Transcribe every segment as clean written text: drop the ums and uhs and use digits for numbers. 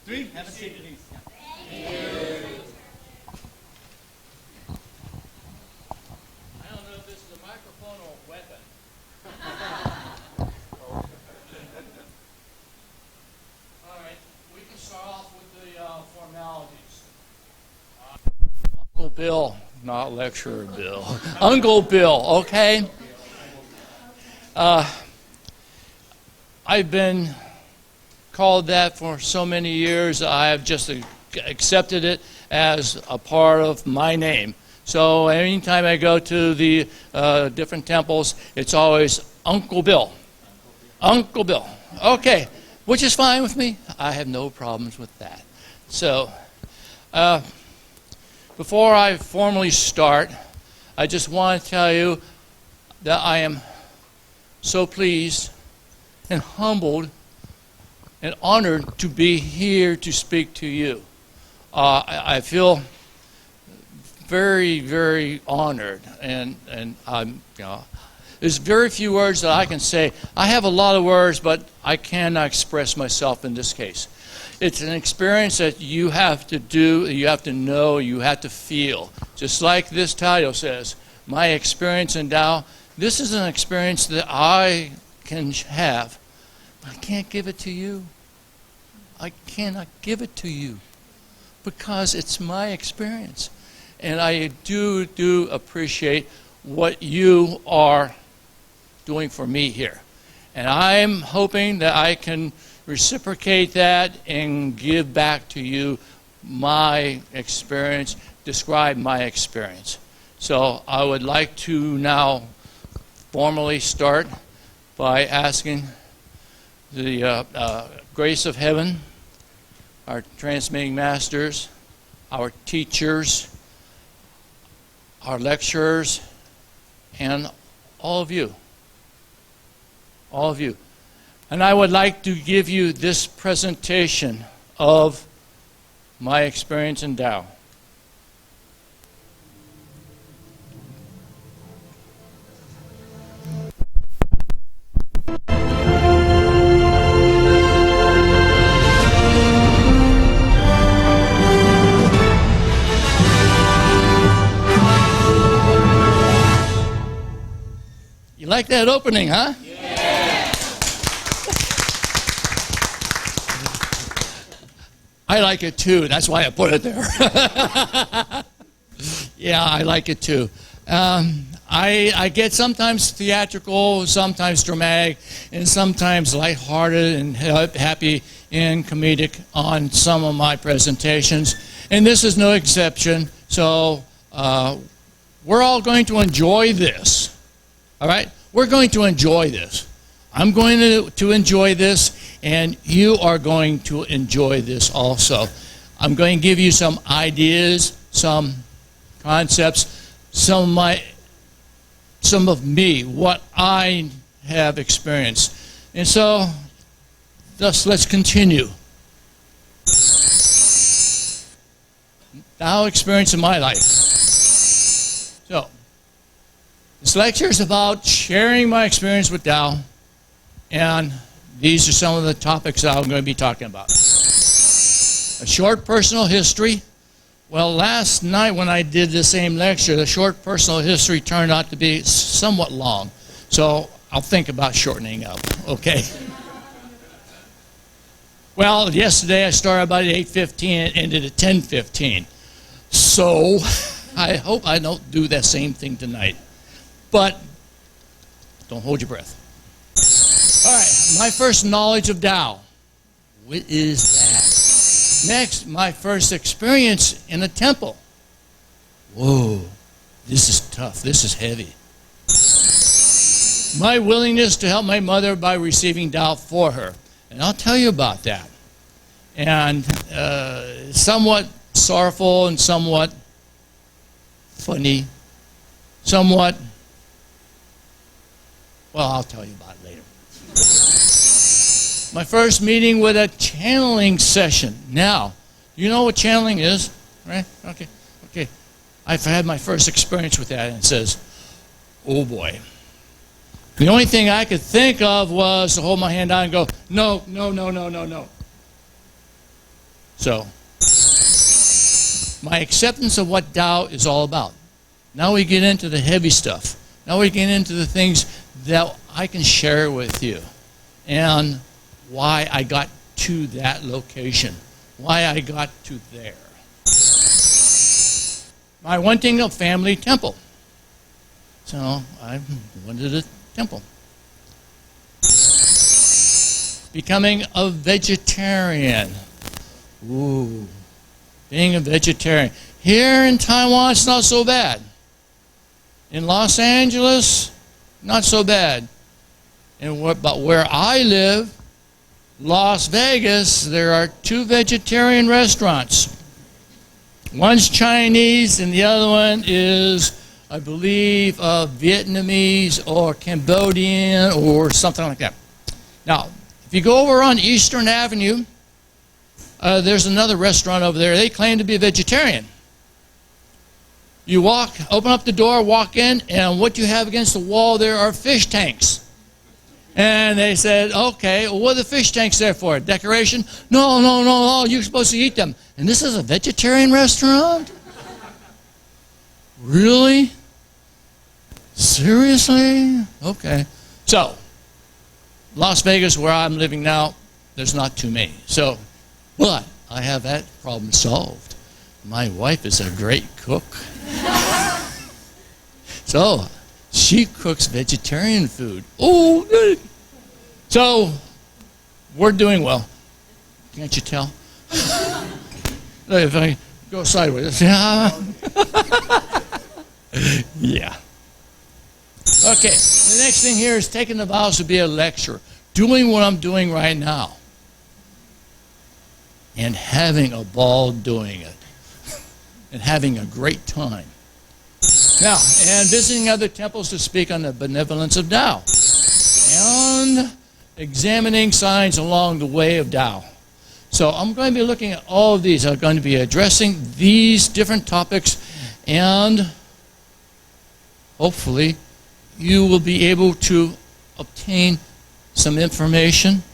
Three. Have a seat, please. Thank you. I don't know if this is a microphone or a weapon. All right, we can start off with the formalities. Uncle Bill, not lecturer Bill. Uncle Bill, okay? I've been called that for so many years. I have just accepted it as a part of my name. So anytime I go to the different temples, it's always Uncle Bill. Uncle Bill. Okay, which is fine with me. I have no problems with that. So before I formally start, I just want to tell you that I am so pleased and humbled and honored to be here to speak to you. I feel very, very honored, and I'm, there's very few words that I can say. I have a lot of words, but I cannot express myself in this case. It's an experience that you have to do, you have to know, you have to feel. Just like this title says, my experience in Tao. This is an experience that I can have. I can't give it to you. I cannot give it to you because it's my experience. And I do appreciate what you are doing for me here. And I'm hoping that I can reciprocate that and give back to you my experience, describe my experience. So I would like to now formally start by asking the grace of heaven, our transmitting masters, our teachers, our lecturers, and all of you. All of you. And I would like to give you this presentation of my experience in Tao. You like that opening, huh? Yeah. I like it too. That's why I put it there. Yeah, I like it too. I get sometimes theatrical, sometimes dramatic, and sometimes lighthearted and happy and comedic on some of my presentations. And this is no exception. So we're all going to enjoy this. All right? We're going to enjoy this. I'm going to enjoy this, and you are going to enjoy this also. I'm going to give you some ideas, some concepts, some of me, what I have experienced. And so, let's continue. Tao experience in my life. So, this lecture is about sharing my experience with Tao, and these are some of the topics that I'm going to be talking about. A short personal history. Well, last night when I did the same lecture, the short personal history turned out to be somewhat long, so I'll think about shortening up, okay? Well, yesterday I started about at 8:15 and ended at 10:15, so I hope I don't do that same thing tonight. But don't hold your breath. All right, my first knowledge of Tao. What is that? Next, my first experience in a temple. Whoa, this is tough. This is heavy. My willingness to help my mother by receiving Tao for her. And I'll tell you about that. And somewhat sorrowful and somewhat funny, somewhat, well, I'll tell you about it later. My first meeting with a channeling session. Now, you know what channeling is, right? Okay. I've had my first experience with that, and it says, oh boy. The only thing I could think of was to hold my hand out and go, no. So, my acceptance of what Dao is all about. Now we get into the heavy stuff. Now we get into the things that I can share with you and why I got to that location, why I got to there. I went to a family temple. So I went to the temple. Becoming a vegetarian. Ooh, being a vegetarian. Here in Taiwan, it's not so bad. In Los Angeles, not so bad. But where I live, Las Vegas, there are 2 vegetarian restaurants. One's Chinese and the other one is, I believe, Vietnamese or Cambodian or something like that. Now, if you go over on Eastern Avenue, there's another restaurant over there. They claim to be a vegetarian. You open up the door, walk in, and what you have against the wall there are fish tanks. And they said, okay, well, what are the fish tanks there for? Decoration? No, you're supposed to eat them. And this is a vegetarian restaurant? Really? Seriously? Okay. So, Las Vegas, where I'm living now, there's not too many. So, but I have that problem solved. My wife is a great cook. So, she cooks vegetarian food. Oh, good. So, we're doing well. Can't you tell? If I go sideways. Yeah. Yeah. Okay, the next thing here is taking the vows to be a lecturer. Doing what I'm doing right now. And having a ball doing it. And having a great time. Now, and visiting other temples to speak on the benevolence of Tao. And examining signs along the way of Tao. So I'm going to be looking at all of these. I'm going to be addressing these different topics, and hopefully you will be able to obtain some information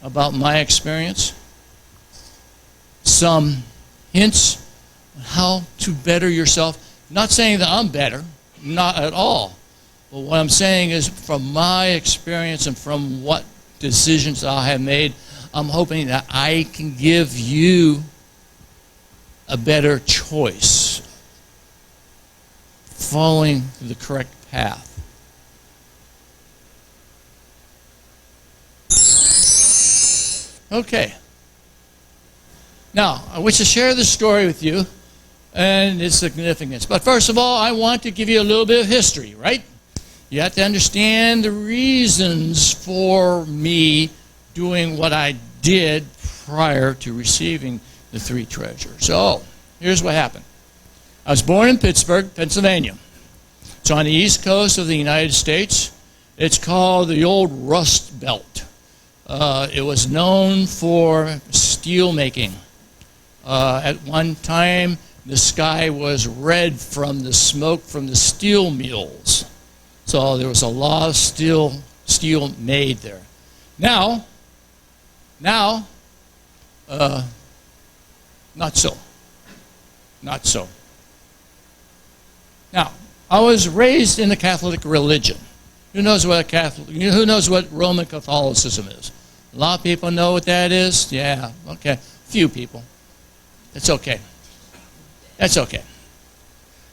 about my experience, some hints on how to better yourself. Not saying that I'm better, not at all. But what I'm saying is from my experience and from what decisions I have made, I'm hoping that I can give you a better choice, following the correct path. Okay. Now, I wish to share this story with you and its significance. But first of all, I want to give you a little bit of history, right? You have to understand the reasons for me doing what I did prior to receiving the 3 treasures. So, here's what happened. I was born in Pittsburgh, Pennsylvania. It's on the east coast of the United States. It's called the Old Rust Belt. It was known for steel making. At one time, the sky was red from the smoke from the steel mills. So there was a lot of steel made there. Now, not so. Not so. Now, I was raised in the Catholic religion. Who knows what Roman Catholicism is? A lot of people know what that is. Yeah, okay. Few people. It's okay. That's okay.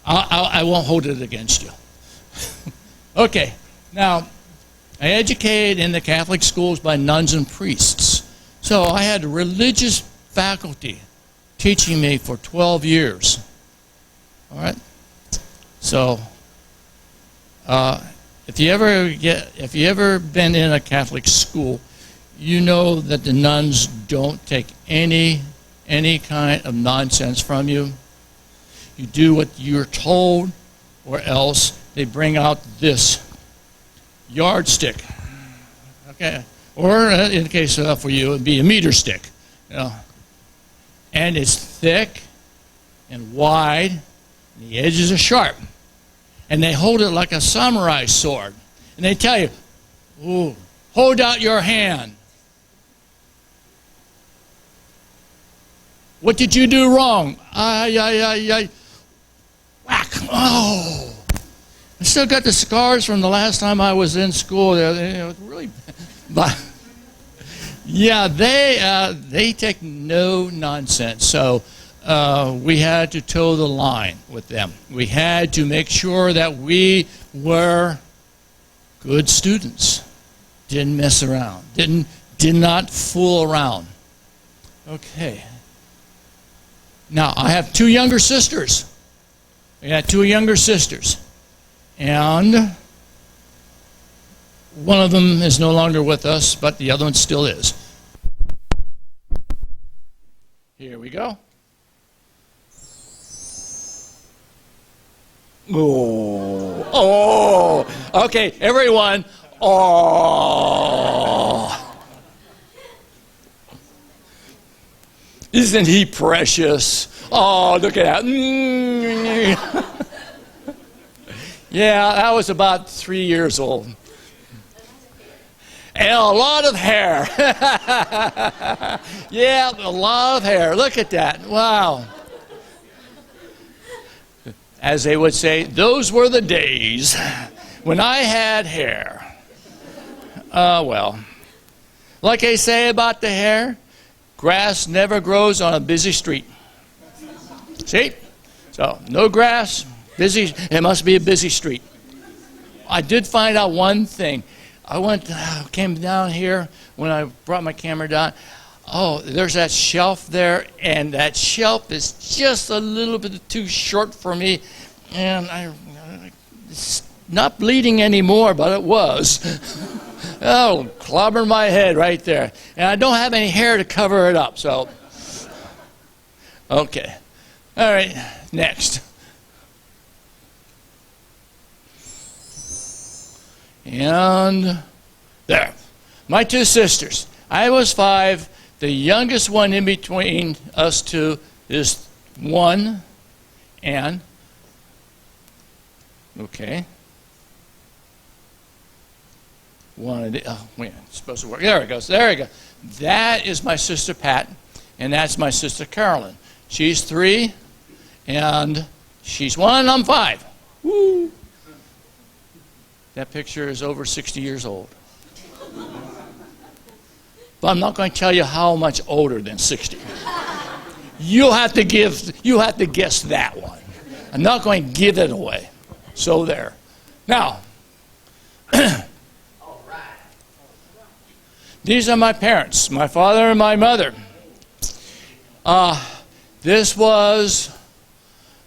I won't hold it against you. Okay. Now, I educated in the Catholic schools by nuns and priests. So I had religious faculty teaching me for 12 years. All right? So, if you ever been in a Catholic school, you know that the nuns don't take any kind of nonsense from you. You do what you're told, or else they bring out this yardstick. Okay, or in the case for you, it'd be a meter stick. You know? And it's thick and wide, and the edges are sharp. And they hold it like a samurai sword. And they tell you, ooh, hold out your hand. What did you do wrong? Whack. Oh. I still got the scars from the last time I was in school. Really, but yeah, they take no nonsense. So we had to toe the line with them. We had to make sure that we were good students. Didn't mess around. Did not fool around. Okay. Now I have two younger sisters. I got two younger sisters. And one of them is no longer with us, but the other one still is. Here we go. Oh, okay, everyone. Oh, isn't he precious? Oh, look at that. Yeah, I was about 3 years old. And a lot of hair. Yeah, a lot of hair. Look at that. Wow. As they would say, those were the days when I had hair. Well, like I say about the hair, grass never grows on a busy street. See? So, no grass. Busy, it must be a busy street. I did find out one thing. I came down here when I brought my camera down. Oh, there's that shelf there, and that shelf is just a little bit too short for me. And it's not bleeding anymore, but it was. Oh, clobbered my head right there. And I don't have any hair to cover it up, so. Okay. All right, next. And there. My two sisters. I was 5. The youngest one in between us two is 1. And, okay. One of the, oh, wait, it's supposed to work. There it goes. There it goes. That is my sister Pat, and that's my sister Carolyn. She's 3, and she's 1, and I'm 5. Woo! That picture is over 60 years old. But I'm not going to tell you how much older than 60. You have to guess that one. I'm not going to give it away. So there. Now, these are my parents, my father and my mother. This was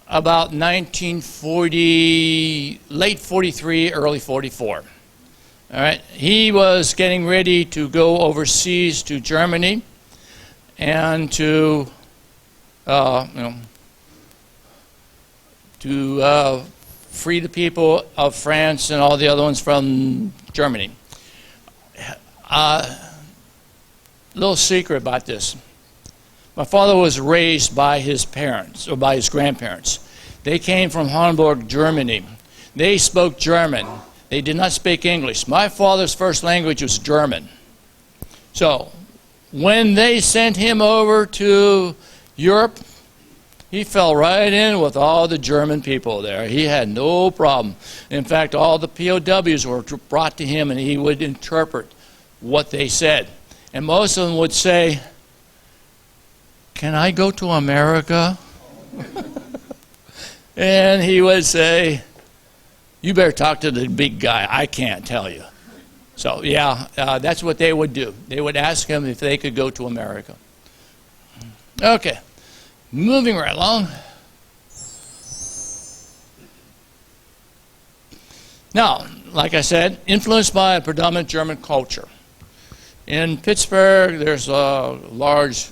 about 1940, late 43, early 44. All right, he was getting ready to go overseas to Germany and to, free the people of France and all the other ones from Germany. Little secret about this. My father was raised by his parents, or by his grandparents. They came from Hamburg, Germany. They spoke German. They did not speak English. My father's first language was German. So, when they sent him over to Europe, he fell right in with all the German people there. He had no problem. In fact, all the POWs were brought to him, and he would interpret what they said. And most of them would say, "Can I go to America?" And he would say, "You better talk to the big guy. I can't tell you." So, yeah, that's what they would do. They would ask him if they could go to America. Okay, moving right along. Now, like I said, influenced by a predominant German culture. In Pittsburgh, there's a large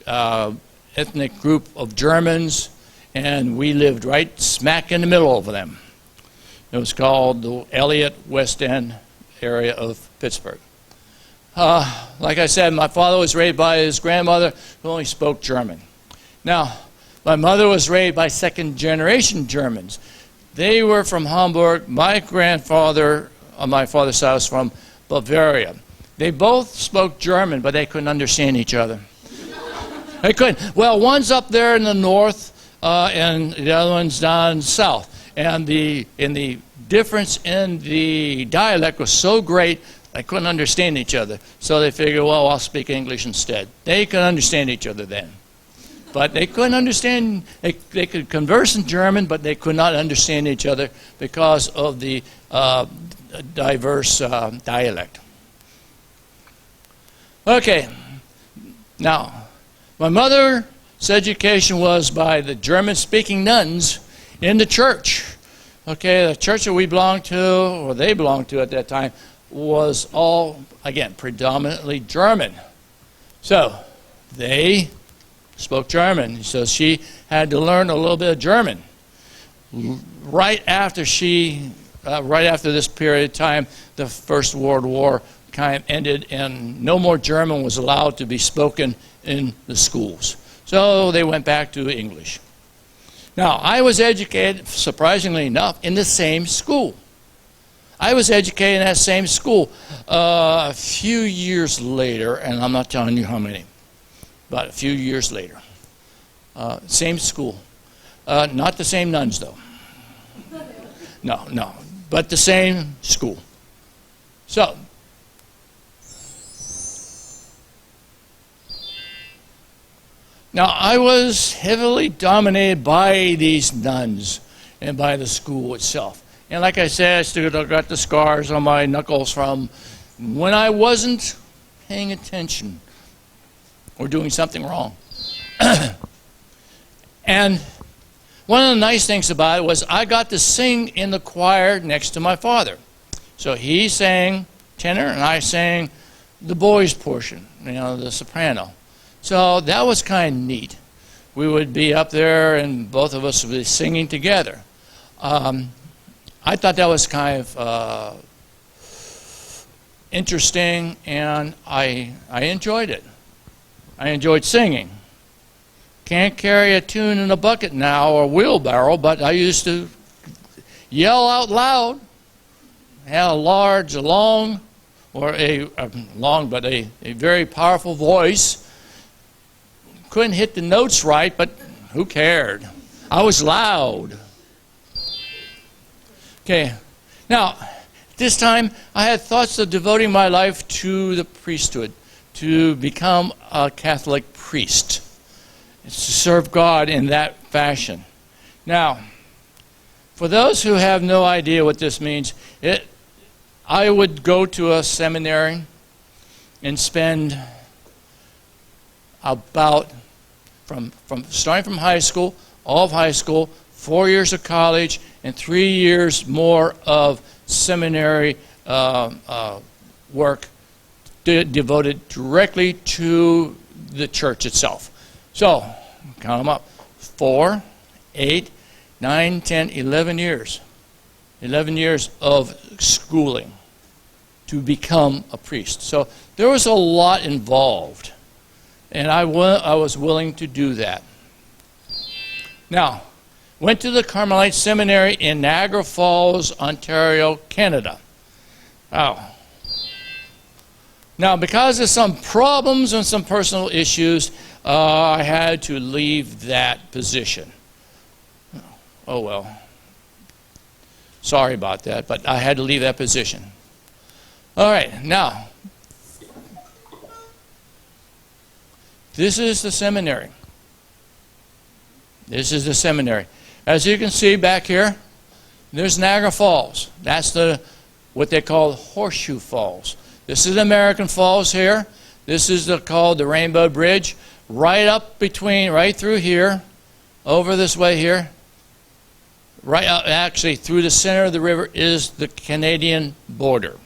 ethnic group of Germans, and we lived right smack in the middle of them. It was called the Elliott West End area of Pittsburgh. Like I said, my father was raised by his grandmother who only spoke German. Now, my mother was raised by second-generation Germans. They were from Hamburg. My grandfather on my father's side was from Bavaria. They both spoke German, but they couldn't understand each other. They couldn't. Well, one's up there in the north, and the other one's down south. And the difference in the dialect was so great, they couldn't understand each other. So they figured, well, I'll speak English instead. They could understand each other then. But they couldn't understand, they could converse in German, but they could not understand each other because of the diverse dialect. Okay, now, my mother's education was by the German-speaking nuns in the church. Okay, the church that we belonged to, or they belonged to at that time, was all, again, predominantly German. So, they spoke German, so she had to learn a little bit of German. Right after this period of time, the First World War kind of ended, and no more German was allowed to be spoken in the schools. So they went back to English. Now, I was educated, surprisingly enough, in the same school. I was educated in that same school a few years later, and I'm not telling you how many, but a few years later. Same school. Not the same nuns, though. No, but the same school. So, now, I was heavily dominated by these nuns and by the school itself. And like I said, I still got the scars on my knuckles from when I wasn't paying attention or doing something wrong. And one of the nice things about it was I got to sing in the choir next to my father. So he sang tenor and I sang the boys' portion, the soprano. So that was kind of neat. We would be up there and both of us would be singing together. I thought that was kind of interesting, and I enjoyed it. I enjoyed singing. Can't carry a tune in a bucket now or wheelbarrow, but I used to yell out loud. Had a long, but a very powerful voice. Couldn't hit the notes right, but who cared? I was loud. Okay, now, this time I had thoughts of devoting my life to the priesthood, to become a Catholic priest, to serve God in that fashion. Now, for those who have no idea what this means, I would go to a seminary and spend about, starting from high school, all of high school, 4 years of college, and 3 years more of seminary work devoted directly to the church itself. So, count them up. 4, 8, 9, 10, 11 years. 11 years of schooling to become a priest. So there was a lot involved, and I was willing to do that. Now, went to the Carmelite Seminary in Niagara Falls, Ontario, Canada. Now, because of some problems and some personal issues, I had to leave that position. Oh well. Sorry about that, but I had to leave that position. All right, now, this is the seminary. This is the seminary. As you can see back here, there's Niagara Falls. That's what they call Horseshoe Falls. This is American Falls here. This is called the Rainbow Bridge. Right through here, over this way here, actually through the center of the river is the Canadian border.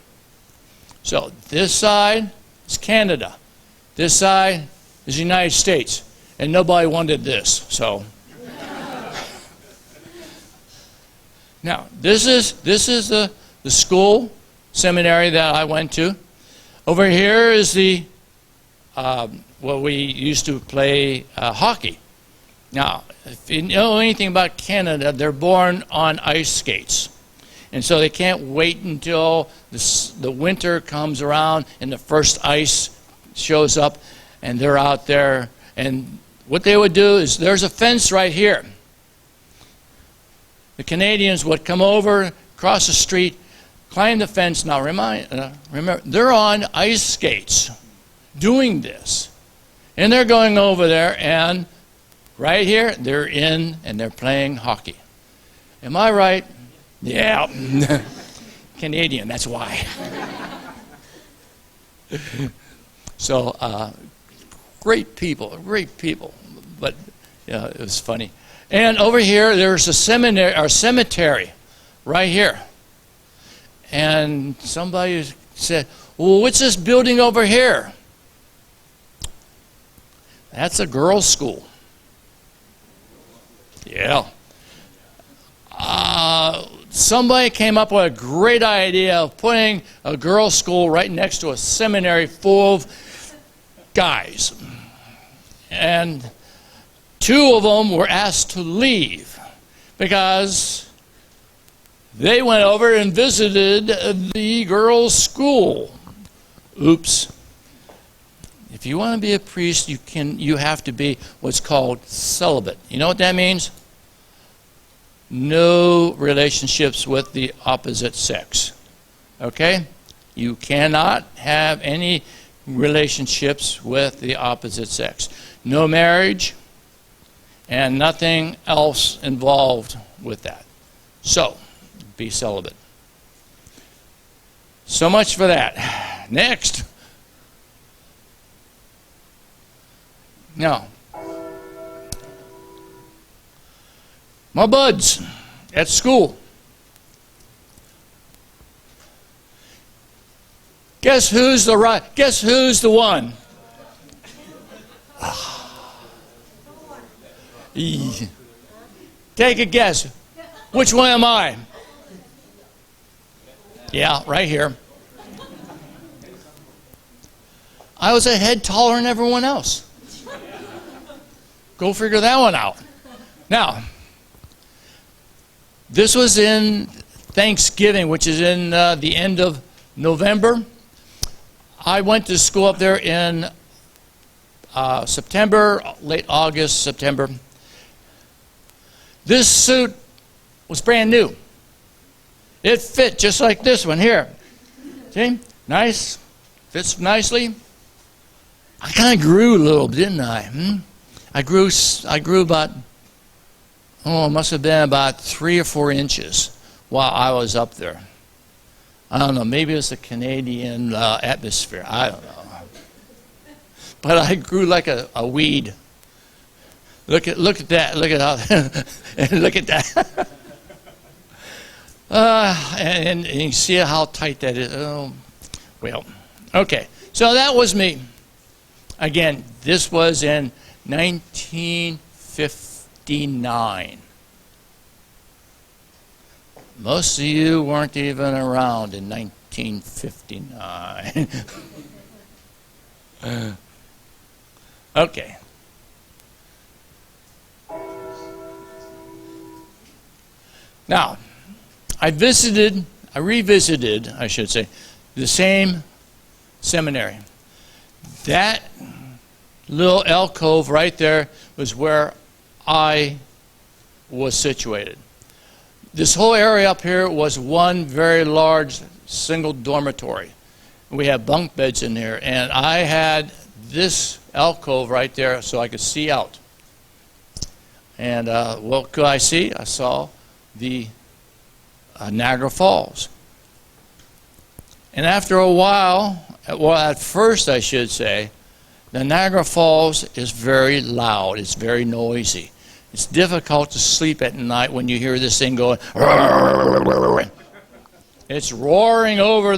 So this side is Canada. This side is the United States. And nobody wanted this, so. Now, this is the school, seminary that I went to. Over here is we used to play hockey. Now, if you know anything about Canada, they're born on ice skates. And so they can't wait until the winter comes around and the first ice shows up, and they're out there, and what they would do is there's a fence right here. The Canadians would come over, cross the street, climb the fence. Now remember, they're on ice skates doing this. And they're going over there, and right here, they're in and they're playing hockey. Am I right? Yeah. Canadian, that's why. So, great people. But yeah, it was funny. And over here, there's a seminary or cemetery right here. And somebody said, well, what's this building over here? That's a girls' school. Yeah. Somebody came up with a great idea of putting a girls' school right next to a seminary full of guys. And 2 of them were asked to leave because they went over and visited the girls' school. Oops. If you want to be a priest, you have to be what's called celibate. You know what that means? No relationships with the opposite sex. Okay? You cannot have any relationships with the opposite sex. No marriage and nothing else involved with that. So, be celibate. So much for that. Next. Now, my buds at school. Guess who's the one? Take a guess. Which one am I? Yeah, right here. I was a head taller than everyone else. Go figure that one out. Now, this was in Thanksgiving, which is in the end of November. I went to school up there in September, late August, September. This suit was brand new. It fit just like this one here. See? Nice. Fits nicely. I kind of grew a little, didn't I? I grew about, it must have been about 3 or 4 inches while I was up there. I don't know, maybe it's the Canadian atmosphere. I don't know. But I grew like a weed. Look at that. Look at how. Look at that. And you see how tight that is. Oh, well, okay. So that was me. Again, this was in 1959. Most of you weren't even around in 1959. Okay. Now, I revisited, I should say, the same seminary. That little alcove right there was where I was situated. This whole area up here was one very large single dormitory. We had bunk beds in there, and I had this alcove right there so I could see out. And what could I see? I saw the Niagara Falls. And after a while, well, at first I should say, the Niagara Falls is very loud. It's very noisy. It's difficult to sleep at night when you hear this thing going. It's roaring over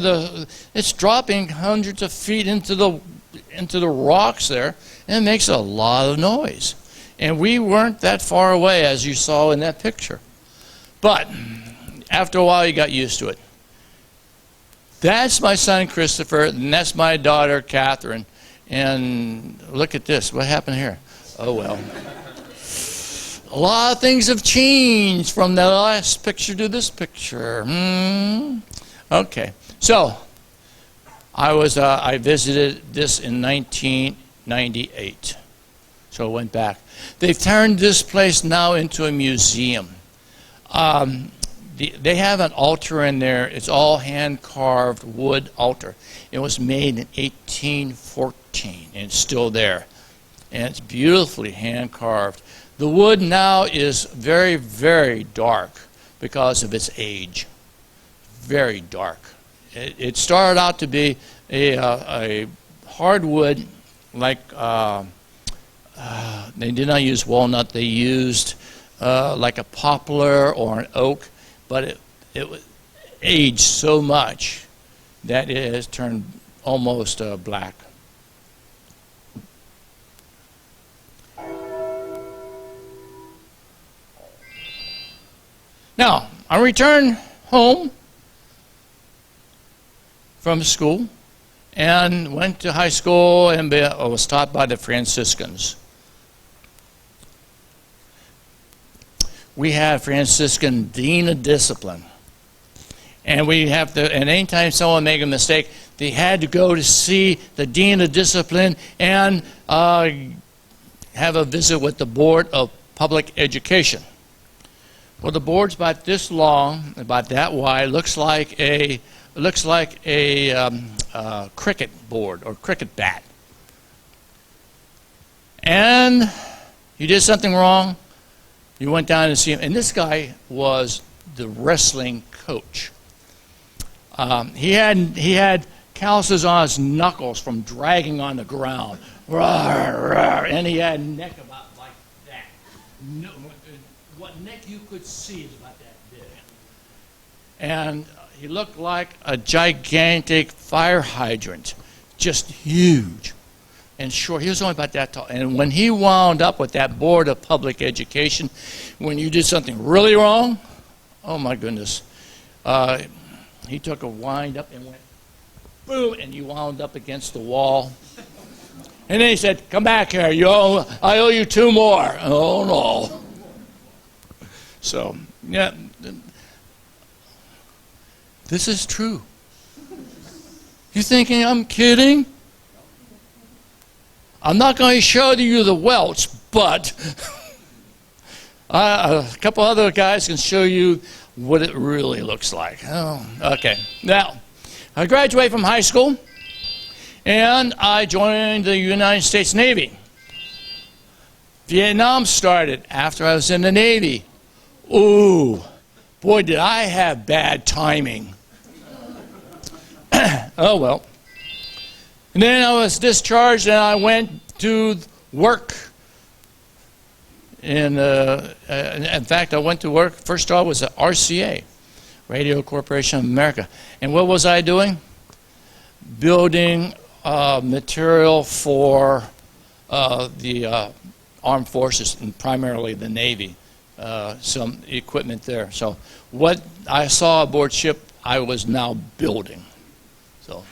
it's dropping hundreds of feet into the rocks there, and it makes a lot of noise. And we weren't that far away, as you saw in that picture. But after a while, you got used to it. That's my son, Christopher, and that's my daughter, Catherine. And look at this. What happened here? Oh, well. A lot of things have changed from the last picture to this picture. Okay. So, I visited this in 1998. So I went back. They've turned this place now into a museum. They have an altar in there. It's all hand-carved wood altar. It was made in 1814, and it's still there. And it's beautifully hand-carved. The wood now is very, very dark because of its age. Very dark. It started out to be a hardwood, like they did not use walnut. They used like a poplar or an oak, but it was aged so much that it has turned almost black. Now, I returned home from school and went to high school and was taught by the Franciscans. We had Franciscan Dean of Discipline. And we have to, and anytime someone made a mistake, they had to go to see the Dean of Discipline and have a visit with the Board of Public Education. Well, the board's about this long, about that wide. Looks like a cricket board or cricket bat. And you did something wrong. You went down to see him, and this guy was the wrestling coach. He had calluses on his knuckles from dragging on the ground, and he had a neck about like that. No, what neck you could see is about that big. And he looked like a gigantic fire hydrant, just huge and short. He was only about that tall. And when he wound up with that Board of Public Education, when you did something really wrong, oh my goodness, he took a wind up and went boom, and you wound up against the wall. And then he said, "Come back here, I owe you 2 more. Oh no. So, yeah, this is true. You thinking I'm kidding? I'm not going to show you the welts, but a couple other guys can show you what it really looks like. Oh, okay. Now, I graduated from high school, and I joined the United States Navy. Vietnam started after I was in the Navy. Ooh, boy, did I have bad timing. Oh, well. And then I was discharged, and I went to work. And in fact, I went to work. First job was at RCA, Radio Corporation of America. And what was I doing? Building material for the armed forces, and primarily the Navy. Some equipment there. So what I saw aboard ship, I was now building. So,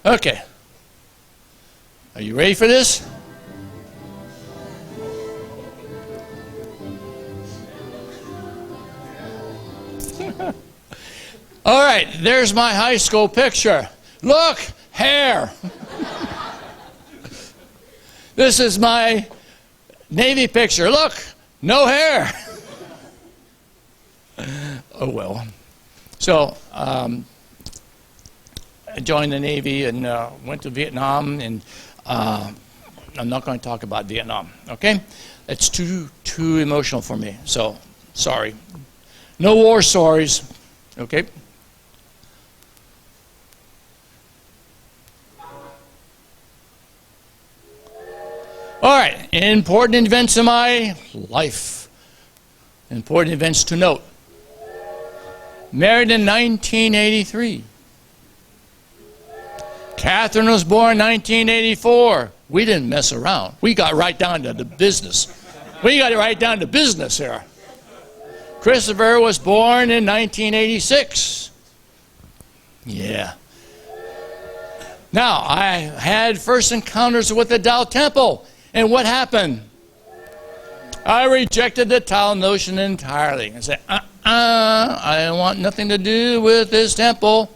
okay. Are you ready for this? All right, there's my high school picture. Look, hair. This is my Navy picture. Look, no hair. Oh, well. So, I joined the Navy and went to Vietnam, and I'm not going to talk about Vietnam, okay? It's too emotional for me, so sorry. No war stories, okay? All right, important events in my life. Important events to note. Married in 1983. Catherine was born in 1984. We didn't mess around. We got right down to the business. We got right down to business here. Christopher was born in 1986. Yeah. Now, I had first encounters with the Dao Temple. And what happened? I rejected the Tao notion entirely and said, I want nothing to do with this temple.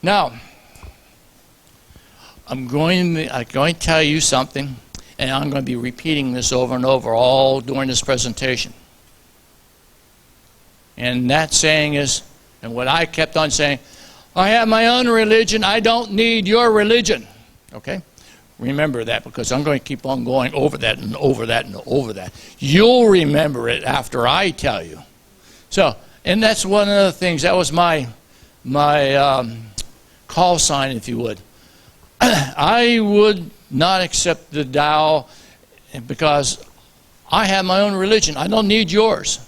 Now, I'm going to tell you something, and I'm going to be repeating this over and over all during this presentation. And that saying is, and what I kept on saying, I have my own religion, I don't need your religion. Okay? Remember that, because I'm going to keep on going over that and over that and over that. You'll remember it after I tell you. So, and that's one of the things, that was my call sign, if you would. I would not accept the Tao because I have my own religion. I don't need yours.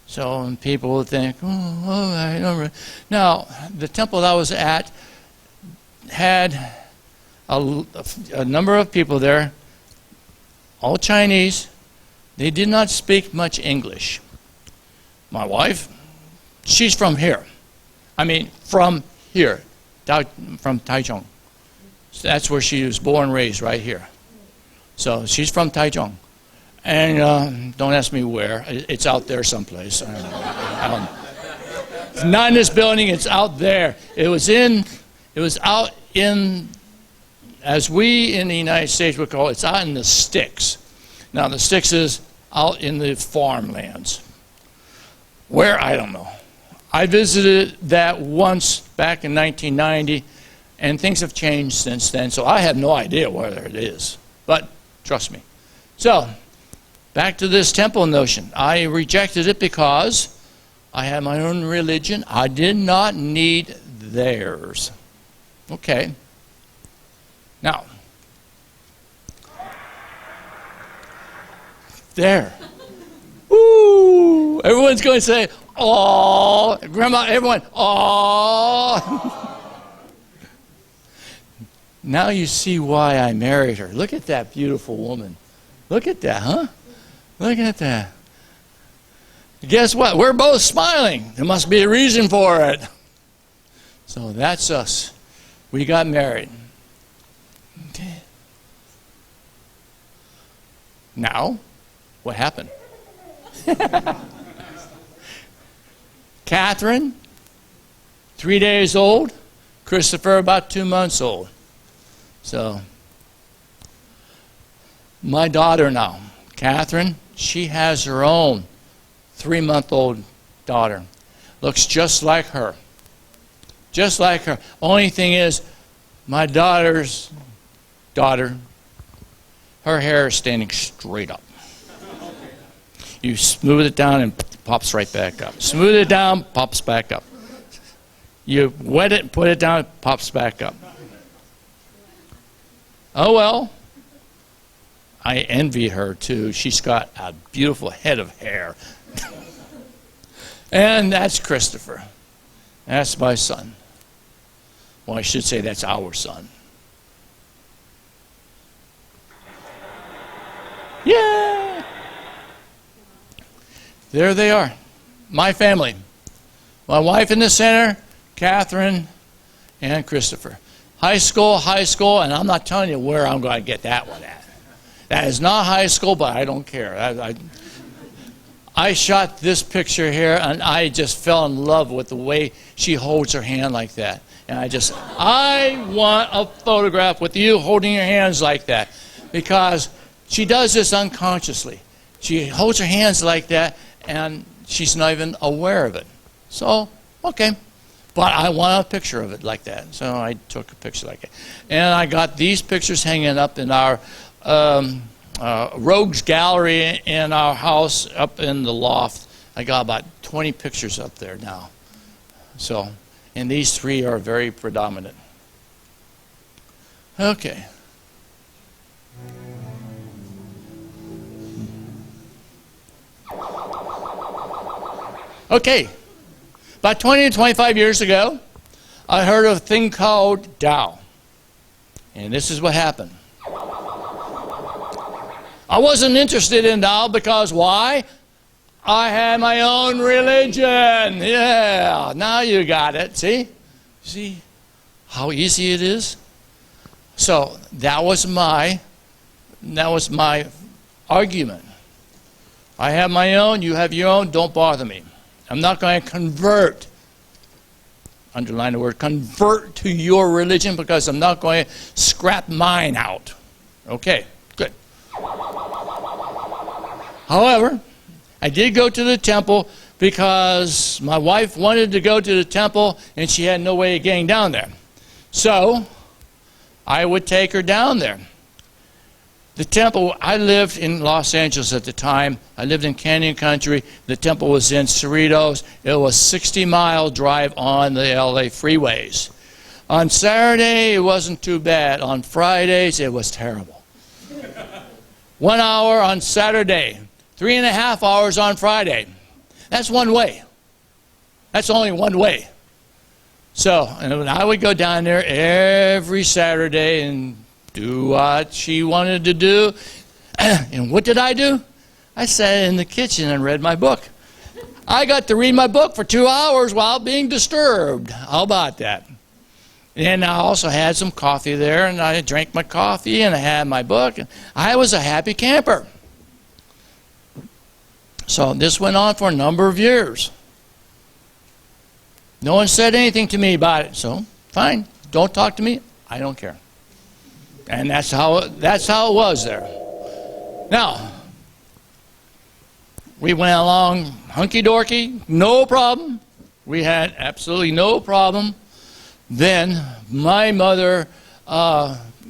So people would think, oh, all right, all right. Now, the temple that I was at had a number of people there, all Chinese. They did not speak much English. My wife, she's from here. I mean, from here, from Taichung. So that's where she was born and raised, right here. So she's from Taichung. And don't ask me where. It's out there someplace. I don't know. It's not in this building. It's out there. It was out in, as we in the United States would call it, it's out in the sticks. Now the sticks is out in the farmlands. Where, I don't know. I visited that once back in 1990, and things have changed since then, so I have no idea where it is. But trust me. So, back to this temple notion. I rejected it because I had my own religion. I did not need theirs. Okay. Now, there. Ooh, everyone's going to say, oh, Grandma, everyone, oh. Now you see why I married her. Look at that beautiful woman. Look at that, huh? Look at that. Guess what? We're both smiling. There must be a reason for it. So that's us. We got married. Okay. Now, what happened? Catherine, 3 days old. Christopher, about 2 months old. So, my daughter now, Catherine, she has her own 3-month-old daughter. Looks just like her. Just like her. Only thing is, my daughter's daughter, her hair is standing straight up. You smooth it down and it pops right back up. Smooth it down, pops back up. You wet it and put it down, it pops back up. Oh well. I envy her too. She's got a beautiful head of hair. And that's Christopher. That's my son. Well, I should say that's our son. Yeah! There they are. My family. My wife in the center, Catherine, and Christopher. High school, and I'm not telling you where I'm going to get that one at. That is not high school, but I don't care. I shot this picture here, and I just fell in love with the way she holds her hand like that. And I want a photograph with you holding your hands like that, because she does this unconsciously. She holds her hands like that, and she's not even aware of it. So, okay. But I want a picture of it like that. So I took a picture like that. And I got these pictures hanging up in our rogues gallery in our house up in the loft. I got about 20 pictures up there now. So, and these 3 are very predominant. Okay. Okay. About 20 to 25 years ago, I heard of a thing called Tao. And this is what happened. I wasn't interested in Tao because why? I had my own religion. Yeah, now you got it. See how easy it is? So that was my argument. I have my own, you have your own, don't bother me. I'm not going to convert underline the word, convert to your religion, because I'm not going to scrap mine out. Okay, good. However, I did go to the temple because my wife wanted to go to the temple and she had no way of getting down there. So I would take her down there. The temple, I lived in Los Angeles at the time. I lived in Canyon Country. The temple was in Cerritos. It was a 60-mile drive on the LA freeways. On Saturday, it wasn't too bad. On Fridays, it was terrible. 1 hour on Saturday, 3.5 hours on Friday. That's one way. That's only one way. So, and I would go down there every Saturday and do what she wanted to do. And what did I do? I sat in the kitchen and read my book. I got to read my book for 2 hours while being disturbed. How about that? And I also had some coffee there, and I drank my coffee, and I had my book. And I was a happy camper. So this went on for a number of years. No one said anything to me about it, so fine. Don't talk to me. I don't care. And that's how it was there. Now, we went along hunky-dorky, no problem. We had absolutely no problem. Then my mother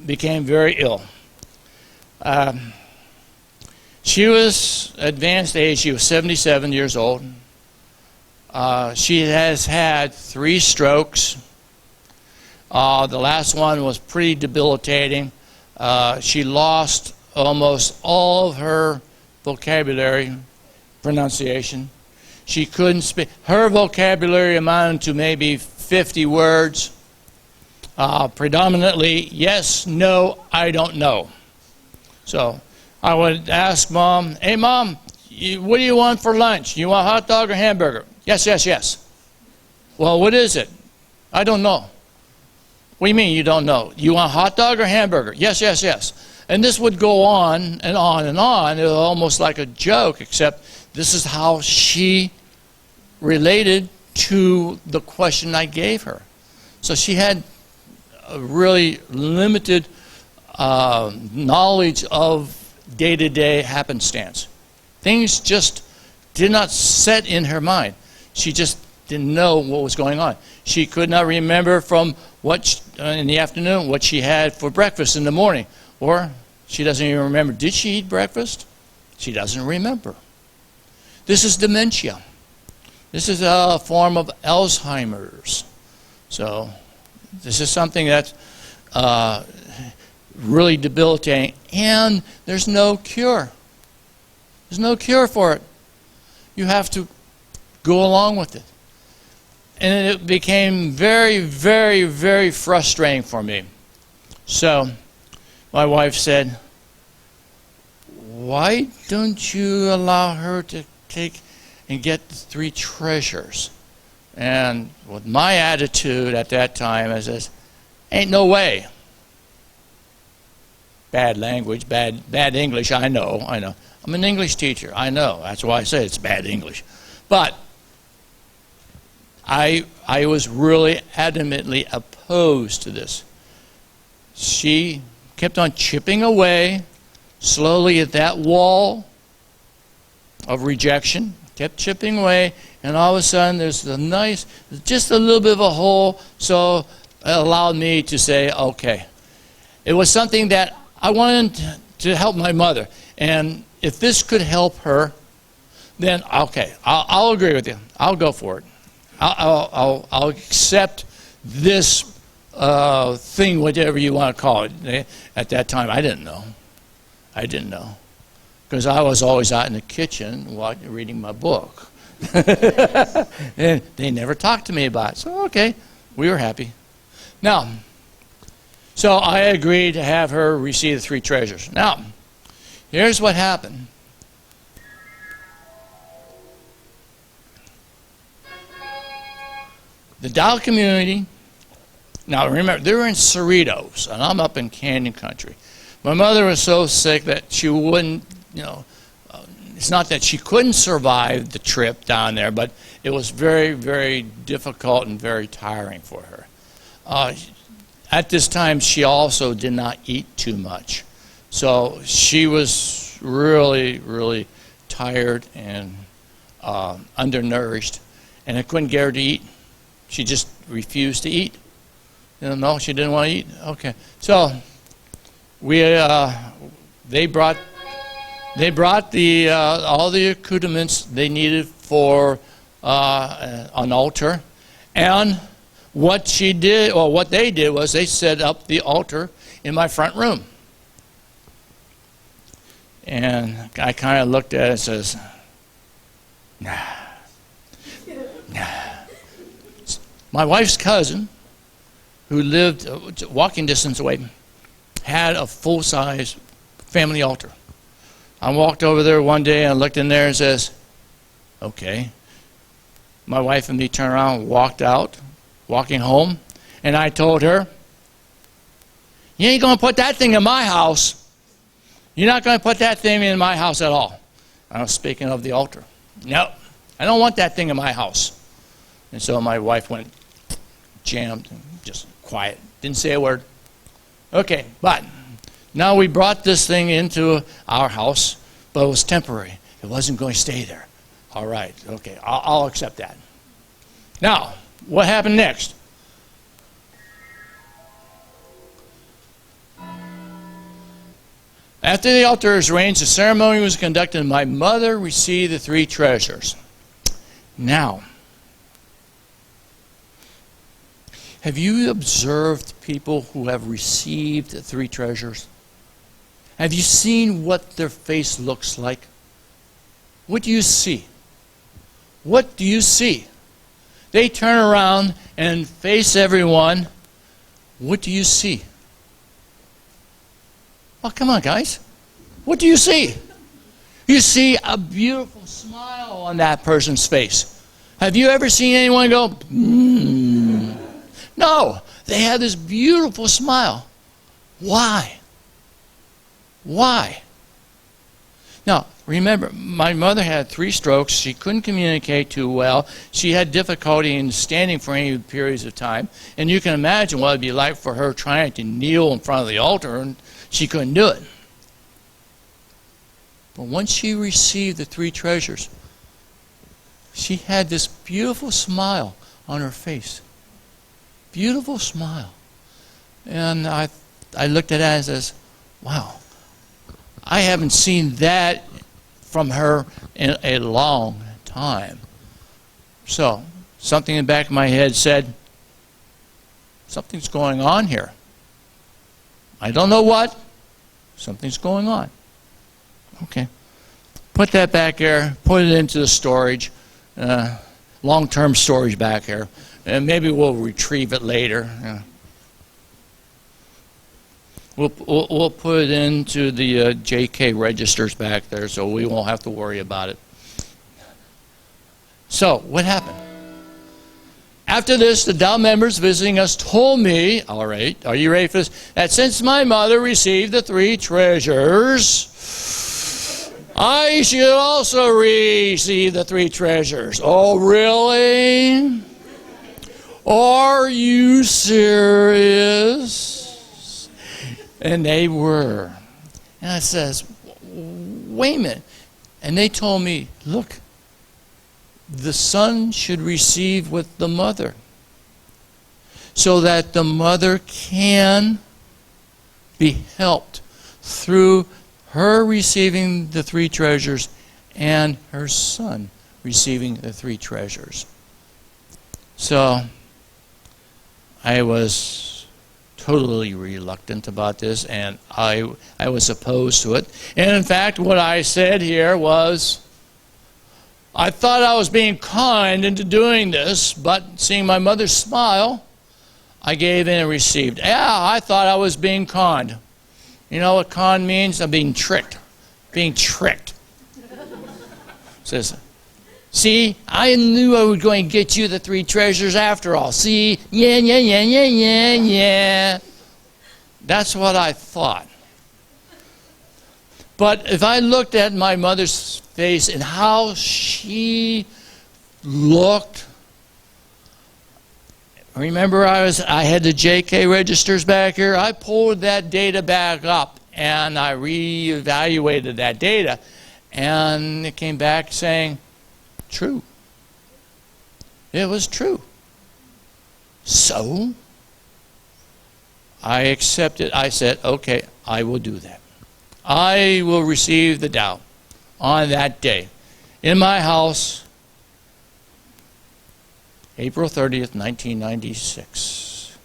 became very ill. She was advanced age. She was 77 years old. She has had 3 strokes. The last one was pretty debilitating. She lost almost all of her vocabulary, pronunciation. She couldn't speak. Her vocabulary amounted to maybe 50 words. Predominantly, yes, no, I don't know. So I would ask Mom, hey, Mom, what do you want for lunch? You want hot dog or hamburger? Yes, yes, yes. Well, what is it? I don't know. What do you mean you don't know? You want hot dog or hamburger? Yes, yes, yes. And this would go on and on and on. It was almost like a joke, except this is how she related to the question I gave her. So she had a really limited knowledge of day-to-day happenstance. Things just did not set in her mind. She just didn't know what was going on. She could not remember from what in the afternoon what she had for breakfast in the morning, or she doesn't even remember. Did she eat breakfast? She doesn't remember. This is dementia. This is a form of Alzheimer's. So this is something that's really debilitating, and there's no cure. There's no cure for it. You have to go along with it. And it became very, very, very frustrating for me. So my wife said, why don't you allow her to take and get the 3 treasures? And with my attitude at that time, I says, ain't no way. Bad language, bad English, I know. I'm an English teacher, I know. That's why I say it's bad English. But I was really adamantly opposed to this. She kept on chipping away slowly at that wall of rejection, kept chipping away, and all of a sudden there's just a little bit of a hole, so it allowed me to say, okay. It was something that I wanted to help my mother, and if this could help her, then okay, I'll agree with you. I'll go for it. I'll accept this thing, whatever you want to call it. At that time, I didn't know. Because I was always out in the kitchen reading my book. And they never talked to me about it. So, okay, we were happy. Now, so I agreed to have her receive the 3 treasures. Now, here's what happened. The Dao community, now remember, they were in Cerritos, and I'm up in Canyon Country. My mother was so sick that she wouldn't, it's not that she couldn't survive the trip down there, but it was very, very difficult and very tiring for her. At this time, she also did not eat too much. So she was really, really tired and undernourished, and I couldn't get her to eat. She just refused to eat. No, she didn't want to eat. Okay, so they brought the all the accoutrements they needed for an altar, and what she did, or what they did, was they set up the altar in my front room. And I kind of looked at it and says, nah. My wife's cousin, who lived walking distance away, had a full-size family altar. I walked over there one day and looked in there and says, okay. My wife and me turned around and walking home, and I told her, you ain't going to put that thing in my house. You're not going to put that thing in my house at all. I was speaking of the altar. No, I don't want that thing in my house. And so my wife went jammed, just quiet, didn't say a word. Okay, but now we brought this thing into our house, but it was temporary. It wasn't going to stay there. All right, okay, I'll accept that. Now, what happened next? After the altar was arranged, the ceremony was conducted, and my mother received the 3 treasures. Now, have you observed people who have received the 3 treasures? Have you seen what their face looks like? What do you see? What do you see? They turn around and face everyone. What do you see? Oh, come on, guys. What do you see? You see a beautiful smile on that person's face. Have you ever seen anyone go, No, they have this beautiful smile. Why? Why? Now, remember, my mother had 3 strokes. She couldn't communicate too well. She had difficulty in standing for any periods of time. And you can imagine what it would be like for her trying to kneel in front of the altar, and she couldn't do it. But once she received the 3 treasures, she had this beautiful smile on her face. Beautiful smile. And I looked at that and says, wow, I haven't seen that from her in a long time. So, something in the back of my head said, something's going on here. I don't know what. Something's going on. Okay. Put that back there. Put it into the storage. Long-term storage back here. And maybe we'll retrieve it later. We'll put it into the JK registers back there, so we won't have to worry about it. So, what happened? After this, the Dao members visiting us told me, all right, are you ready for this? That since my mother received the 3 treasures, I should also receive the 3 treasures. Oh, really? Are you serious? And they were. And I says, wait a minute. And they told me, look, the son should receive with the mother, so that the mother can be helped through her receiving the 3 treasures and her son receiving the 3 treasures. So I was totally reluctant about this, and I was opposed to it. And in fact, what I said here was, I thought I was being kind into doing this, but seeing my mother's smile, I gave in and received. Yeah, I thought I was being conned. You know what con means? I'm being tricked. Being tricked. Says, see, I knew I was going to get you the 3 treasures after all. See, yeah. That's what I thought. But if I looked at my mother's face and how she looked. Remember, I had the JK registers back here. I pulled that data back up and I reevaluated that data, and it came back saying, true. It was true. So I accepted. I said, okay, I will do that. I will receive the Tao on that day in my house, April 30th, 1996.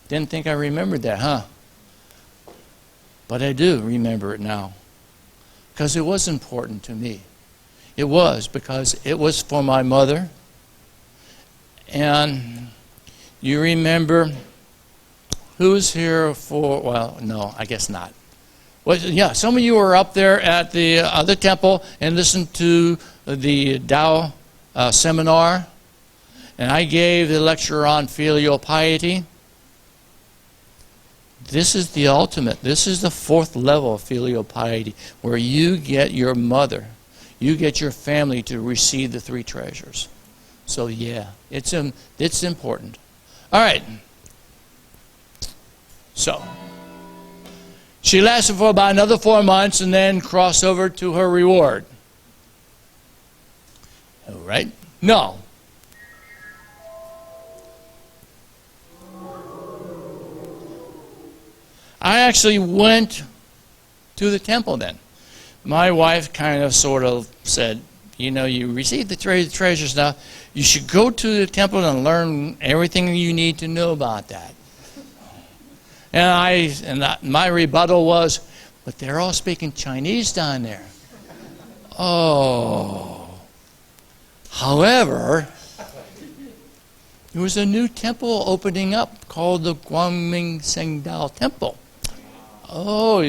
Didn't think I remembered that, huh? But I do remember it now, because it was important to me. It was, because it was for my mother. And you remember who's here for, well, no, I guess not. Well, yeah, some of you were up there at the other temple and listened to the Dao seminar. And I gave the lecture on Filial Piety. This is the ultimate. This is the fourth level of Filial Piety, where you get your mother, you get your family to receive the three treasures. So yeah, it's important. All right. So she lasted for about another 4 months and then crossed over to her reward. All right? No. I actually went to the temple then. My wife kind of sort of said, you know, you received the treasures now. You should go to the temple and learn everything you need to know about that. And my rebuttal was, but they're all speaking Chinese down there. Oh. However, there was a new temple opening up called the Guangming Sengdao Temple. Oh,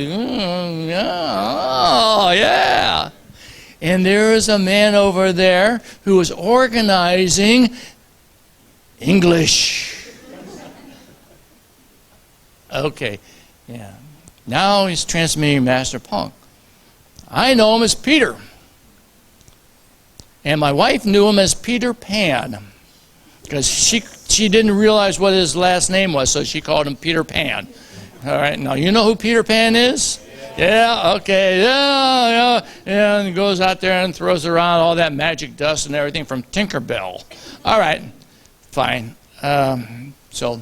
yeah. And there is a man over there who is organizing English. Okay, yeah. Now he's transmitting Master Punk. I know him as Peter. And my wife knew him as Peter Pan, because she didn't realize what his last name was, so she called him Peter Pan. All right, now you know who Peter Pan is? Yeah, okay, yeah. And he goes out there and throws around all that magic dust and everything from Tinkerbell. All right, fine. So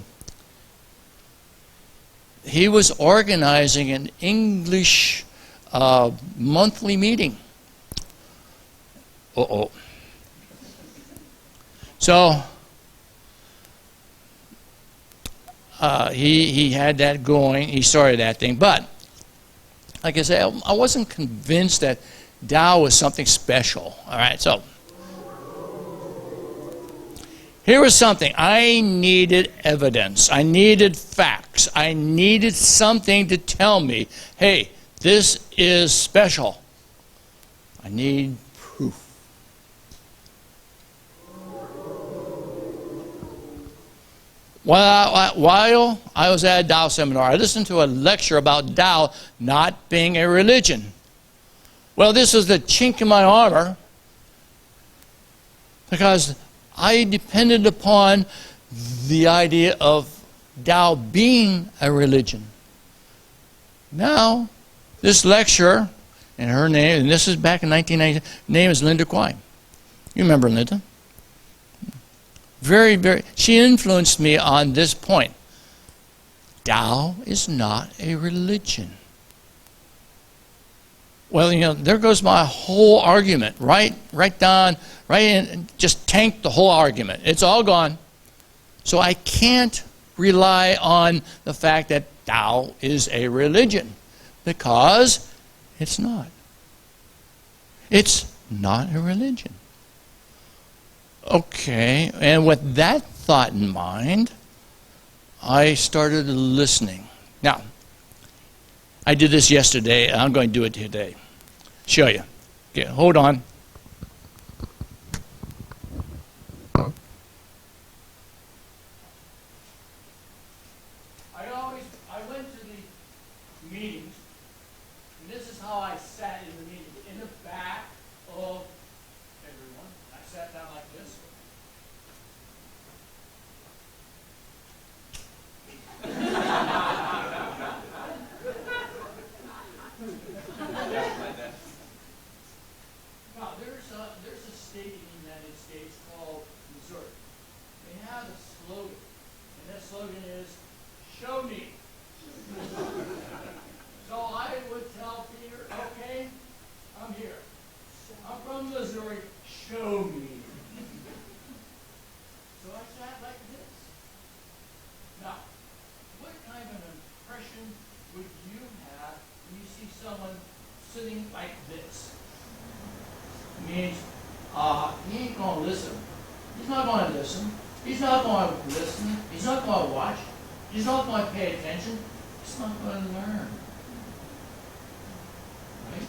he was organizing an English monthly meeting. So he had that going. He started that thing. But, like I said, I wasn't convinced that Tao was something special. All right, so here was something. I needed evidence. I needed facts. I needed something to tell me, hey, this is special. I need proof. While I was at a Tao seminar, I listened to a lecture about Tao not being a religion. Well, this was the chink in my armor, because I depended upon the idea of Tao being a religion. Now, this lecturer, and her name, and this is back in 1990, name is Linda Quine. You remember Linda? She influenced me on this point. Tao is not a religion. Well, you know, there goes my whole argument. Right in, just tanked the whole argument. It's all gone. So I can't rely on the fact that Tao is a religion, because it's not. It's not a religion. Okay, and with that thought in mind, I started listening. Now, I did this yesterday, and I'm going to do it today. Show you. Okay, hold on. I went to the meetings have a slogan, and that slogan is, show me. So I would tell Peter, okay, I'm here. I'm from Missouri, show me. So I sat like this. Now, what kind of an impression would you have when you see someone sitting like this? It means he ain't going to listen. He's not going to listen. He's not going to listen. He's not going to watch. He's not going to pay attention. He's not going to learn. Right?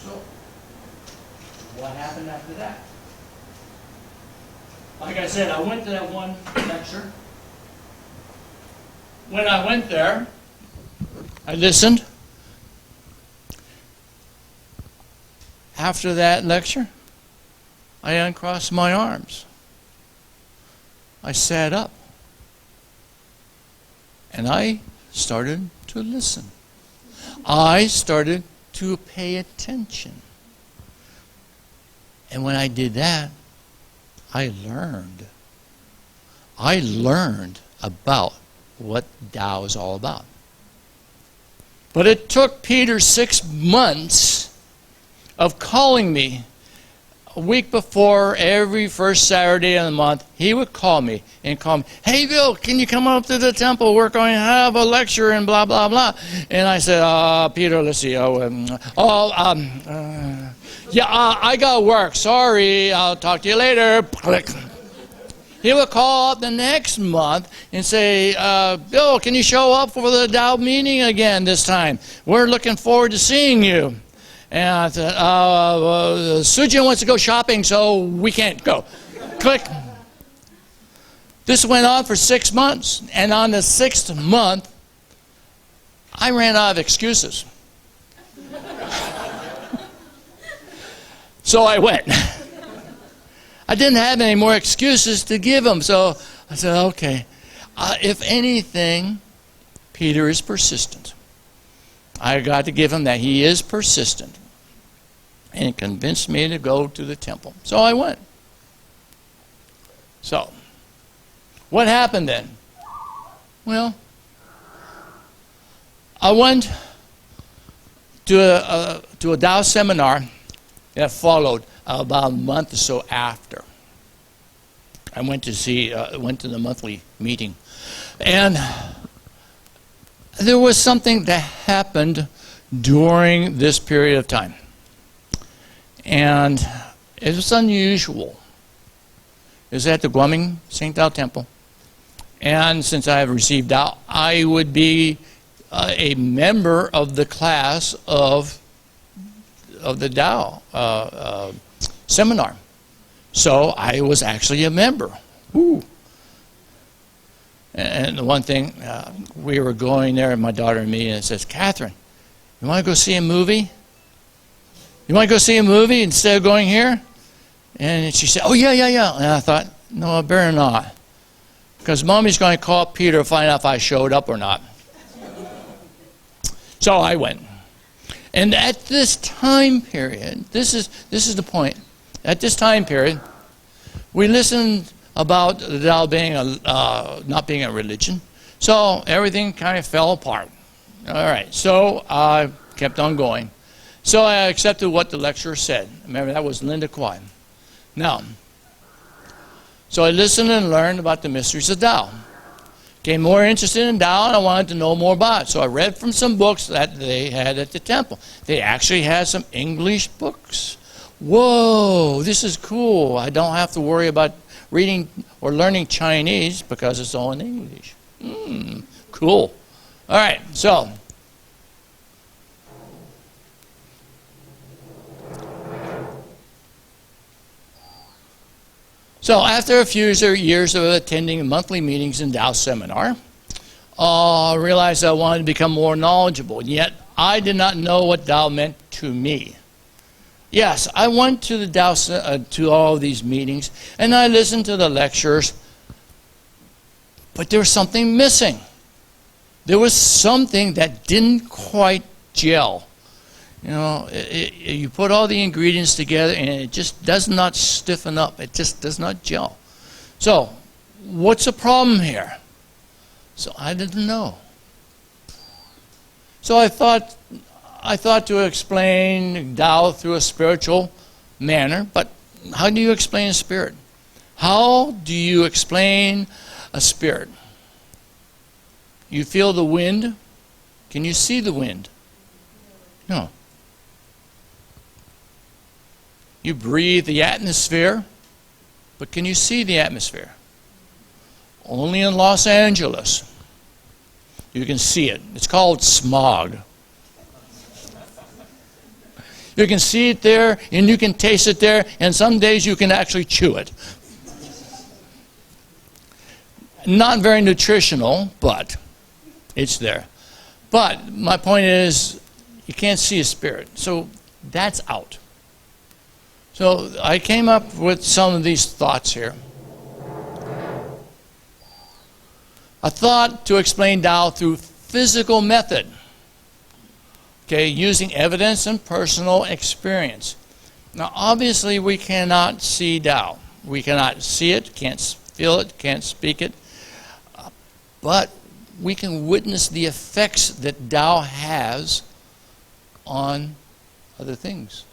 So, what happened after that? Like I said, I went to that one lecture. When I went there, I listened. After that lecture, I uncrossed my arms. I sat up. And I started to listen. I started to pay attention. And when I did that, I learned. I learned about what Tao is all about. But it took Peter 6 months of calling me. A week before every first Saturday of the month, he would call me, hey, Bill, can you come up to the temple? We're going to have a lecture and blah, blah, blah. And I said, Peter, let's see. I got work. Sorry, I'll talk to you later. Click. He would call up the next month and say, Bill, can you show up for the Tao meeting again this time? We're looking forward to seeing you. And I said, Sujin wants to go shopping, so we can't go. Click. This went on for 6 months. And on the 6th month, I ran out of excuses. So I went. I didn't have any more excuses to give him. So I said, okay. If anything, Peter is persistent. I got to give him that he is persistent. And it convinced me to go to the temple. So I went. So, what happened then? Well, I went to a Tao seminar that followed about a month or so after. I went to the monthly meeting. And there was something that happened during this period of time. And it was unusual. It was at the Guoming St. Tao Temple. And since I have received Tao, I would be a member of the class of the Tao seminar. So I was actually a member. Woo. And the one thing, we were going there, my daughter and me, and it says, Catherine, you want to go see a movie? You want to go see a movie instead of going here? And she said, oh, yeah. And I thought, no, I better not. Because Mommy's going to call Peter to find out if I showed up or not. So I went. And at this time period, this is the point. At this time period, we listened about the Tao being not being a religion. So everything kind of fell apart. All right, so I kept on going. So I accepted what the lecturer said. Remember, that was Linda Kwai. Now, so I listened and learned about the mysteries of Tao. Became more interested in Tao, and I wanted to know more about it. So I read from some books that they had at the temple. They actually had some English books. Whoa, this is cool. I don't have to worry about reading or learning Chinese because it's all in English. Cool. All right, so after a few years of attending monthly meetings in Tao seminar, I realized I wanted to become more knowledgeable, yet I did not know what Tao meant to me. Yes, I went to the Tao, to all of these meetings, and I listened to the lectures, but there was something missing. There was something that didn't quite gel. You know, you put all the ingredients together and it just does not stiffen up. It just does not gel. So what's the problem here? So I didn't know. So I thought to explain Tao through a spiritual manner, but how do you explain a spirit? How do you explain a spirit? You feel the wind? Can you see the wind? No. You breathe the atmosphere, but can you see the atmosphere? Only in Los Angeles. You can see it. It's called smog. You can see it there, and you can taste it there, and some days you can actually chew it. Not very nutritional, but it's there. But my point is, you can't see a spirit. So that's out. So I came up with some of these thoughts here. A thought to explain Tao through physical method. Okay, using evidence and personal experience. Now, obviously, we cannot see Tao. We cannot see it, can't feel it, can't speak it. But we can witness the effects that Tao has on other things.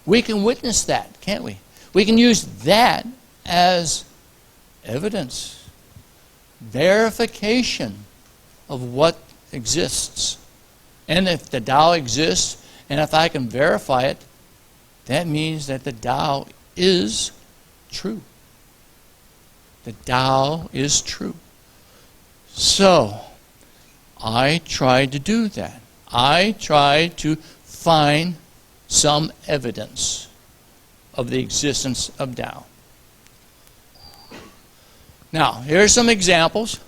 We can witness that, can't we? We can use that as evidence, verification of what exists. And if the Tao exists, and if I can verify it, that means that the Tao is true. The Tao is true. So, I tried to do that. I tried to find some evidence of the existence of Tao. Now, here are some examples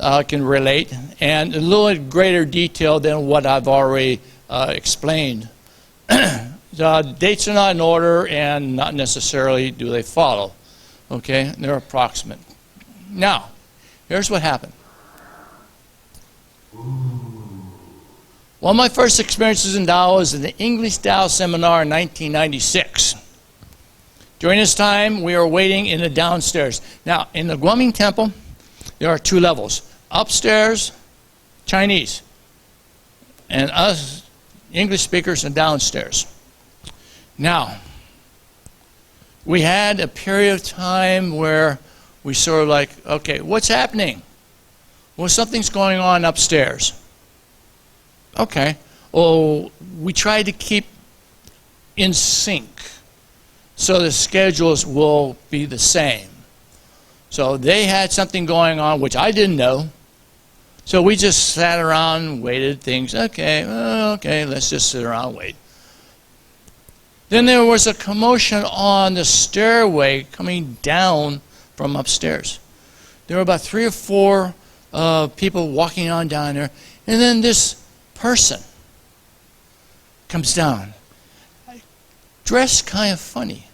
I can relate, and a little greater detail than what I've already explained. The dates are not in order, and not necessarily do they follow. Okay, they're approximate. Now, here's what happened. One of my first experiences in Tao was in the English Tao seminar in 1996. During this time, we were waiting in the downstairs. Now, in the Guoming Temple, there are two levels. Upstairs, Chinese, and us English speakers are downstairs. Now, we had a period of time where we sort of like, okay, what's happening? Well, something's going on upstairs. Okay. Well, we tried to keep in sync so the schedules will be the same. So they had something going on which I didn't know. So we just sat around and waited things. Okay, let's just sit around and wait. Then there was a commotion on the stairway coming down from upstairs. There were about 3 or 4 people walking on down there. And then this person comes down, dressed kind of funny.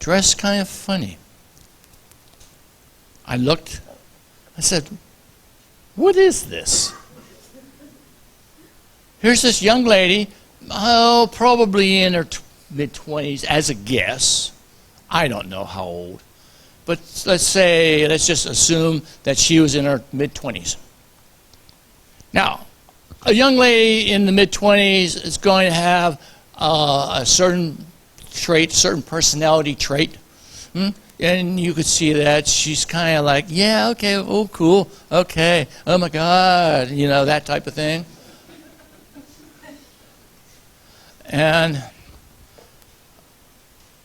Dressed kind of funny. I looked, I said, what is this? Here's this young lady, probably in her mid-20s as a guess. I don't know how old. But let's just assume that she was in her mid-20s. Now, a young lady in the mid-20s is going to have a certain trait, certain personality trait. And you could see that she's kind of like, yeah, okay, oh, cool, okay, oh my God, you know, that type of thing.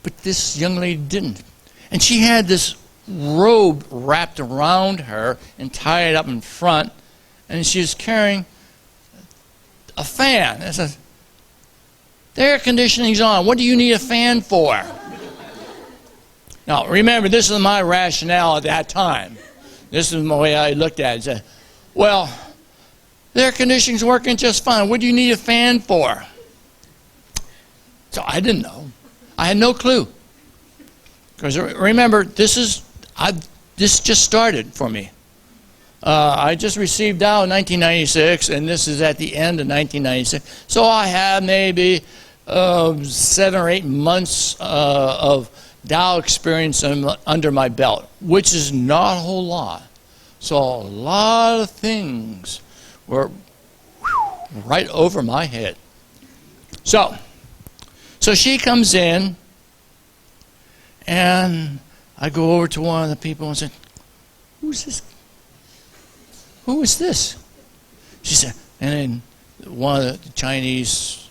But this young lady didn't. And she had this robe wrapped around her and tied up in front, and she was carrying a fan. I said, the air conditioning's on. What do you need a fan for? Now, remember, this is my rationale at that time. This is the way I looked at it. I said, well, the air conditioning's working just fine. What do you need a fan for? So I didn't know. I had no clue. Because remember, this just started for me. I just received Tao in 1996, and this is at the end of 1996. So I have maybe 7 or 8 months of Dao experience under my belt, which is not a whole lot. So a lot of things were right over my head. So she comes in, and I go over to one of the people and said, "Who's this? Who is this?" She said, and then one of the Chinese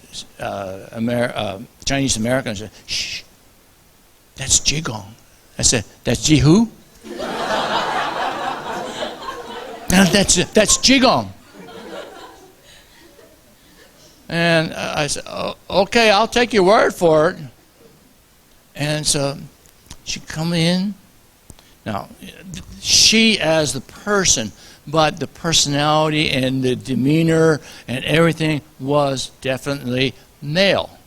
Americans said, "Shh, that's Jigong." I said, "That's Ji who?" That's Jigong. And I said, "Oh, okay, I'll take your word for it." And so she come in. Now, she as the person, but the personality and the demeanor and everything was definitely male.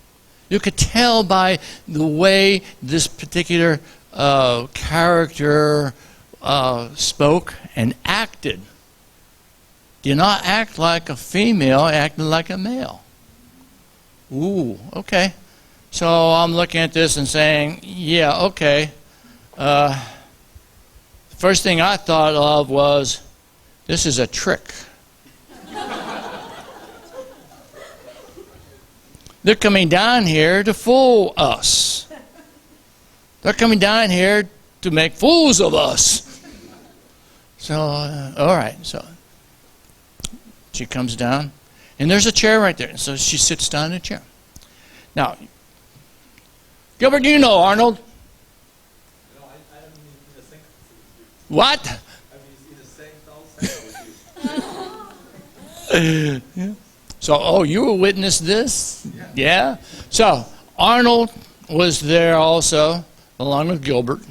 You could tell by the way this particular character spoke and acted. Did not act like a female, acted like a male. Ooh, okay. So I'm looking at this and saying, yeah, okay. First thing I thought of was, this is a trick. They're coming down here to fool us. They're coming down here to make fools of us. So, all right. So she comes down, and there's a chair right there. So she sits down in a chair. Now, Gilbert, do you know Arnold? No, I haven't seen the same. What? Have you seen the same with you? Yeah. So, you witnessed this? Yeah. So, Arnold was there also, along with Gilbert.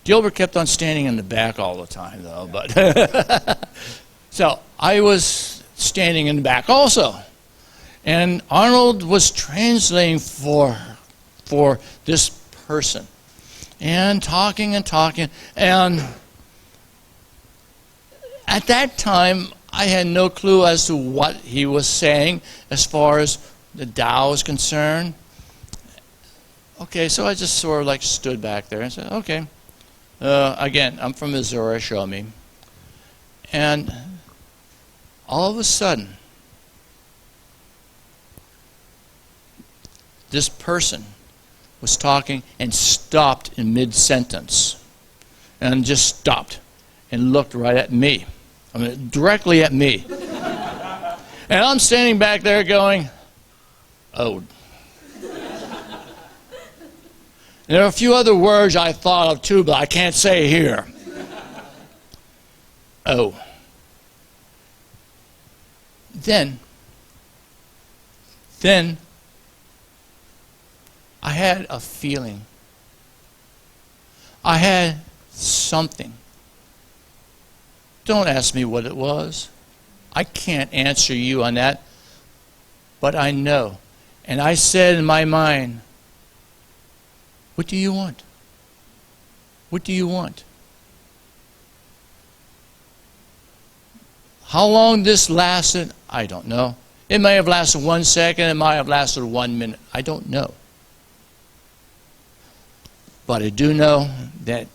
Gilbert kept on standing in the back all the time, though. But so, I was standing in the back also. And Arnold was translating for this person. And talking. And at that time, I had no clue as to what he was saying as far as the Tao is concerned. Okay, so I just sort of like stood back there and said, okay. Again, I'm from Missouri, show me. And all of a sudden, this person was talking and stopped in mid-sentence. And just stopped and looked right at me. I mean, directly at me. And I'm standing back there going, oh. There are a few other words I thought of too, but I can't say here. Oh. Then I had a feeling. I had something. Don't ask me what it was. I can't answer you on that. But I know. And I said in my mind, what do you want? What do you want? How long this lasted, I don't know. It may have lasted 1 second. It might have lasted 1 minute. I don't know. But I do know that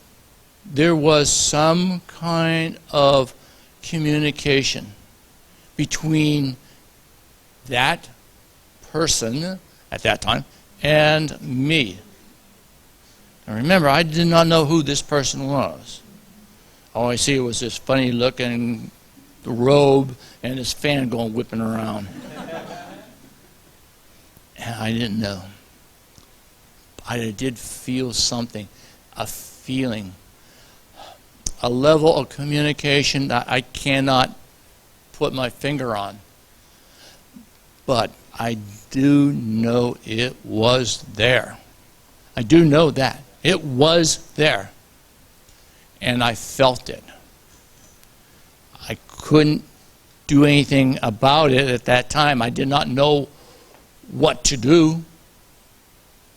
there was some kind of communication between that person at that time and me. Now remember, I did not know who this person was. All I see was this funny looking robe and this fan going whipping around. And I didn't know. I did feel something, a feeling, a level of communication that I cannot put my finger on. But I do know it was there. I do know that. It was there. And I felt it. I couldn't do anything about it at that time. I did not know what to do.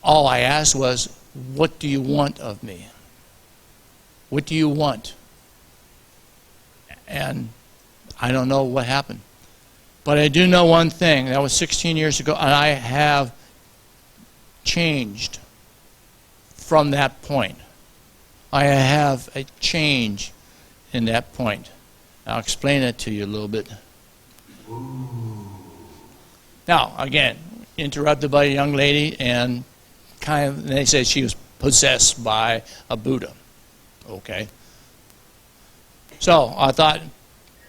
All I asked was, what do you want of me? What do you want? And I don't know what happened. But I do know one thing. That was 16 years ago, and I have changed from that point. I have a change in that point. I'll explain it to you a little bit. Now, again, interrupted by a young lady, and they said she was possessed by a Buddha. Okay. So I thought,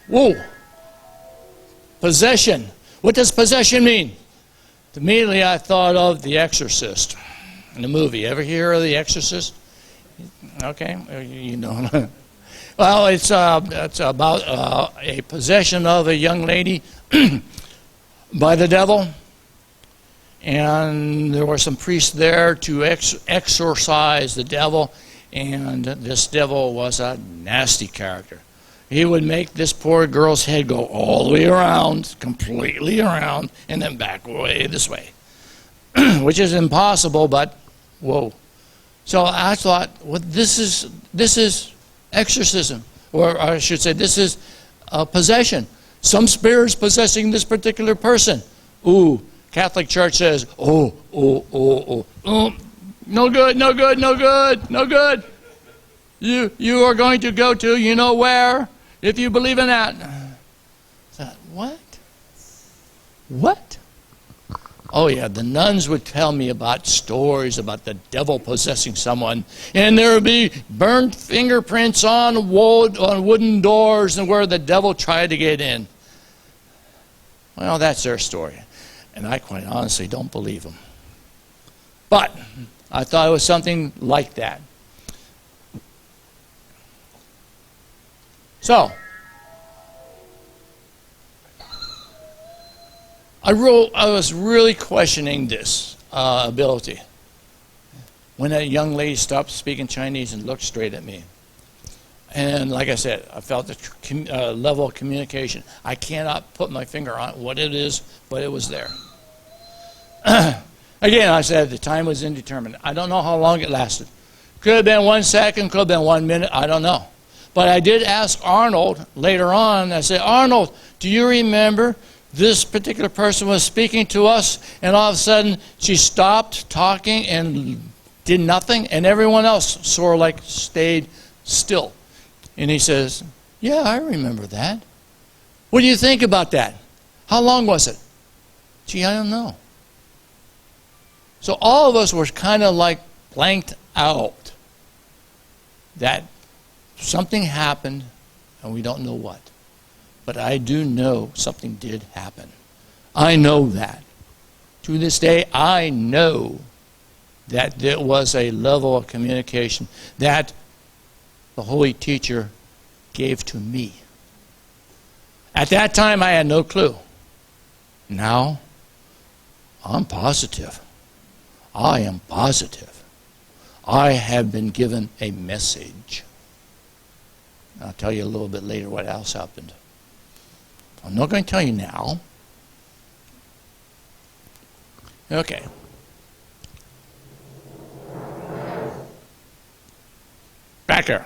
whoa, possession. What does possession mean? Immediately I thought of The Exorcist, the movie. Ever hear of The Exorcist? Okay, you know. Well, it's about a possession of a young lady by the devil, and there were some priests there to exorcise the devil, and this devil was a nasty character. He would make this poor girl's head go all the way around, completely around, and then back away this way, which is impossible, but whoa. So I thought, well, this is exorcism, or I should say, this is possession. Some spirit's possessing this particular person. Ooh, Catholic Church says, oh, no good, no good, no good, no good. You are going to go to you know where if you believe in that. I thought, what? What? Oh yeah, the nuns would tell me about stories about the devil possessing someone, and there would be burned fingerprints on wooden doors and where the devil tried to get in. Well, that's their story, and I quite honestly don't believe them. But I thought it was something like that. So, I was really questioning this ability when that young lady stopped speaking Chinese and looked straight at me. And like I said, I felt the level of communication. I cannot put my finger on what it is, but it was there. Again, I said the time was indeterminate. I don't know how long it lasted. Could have been 1 second, could have been 1 minute, I don't know. But I did ask Arnold later on, I said, Arnold, do you remember this particular person was speaking to us, and all of a sudden she stopped talking and did nothing, and everyone else sort of like stayed still. And he says, yeah, I remember that. What do you think about that? How long was it? Gee, I don't know. So all of us were kind of like blanked out that something happened and we don't know what. But I do know something did happen. I know that. To this day, I know that there was a level of communication that the Holy Teacher gave to me. At that time, I had no clue. Now, I'm positive. I am positive. I have been given a message. I'll tell you a little bit later what else happened. I'm not going to tell you now. Okay. Back here.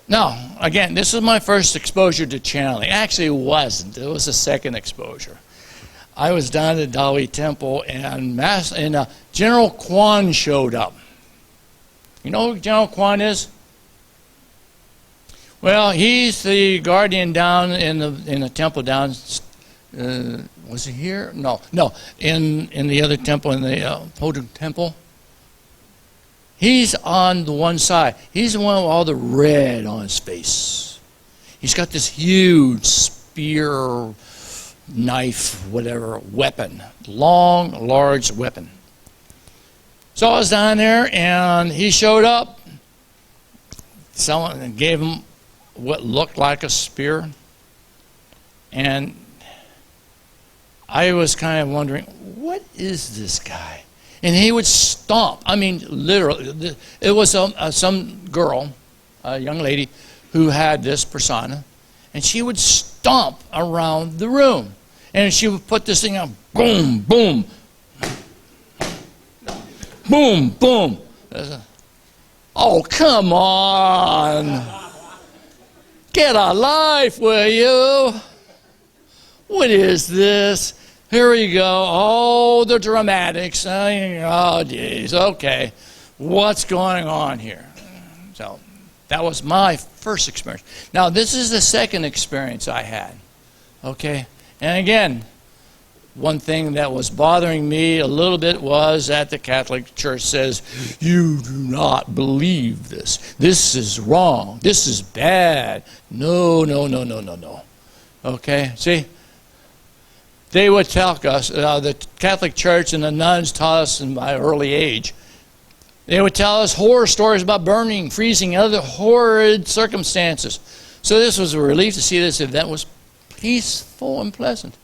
Now, again, this is my first exposure to channeling. Actually, it wasn't. It was the second exposure. I was down at the Dao Temple, and General Quan showed up. You know who General Quan is? Well, he's the guardian down in the temple down. Was he here? No. In the other temple, in the Boat Temple. He's on the one side. He's the one with all the red on his face. He's got this huge spear, knife, whatever, weapon. Long, large weapon. So I was down there, and he showed up. Someone gave him what looked like a spear. And I was kind of wondering, what is this guy? And he would stomp. I mean, literally. It was some girl, a young lady, who had this persona. And she would stomp around the room. And she would put this thing on, boom, boom. Boom, boom. Oh, come on. Get a life, will you? What is this? Here we go. Oh, the dramatics. Oh, geez. Okay. What's going on here? So that was my first experience. Now, this is the second experience I had. Okay? And again, one thing that was bothering me a little bit was that the Catholic Church says, you do not believe this. This is wrong. This is bad. No. Okay? See? They would tell us, the Catholic Church and the nuns taught us in my early age, they would tell us horror stories about burning, freezing, and other horrid circumstances. So this was a relief to see this event was peaceful and pleasant.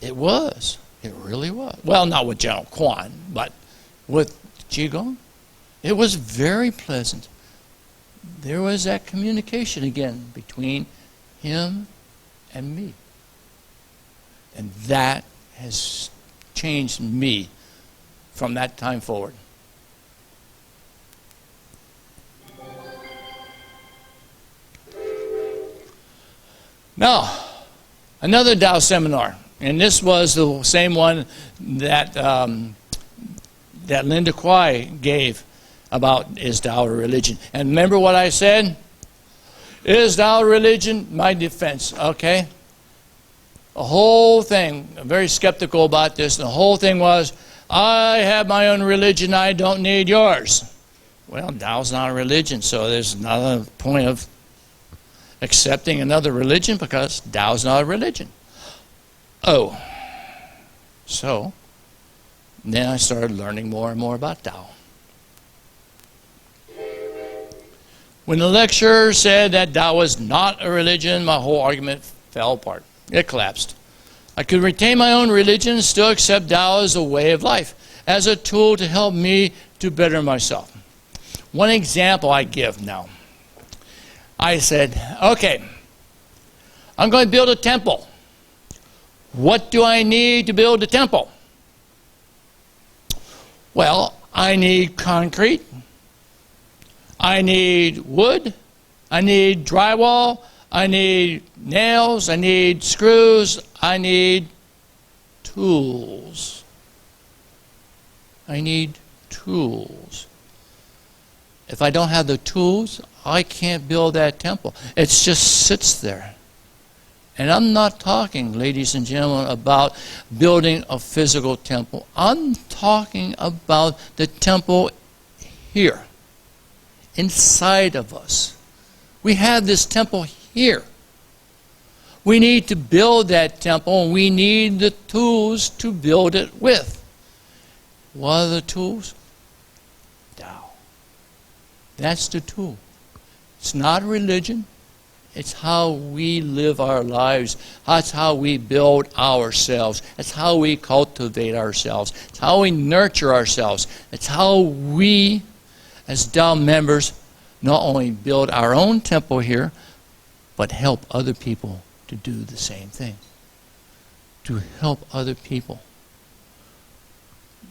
It was. It really was. Well, not with General Kwan, but with Qigong. It was very pleasant. There was that communication again between him and me. And that has changed me from that time forward. Now, another Dao seminar. And this was the same one that that Linda Kwai gave about is Dao a religion. And remember what I said? Is Dao a religion? My defense, okay? The whole thing, I'm very skeptical about this, and the whole thing was, I have my own religion, I don't need yours. Well, Dao's not a religion, so there's not a point of accepting another religion because Dao's not a religion. Oh, so then I started learning more and more about Dao. When the lecturer said that Dao was not a religion, my whole argument fell apart. It collapsed. I could retain my own religion and still accept Dao as a way of life, as a tool to help me to better myself. One example I give now. I said, okay, I'm going to build a temple. What do I need to build a temple? Well, I need concrete. I need wood. I need drywall. I need nails. I need screws. I need tools. I need tools. If I don't have the tools, I can't build that temple. It just sits there. And I'm not talking, ladies and gentlemen, about building a physical temple. I'm talking about the temple here, inside of us. We have this temple here. We need to build that temple, and we need the tools to build it with. What are the tools? Tao. That's the tool. It's not a religion. It's how we live our lives. That's how we build ourselves. It's how we cultivate ourselves. It's how we nurture ourselves. It's how we, as Dao members, not only build our own temple here, but help other people to do the same thing. To help other people.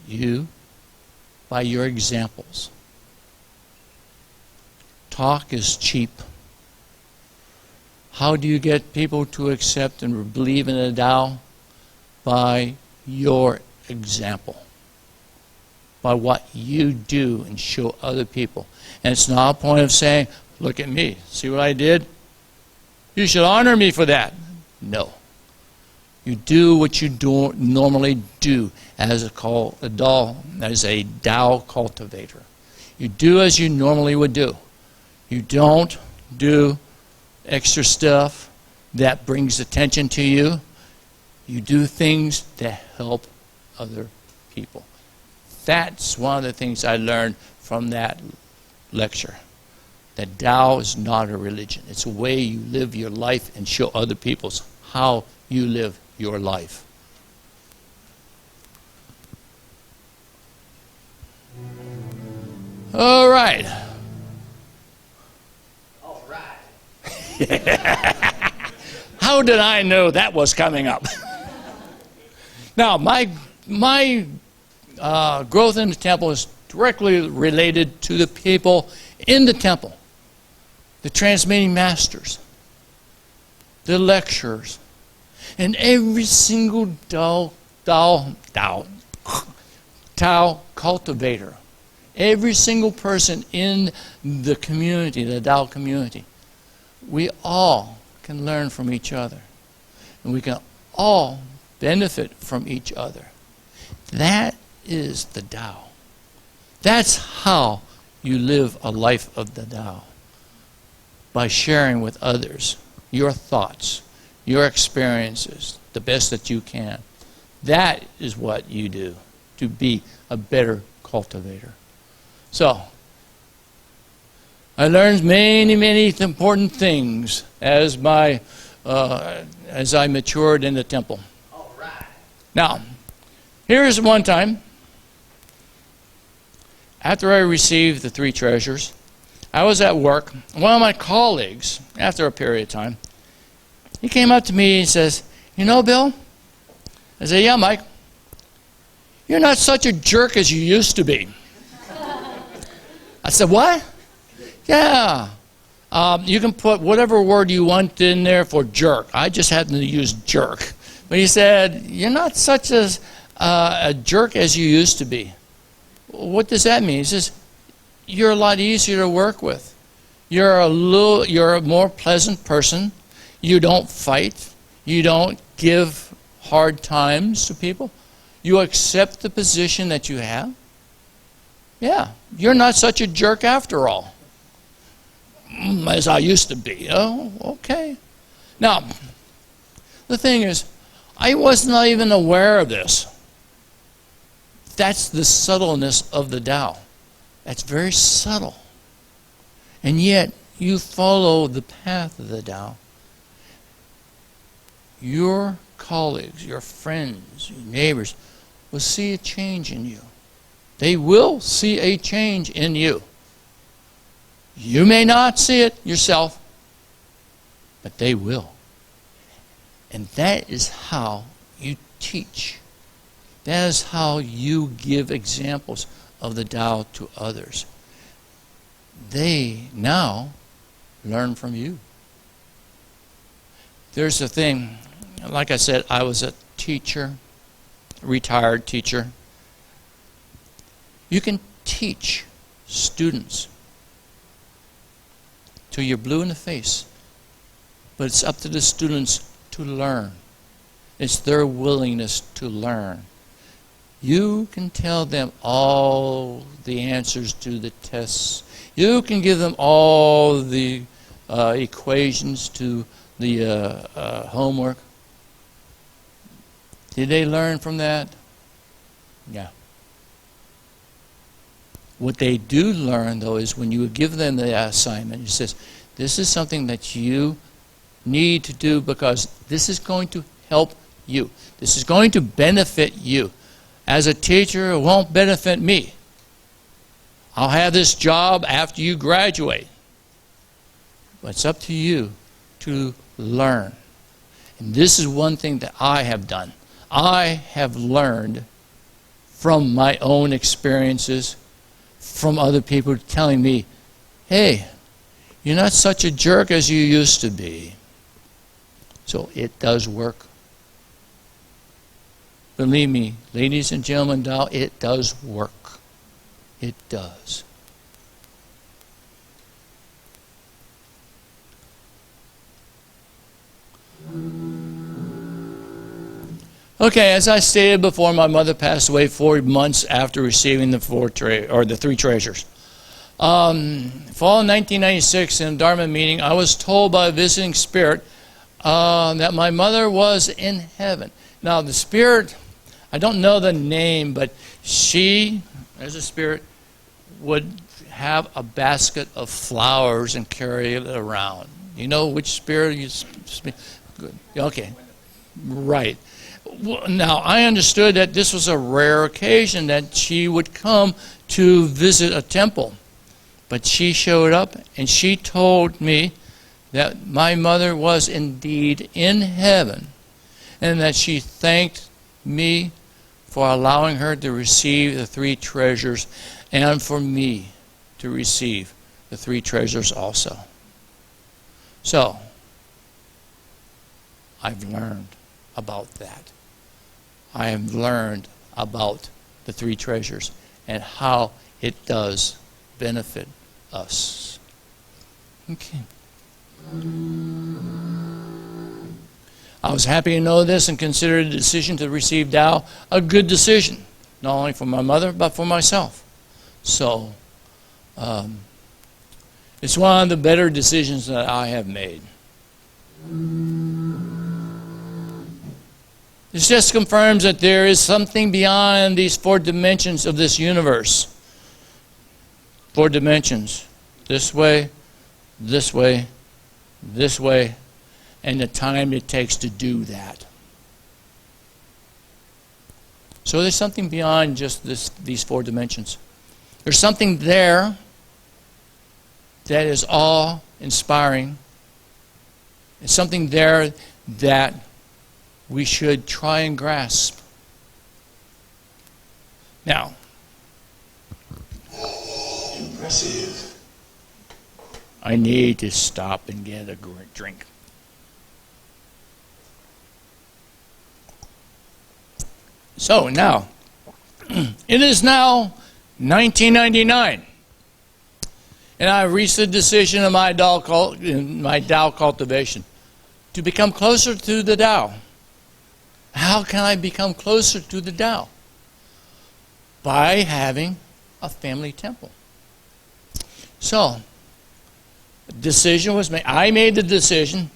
You, by your examples. Talk is cheap. How do you get people to accept and believe in the Tao? By your example. By what you do and show other people. And it's not a point of saying, look at me, see what I did? You should honor me for that. No. You do what you normally do as a Tao cultivator. You do as you normally would do. You don't do extra stuff that brings attention to you. You do things that help other people. That's one of the things I learned from that lecture. That Tao is not a religion. It's a way you live your life and show other people how you live your life. All right. How did I know that was coming up? Now, my growth in the temple is directly related to the people in the temple, the transmitting masters, the lecturers, and every single Tao Dao cultivator. Every single person in the community, the Dao community, we all can learn from each other. And we can all benefit from each other. That is the Dao. That's how you live a life of the Dao. By sharing with others your thoughts, your experiences, the best that you can. That is what you do to be a better cultivator. So, I learned many, many important things as I matured in the temple. All right. Now, here's one time, after I received the 3 treasures, I was at work. One of my colleagues, after a period of time, he came up to me and says, "You know, Bill?" I said, "Yeah, Mike. You're not such a jerk as you used to be." I said, "What?" "Yeah. You can put whatever word you want in there for jerk. I just happen to use jerk." But he said, "You're not such a jerk as you used to be." What does that mean? He says, "You're a lot easier to work with. You're a more pleasant person. You don't fight. You don't give hard times to people. You accept the position that you have. Yeah, you're not such a jerk after all, as I used to be." Oh, okay. Now, the thing is, I was not even aware of this. That's the subtleness of the Tao. That's very subtle. And yet, you follow the path of the Tao. Your colleagues, your friends, your neighbors will see a change in you. They will see a change in you. You may not see it yourself, but they will. And that is how you teach. That is how you give examples of the Tao to others. They now learn from you. There's a thing, like I said, I was a teacher, retired teacher. You can teach students till you're blue in the face, but it's up to the students to learn. It's their willingness to learn. You can tell them all the answers to the tests. You can give them all the equations to the homework. Did they learn from that? Yeah. What they do learn, though, is when you give them the assignment, it says, this is something that you need to do because this is going to help you. This is going to benefit you. As a teacher, it won't benefit me. I'll have this job after you graduate. But it's up to you to learn. And this is one thing that I have done. I have learned from my own experiences, from other people telling me, hey, you're not such a jerk as you used to be. So it does work. Believe me, ladies and gentlemen, now it does work. It does. Okay, as I stated before, my mother passed away 4 months after receiving the 3 treasures. Fall of 1996, in a Dharma meeting, I was told by a visiting spirit that my mother was in heaven. Now, the spirit, I don't know the name, but she, as a spirit, would have a basket of flowers and carry it around. You know which spirit you speak? Good. Okay. Right. Now, I understood that this was a rare occasion that she would come to visit a temple. But she showed up and she told me that my mother was indeed in heaven and that she thanked me for allowing her to receive the 3 treasures and for me to receive the 3 treasures also. So, I've learned about that. I have learned about the three treasures and how it does benefit us. Okay. I was happy to know this and consider the decision to receive Dao a good decision, not only for my mother, but for myself. So, it's one of the better decisions that I have made. This just confirms that there is something beyond these 4 dimensions of this universe. 4 dimensions. This way, this way, this way, and the time it takes to do that. So there's something beyond just these 4 dimensions. There's something there that is awe-inspiring. It's something there that we should try and grasp. Now, Impressive. I need to stop and get a drink. So now, it is now 1999, and I reached the decision of my Dao cultivation to become closer to the Dao. How can I become closer to the Dao? By having a family temple. So, decision was made. I made the decision.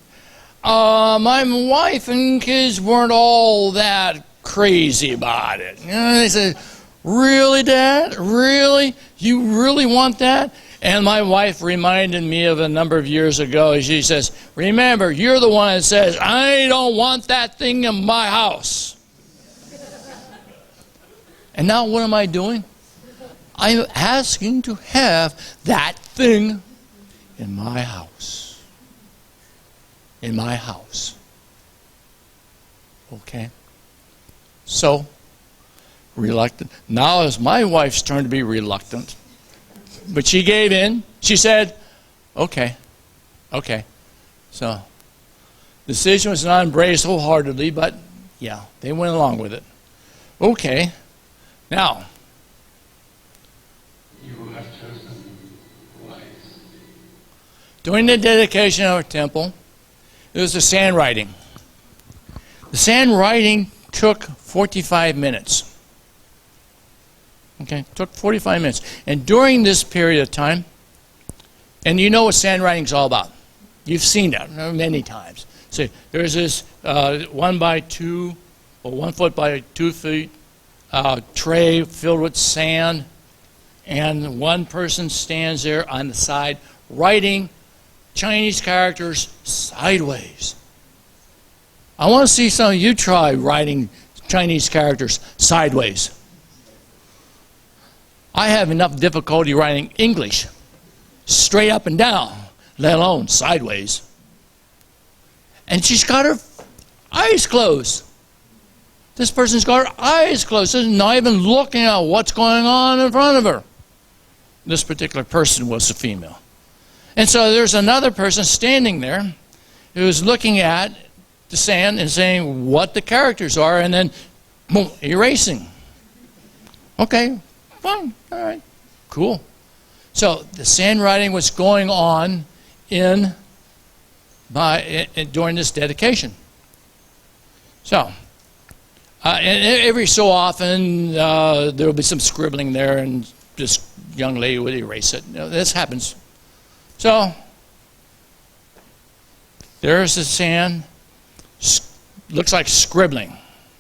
My wife and kids weren't all that crazy about it. You know, they said, "Really, Dad? Really? You really want that?" And my wife reminded me of a number of years ago. She says, "Remember, you're the one that says, 'I don't want that thing in my house.'" And now what am I doing? I'm asking to have that thing in my house. In my house. Okay? So, reluctant. Now it's my wife's turn to be reluctant. But she gave in. She said, okay. So, the decision was not embraced wholeheartedly, but yeah, they went along with it. Okay. Now, You have chosen wisely. during the dedication of our temple, it was the sand writing. The sand writing took 45 minutes. Okay, took 45 minutes. And during this period of time, and you know what sand writing is all about. You've seen that many times. So there's this 1 by 2 or 1 foot by 2 feet tray filled with sand, and one person stands there on the side writing Chinese characters sideways. I want to see some of you try writing Chinese characters sideways. I have enough difficulty writing English straight up and down, let alone sideways. And she's got her eyes closed. This person's got her eyes closed. She's not even looking at what's going on in front of her. This particular person was a female. And so there's another person standing there who's looking at the sand and saying what the characters are, and then boom, erasing. Okay, fine, all right, cool. So the sand writing was going on during this dedication. So and every so often there will be some scribbling there, and this young lady would erase it. You know, this happens. So there's the sand. Looks like scribbling.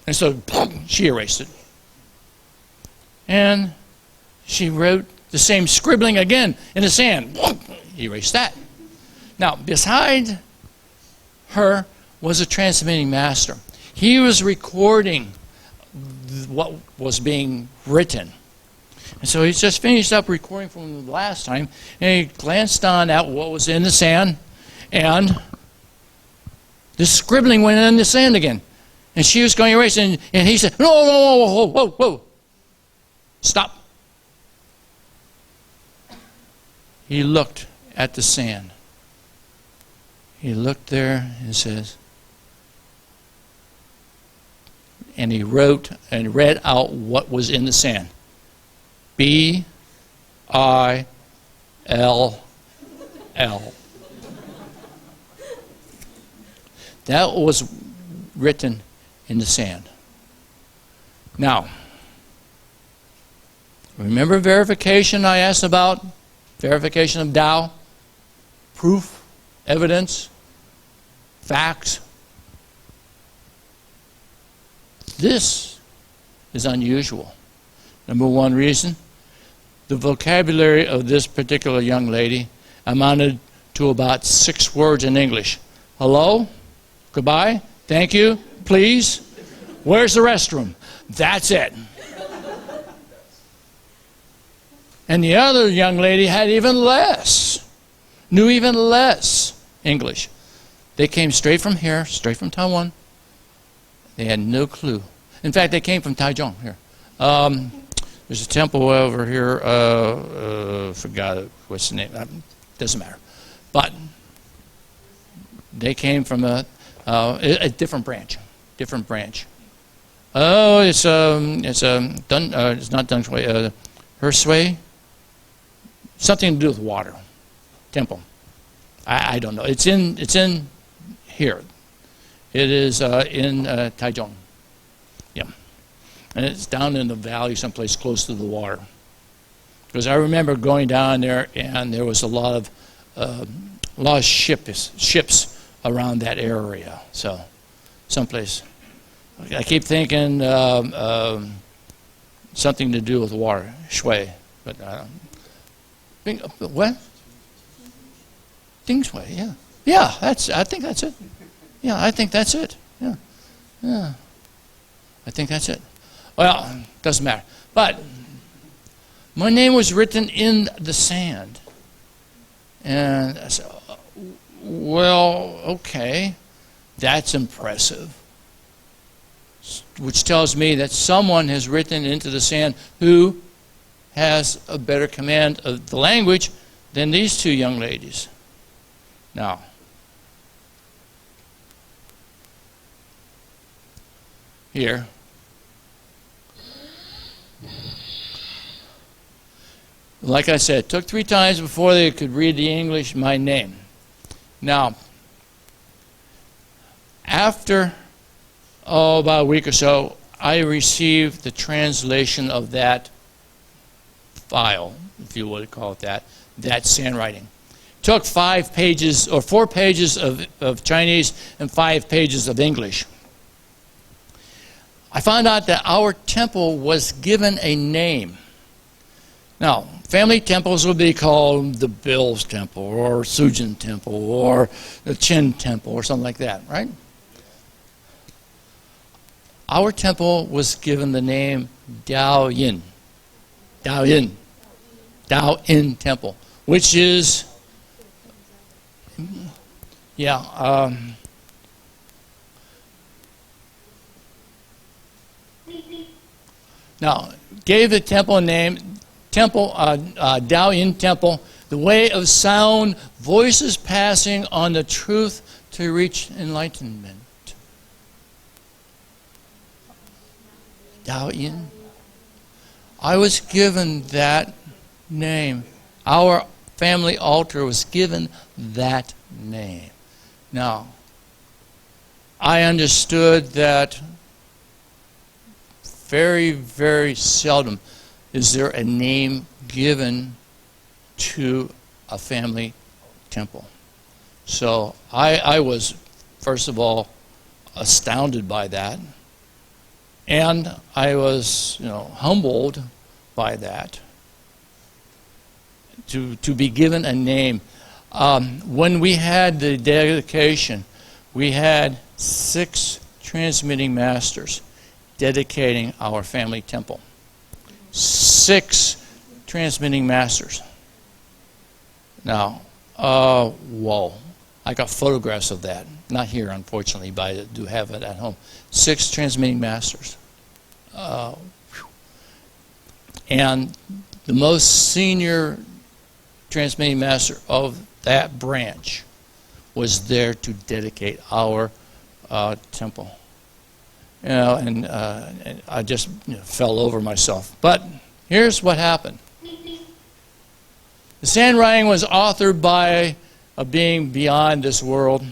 And so she erased it. And she wrote the same scribbling again in the sand. Erased that. Now, beside her was a transmitting master. He was recording what was being written. And so he's just finished up recording from the last time, and he glanced on at what was in the sand, and the scribbling went in the sand again. And she was going to erase it, and he said, "No, whoa. Stop." He looked at the sand. He looked there and says, and he wrote and read out what was in the sand. B-I-L-L. That was written in the sand. Now, remember verification I asked about? Verification of Dao? Proof, evidence, facts. This is unusual. Number one reason, the vocabulary of this particular young lady amounted to about 6 words in English. Hello, goodbye, thank you, please, where's the restroom? That's it. And the other young lady had even less, knew even less English. They came straight from here, straight from Taiwan. They had no clue. In fact, they came from Taichung here. There's a temple over here, forgot what's the name, doesn't matter. But they came from a different branch, Oh, it's not Dun Shui, Hersui, something to do with water, temple. I don't know. It's in here. It is in Taichung. Yeah. And it's down in the valley someplace close to the water. Because I remember going down there and there was a lot of ships around that area. So someplace. I keep thinking something to do with water, shui. But what? Ding shui, yeah. Yeah, I think that's it. Yeah, I think that's it. Yeah. I think that's it. Well, doesn't matter. But my name was written in the sand. And I said, well, okay, that's impressive. Which tells me that someone has written into the sand who has a better command of the language than these 2 young ladies. Now, here, like I said, it took 3 times before they could read the English, my name. Now, after about a week or so, I received the translation of that file, if you would call it that handwriting. Took 5 pages or 4 pages of Chinese and 5 pages of English. I found out that our temple was given a name. Now, family temples would be called the Bill's Temple or Sujin Temple or the Chin Temple or something like that, right? Our temple was given the name Dao Yin. Dao Yin. Dao Yin Temple, which is, now, gave the temple a name, Dao Yin Temple, the way of sound, voices passing on the truth to reach enlightenment. Dao Yin. I was given that name. Our family altar was given that name. Now, I understood that very, very seldom is there a name given to a family temple. So I was, first of all, astounded by that. And I was, humbled by that. To be given a name. When we had the dedication, we had 6 transmitting masters dedicating our family temple. 6 transmitting masters. Now, whoa. I got photographs of that. Not here, unfortunately, but I do have it at home. 6 transmitting masters. And the most senior transmitting master of that branch was there to dedicate our temple. and I just fell over myself. But here's what happened. The sand writing was authored by a being beyond this world.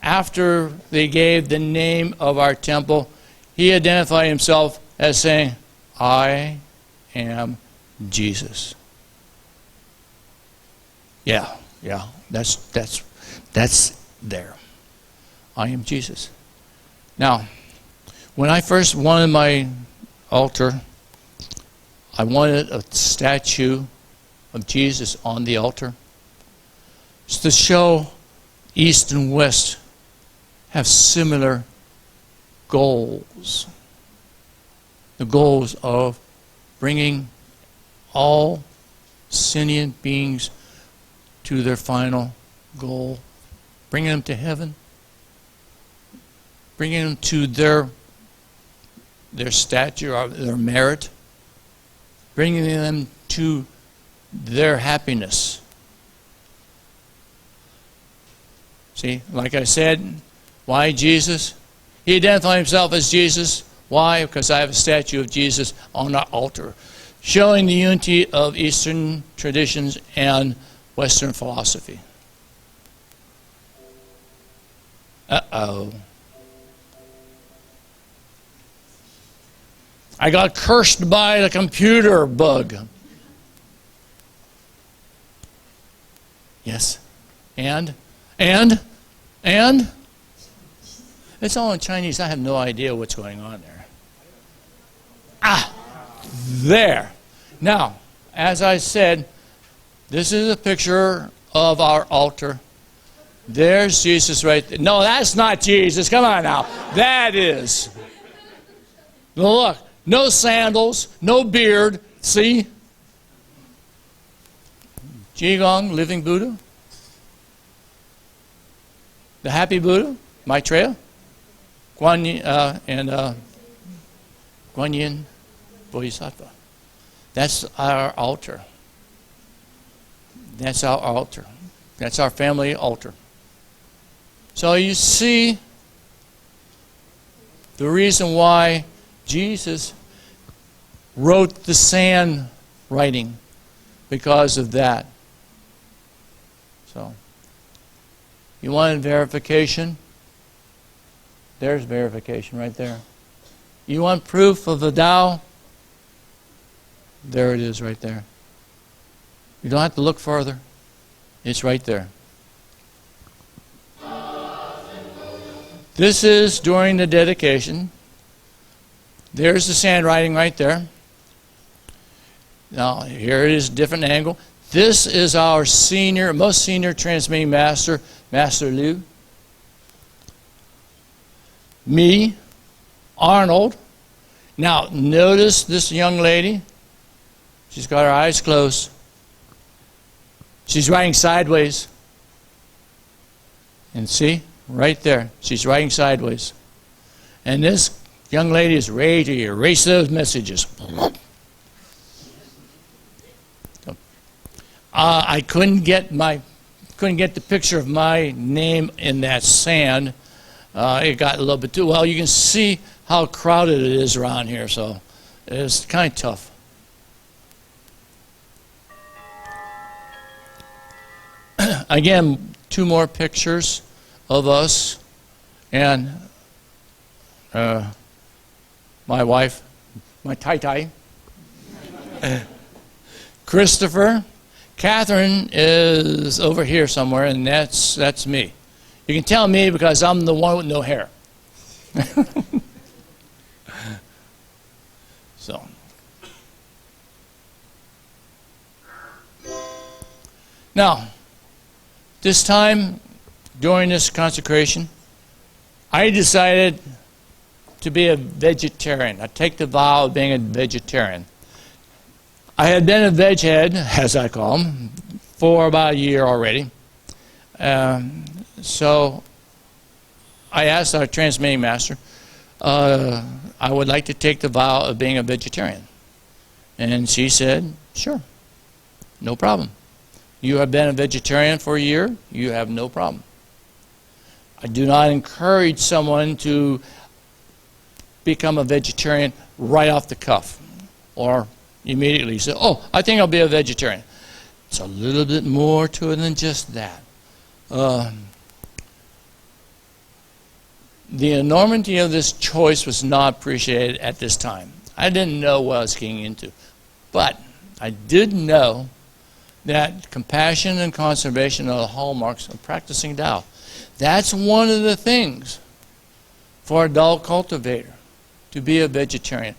After they gave the name of our temple, he identified himself as saying, I am Jesus. Yeah, that's there. I am Jesus. Now, when I first wanted my altar, I wanted a statue of Jesus on the altar. It's to show East and West have similar goals. The goals of bringing all sentient beings to their final goal, bringing them to heaven, bringing them to their stature, or their merit, bringing them to their happiness. See, like I said, why Jesus? He identified himself as Jesus. Why? Because I have a statue of Jesus on our altar, showing the unity of Eastern traditions and Western philosophy. Uh-oh. I got cursed by the computer bug. Yes. And? It's all in Chinese. I have no idea what's going on there. There. Now, as I said, this is a picture of our altar. There's Jesus right there. No, that's not Jesus. Come on now. That is. Look, no sandals, no beard. See? Jigong, living Buddha. The happy Buddha, Maitreya. Guan Yin Bodhisattva. That's our altar. That's our altar. That's our family altar. So you see the reason why Jesus wrote the sand writing, because of that. So, you wanted verification? There's verification right there. You want proof of the Tao? There it is right there. You don't have to look further. It's right there. This is during the dedication. There's the sand writing right there. Now, here it is, different angle. This is our most senior transmitting master, Master Liu. Me, Arnold. Now, notice this young lady. She's got her eyes closed. She's writing sideways. And see, right there, she's writing sideways. And this young lady is ready to erase those messages. I couldn't get the picture of my name in that sand. It got a little bit too well. You can see how crowded it is around here, so it's kind of tough. Again, 2 more pictures of us and my wife, my tai-tai, Christopher. Catherine is over here somewhere, and that's me. You can tell me because I'm the one with no hair. So. Now, this time, during this consecration, I decided to be a vegetarian. I take the vow of being a vegetarian. I had been a veg head, as I call them, for about a year already. So I asked our transmitting master, I would like to take the vow of being a vegetarian. And she said, sure, no problem. You have been a vegetarian for a year, you have no problem. I do not encourage someone to become a vegetarian right off the cuff or immediately say, oh, I think I'll be a vegetarian. It's a little bit more to it than just that. The enormity of this choice was not appreciated at this time. I didn't know what I was getting into. But I did know that compassion and conservation are the hallmarks of practicing Tao. That's one of the things for a Tao cultivator, to be a vegetarian.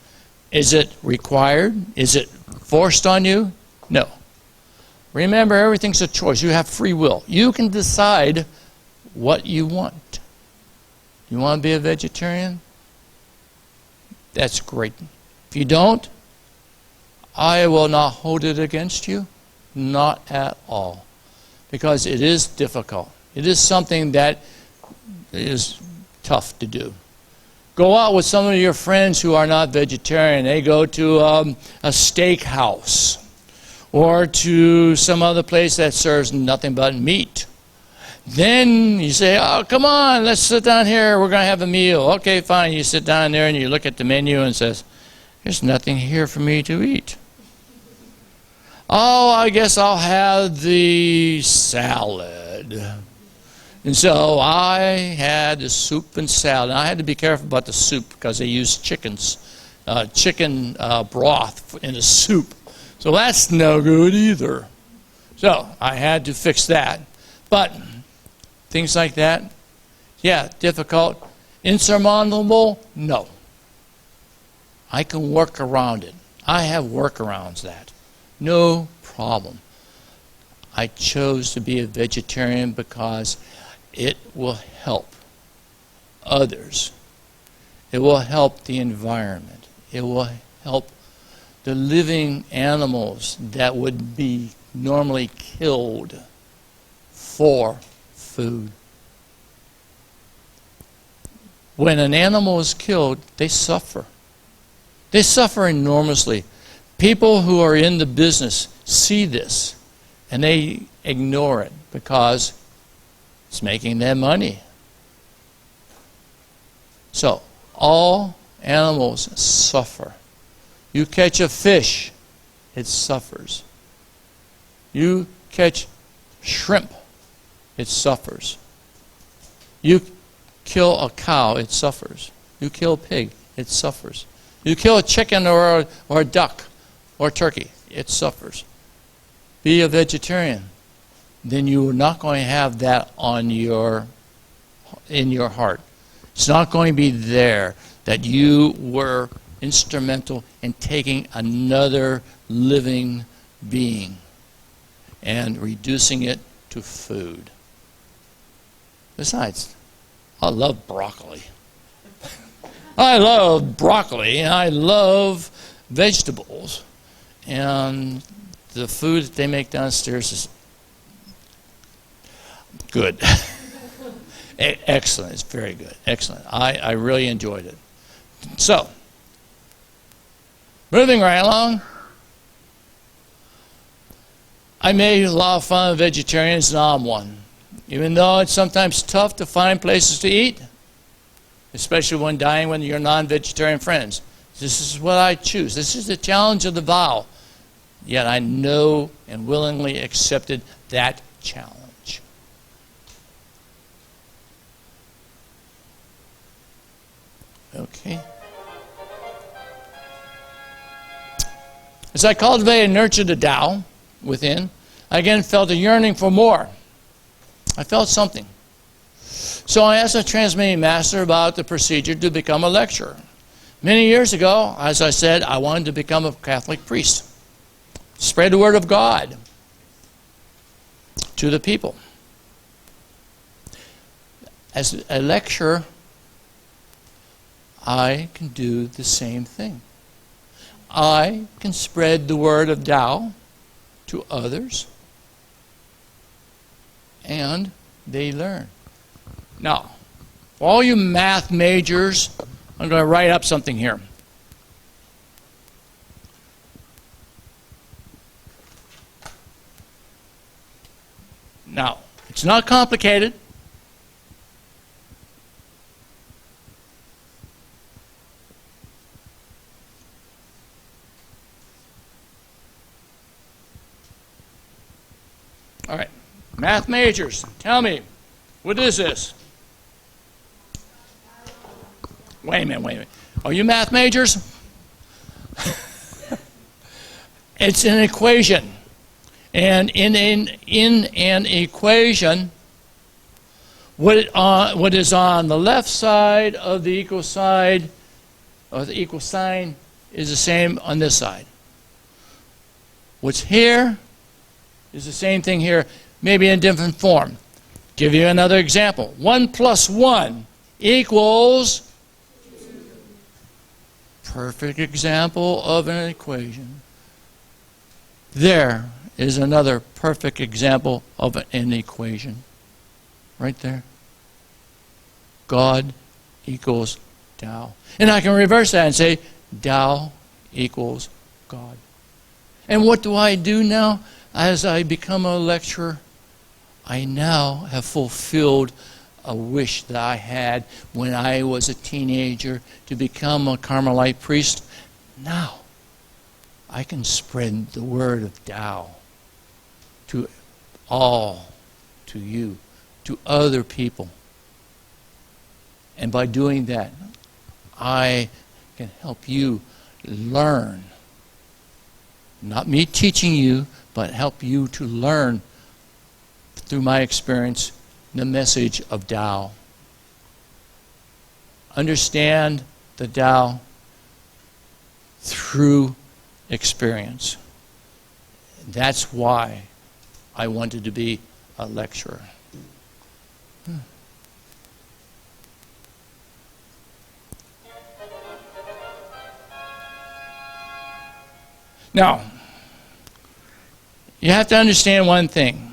Is it required? Is it forced on you? No. Remember, everything's a choice. You have free will. You can decide what you want. You want to be a vegetarian? That's great. If you don't, I will not hold it against you. Not at all. Because it is difficult. It is something that is tough to do. Go out with some of your friends who are not vegetarian. They go to a steakhouse or to some other place that serves nothing but meat. Then you say, oh, come on, let's sit down here. We're going to have a meal. Okay, fine. You sit down there and you look at the menu and says, there's nothing here for me to eat. Oh, I guess I'll have the salad. And so I had the soup and salad. And I had to be careful about the soup because they use chicken broth in the soup. So that's no good either. So I had to fix that. But things like that, yeah, difficult. Insurmountable? No. I can work around it. I have workarounds that. No problem. I chose to be a vegetarian because it will help others. It will help the environment. It will help the living animals that would be normally killed for food. When an animal is killed, they suffer. They suffer enormously. People who are in the business see this and they ignore it because it's making them money. So, all animals suffer. You catch a fish, it suffers. You catch shrimp, it suffers. You kill a cow, it suffers. You kill a pig, it suffers. You kill a chicken or a duck or a turkey, it suffers. Be a vegetarian, then you are not going to have that in your heart. It's not going to be there that you were instrumental in taking another living being and reducing it to food. Besides, I love broccoli. I love broccoli and I love vegetables. And the food that they make downstairs is good. Excellent. It's very good. Excellent. I really enjoyed it. So, moving right along. I made a lot of fun of vegetarians, and I'm one. Even though it's sometimes tough to find places to eat, especially when dining with your non-vegetarian friends. This is what I choose. This is the challenge of the vow. Yet I know and willingly accepted that challenge. Okay. As I cultivated and nurtured the Tao within, I again felt a yearning for more. I felt something. So I asked a transmitting master about the procedure to become a lecturer. Many years ago, as I said, I wanted to become a Catholic priest. Spread the word of God to the people. As a lecturer, I can do the same thing. I can spread the word of Tao to others, and they learn. Now, for all you math majors, I'm going to write up something here. Now, it's not complicated. Math majors, tell me, what is this? Wait a minute. Are you math majors? It's an equation. And in an equation, what is on the left side of the equal side, or the equal sign, is the same on this side. What's here is the same thing here, maybe in a different form. Give you another example. 1 plus 1 equals... Perfect example of an equation. There is another perfect example of an equation. Right there. God equals Tao. And I can reverse that and say Tao equals God. And what do I do now? As I become a lecturer, I now have fulfilled a wish that I had when I was a teenager to become a Carmelite priest. Now, I can spread the word of Tao to all, to you, to other people. And by doing that, I can help you learn. Not me teaching you, but help you to learn through my experience the message of Tao. Understand the Tao through experience. That's why I wanted to be a lecturer. Now, you have to understand one thing.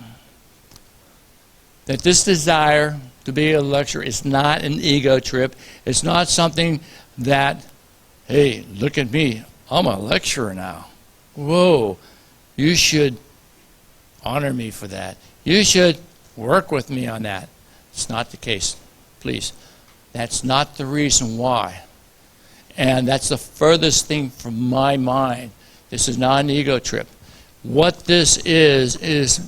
That this desire to be a lecturer is not an ego trip. It's not something that, hey, look at me, I'm a lecturer now. Whoa, you should honor me for that. You should work with me on that. It's not the case, please. That's not the reason why. And that's the furthest thing from my mind. This is not an ego trip. What this is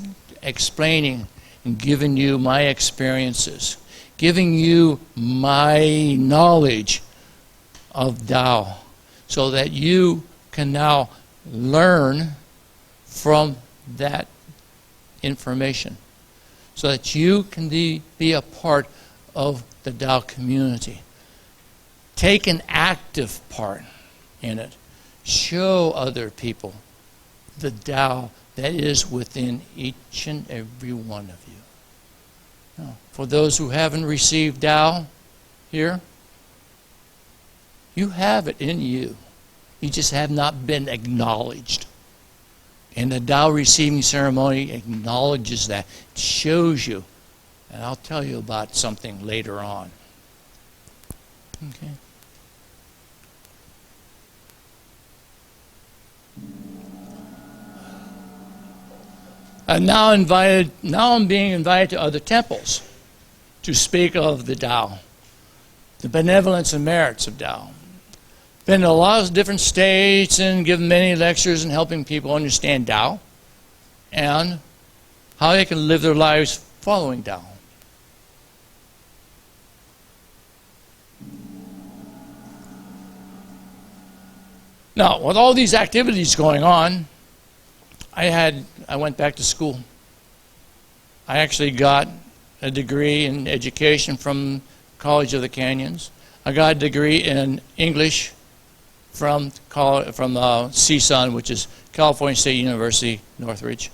explaining and giving you my experiences, giving you my knowledge of Tao, so that you can now learn from that information, so that you can be a part of the Tao community. Take an active part in it. Show other people the Tao that is within each and every one of you. Now, for those who haven't received Tao here, you have it in you. You just have not been acknowledged. And the Tao receiving ceremony acknowledges that. It shows you. And I'll tell you about something later on. Okay. I'm now I'm being invited to other temples to speak of the Tao, the benevolence and merits of Tao. Been to a lot of different states and given many lectures and helping people understand Tao and how they can live their lives following Tao. Now, with all these activities going on, I went back to school. I actually got a degree in education from College of the Canyons. I got a degree in English from CSUN, which is California State University, Northridge.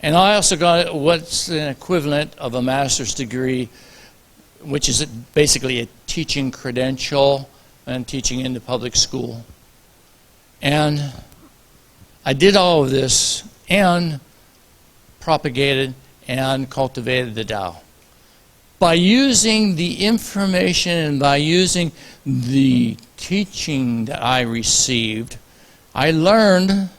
And I also got what's an equivalent of a master's degree, which is basically a teaching credential and teaching in the public school. And I did all of this and propagated and cultivated the Tao. By using the information and by using the teaching that I received, I learned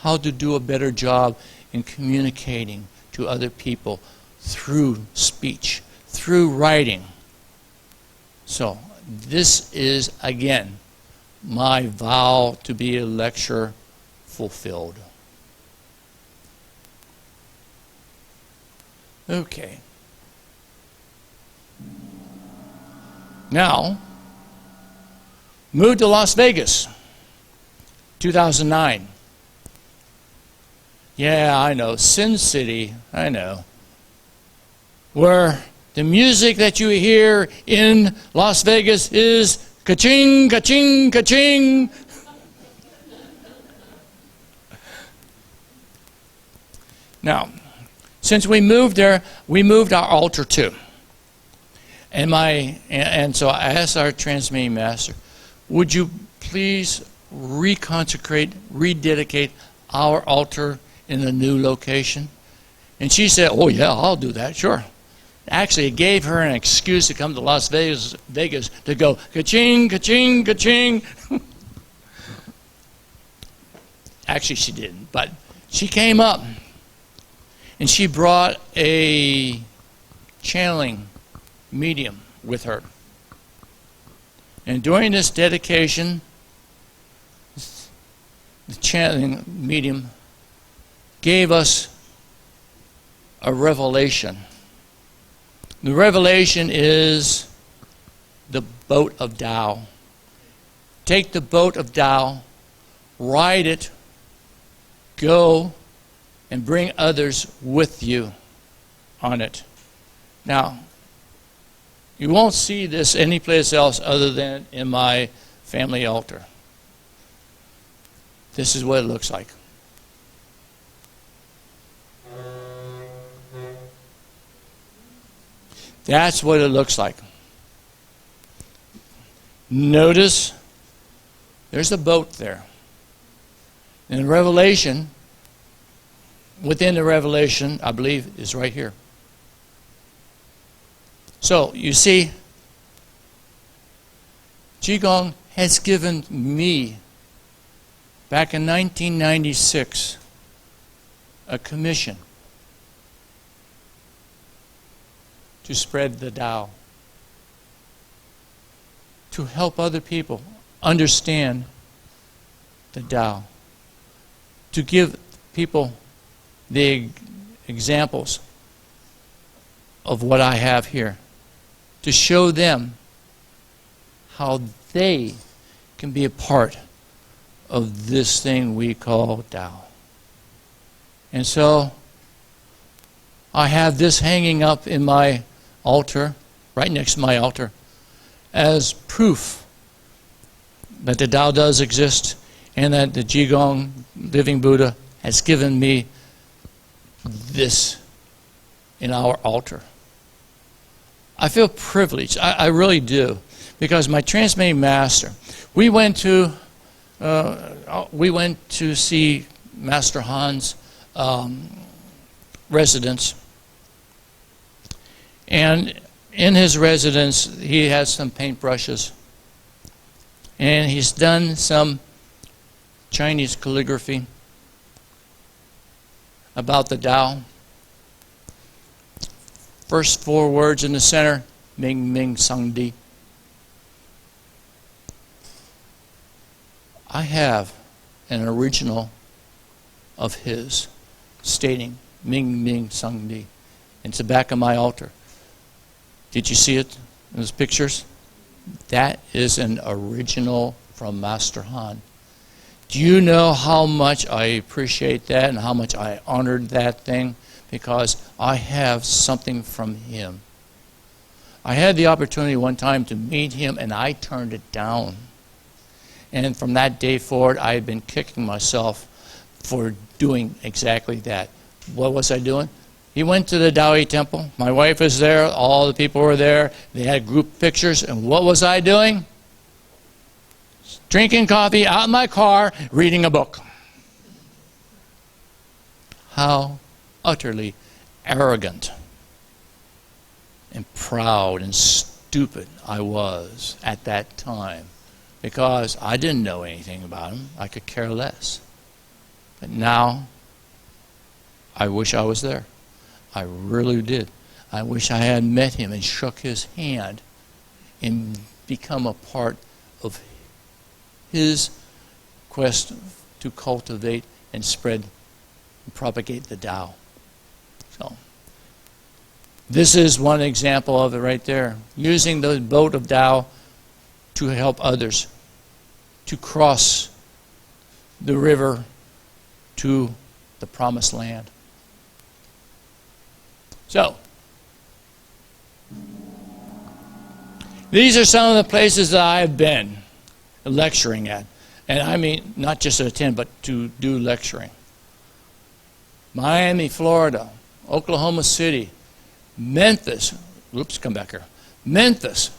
how to do a better job in communicating to other people through speech, through writing. So this is, again, my vow to be a lecturer fulfilled. Okay. Now, moved to Las Vegas, 2009. Yeah, I know, Sin City, I know. Where the music that you hear in Las Vegas is ka-ching, ka-ching, ka-ching. Now, since we moved there, we moved our altar too. And so I asked our transmitting master, would you please reconsecrate, rededicate our altar in a new location? And she said, oh yeah, I'll do that, sure. Actually, it gave her an excuse to come to Las Vegas to go ka-ching, ka-ching, ka-ching. Actually, she didn't, but she came up and she brought a channeling medium with her. And during this dedication, the channeling medium gave us a revelation. The revelation is the Boat of Dao. Take the Boat of Dao, ride it, go, and bring others with you on it. Now, you won't see this anyplace else other than in my family altar. This is what it looks like. That's what it looks like. Notice there's a boat there. And Revelation, within the revelation, I believe, is right here. So, you see, Qigong has given me, back in 1996, a commission to spread the Tao, to help other people understand the Tao, to give people the examples of what I have here, to show them how they can be a part of this thing we call Tao. And so I have this hanging up in my altar, right next to my altar, as proof that the Tao does exist and that the Qigong Living Buddha has given me this in our altar. I feel privileged. I really do, because my transmitting master, we went to see Master Han's residence, and in his residence he has some paintbrushes, and he's done some Chinese calligraphy about the Tao. First 4 words in the center, Ming Ming Sang Di. I have an original of his stating Ming Ming Sang Di. It's the back of my altar. Did you see it in those pictures? That is an original from Master Han. Do you know how much I appreciate that and how much I honored that thing? Because I have something from him. I had the opportunity one time to meet him and I turned it down. And from that day forward, I had been kicking myself for doing exactly that. What was I doing? He went to the Daoi temple. My wife was there. All the people were there. They had group pictures. And what was I doing? Drinking coffee out in my car, reading a book. How utterly arrogant and proud and stupid I was at that time, because I didn't know anything about him. I could care less. But now, I wish I was there. I really did. I wish I had met him and shook his hand and become a part of his quest to cultivate and spread and propagate the Tao. So, This is one example of it right there. Using the Boat of Dao to help others to cross the river to the promised land. So, these are some of the places that I've been lecturing at. And I mean, not just to attend, but to do lecturing. Miami, Florida, Oklahoma City, Memphis. Oops, come back here. Memphis.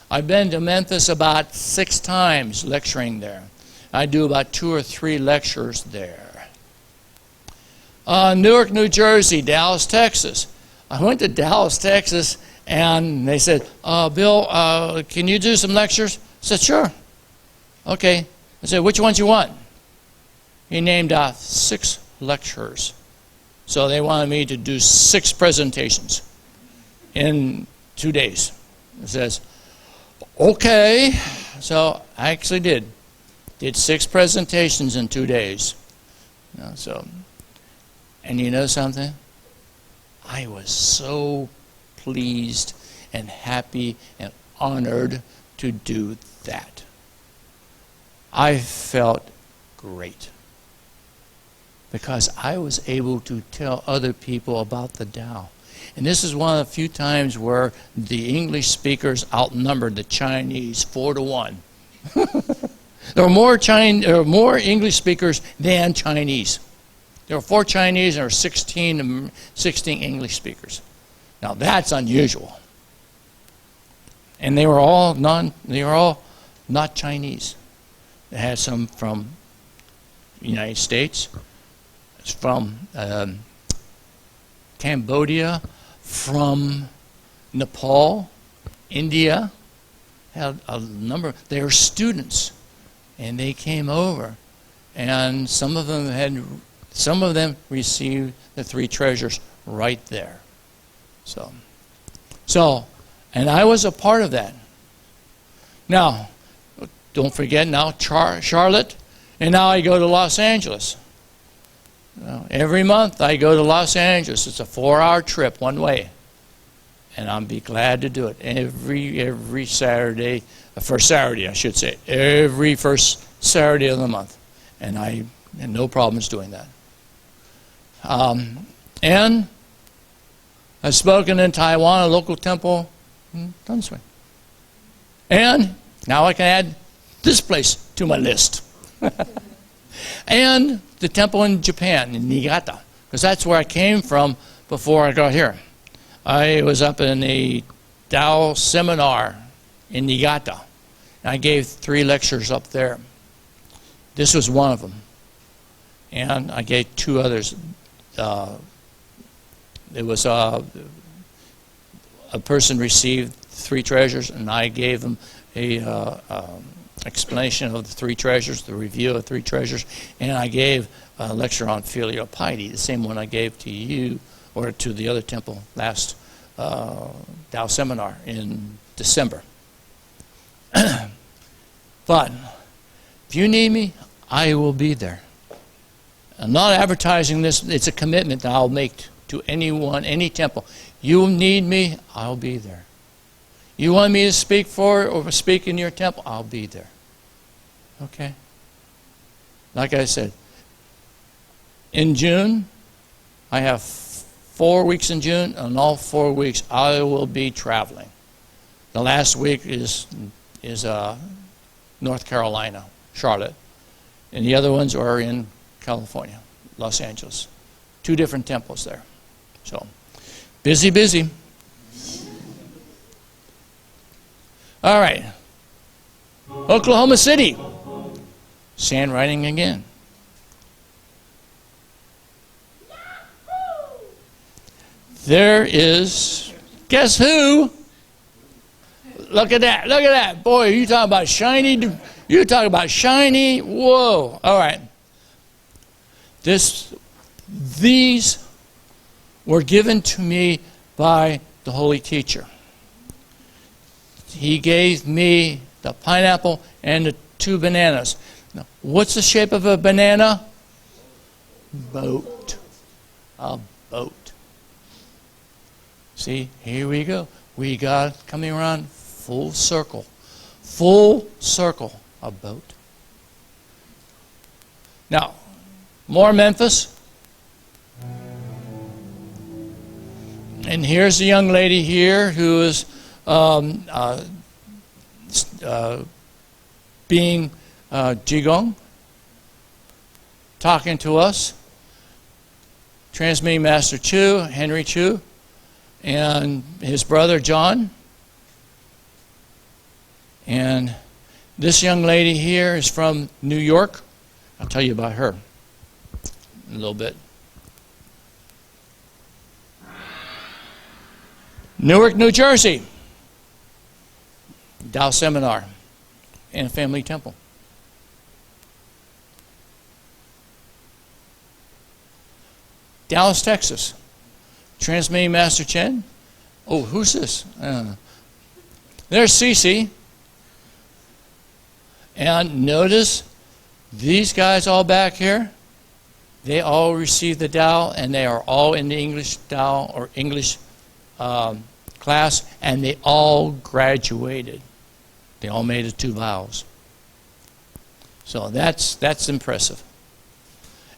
I've been to Memphis about 6 times lecturing there. I do about 2 or 3 lectures there. Newark, New Jersey, Dallas, Texas. I went to Dallas, Texas, and they said, Bill, can you do some lectures? I said, sure. Okay. I said, which ones you want? He named 6 lectures. So they wanted me to do 6 presentations in 2 days. It says, okay. So I actually did 6 presentations in 2 days. And you know something? I was so pleased and happy and honored to do that. I felt great because I was able to tell other people about the Tao. And this is one of the few times where the English speakers outnumbered the Chinese 4-1. There were more English speakers than Chinese. There were 4 Chinese and there were 16 English speakers. Now that's unusual. And they were all not Chinese. They had some from the United States, from Cambodia, from Nepal, India. Had a number. They were students, and they came over, and some of them received the 3 treasures right there. So, and I was a part of that. Now, don't forget now Charlotte, and now I go to Los Angeles. Every month I go to Los Angeles. It's a 4-hour trip one way, and I'll be glad to do it every Saturday, first Saturday I should say, every first Saturday of the month, and I have no problems doing that. And I've spoken in Taiwan, a local temple, done this way. And now I can add this place to my list. And the temple in Japan, in Niigata, because that's where I came from before I got here. I was up in a Dao seminar in Niigata. And I gave 3 lectures up there. This was one of them. And I gave 2 others. It was a person received 3 treasures, and I gave them a explanation of the 3 treasures, the review of 3 treasures, and I gave a lecture on Filial Piety, the same one I gave to you or to the other temple last Dao seminar in December. But if you need me, I will be there. I'm not advertising this. It's a commitment that I'll make to anyone, any temple. You need me, I'll be there. You want me to speak for or speak in your temple, I'll be there. Okay? Like I said, in June, I have 4 weeks in June, and all 4 weeks I will be traveling. The last week is North Carolina, Charlotte, and the other ones are in California, Los Angeles. 2 different temples there. So, busy. All right. Oklahoma City. Sand riding again. There is, guess who? Look at that. Boy, you talking about shiny. You talking about shiny. Whoa. All right. These were given to me by the Holy Teacher. He gave me the pineapple and the 2 bananas. Now, what's the shape of a banana? Boat. A boat. See, here we go. We got coming around full circle. Full circle, a boat. Now, more Memphis. And here's a young lady here who is being Jigong, talking to us. Transmitting Master Chu, Henry Chu, and his brother John. And this young lady here is from New York. I'll tell you about her in a little bit. Newark, New Jersey. Dao Seminar and Family Temple. Dallas, Texas. Transmitting Master Chen. Oh, who's this? There's Cece. And notice these guys all back here, they all received the Dao, and they are all in the English Dao or English class, and they all graduated. They all made the 2 vows. So that's impressive.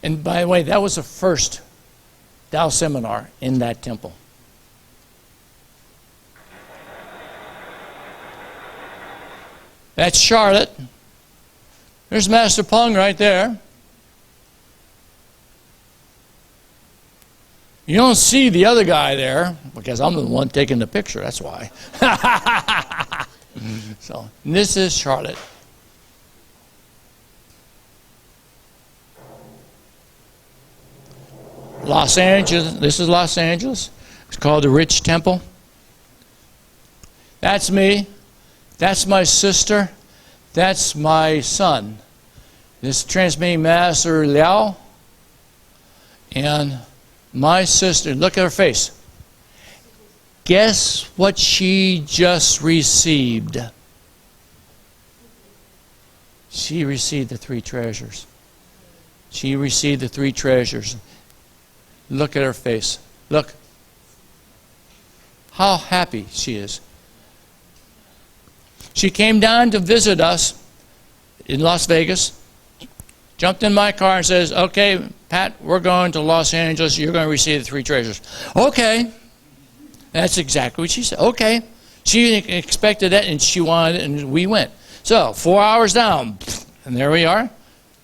And by the way, that was the first Dao seminar in that temple. That's Charlotte. There's Master Peng right there. You don't see the other guy there because I'm the one taking the picture. That's why. So this is Charlotte. Los Angeles. This is Los Angeles. It's called the Rich Temple. That's me. That's my sister. That's my son. This transmitting Master Liao. And my sister, look at her face. Guess what she just received? She received the 3 treasures. She received the 3 treasures. Look at her face. Look. How happy she is. She came down to visit us in Las Vegas, jumped in my car and says, okay, Pat, we're going to Los Angeles. You're going to receive the 3 treasures. Okay. That's exactly what she said. Okay. She expected it, and she wanted it, and we went. So 4 hours down, and there we are.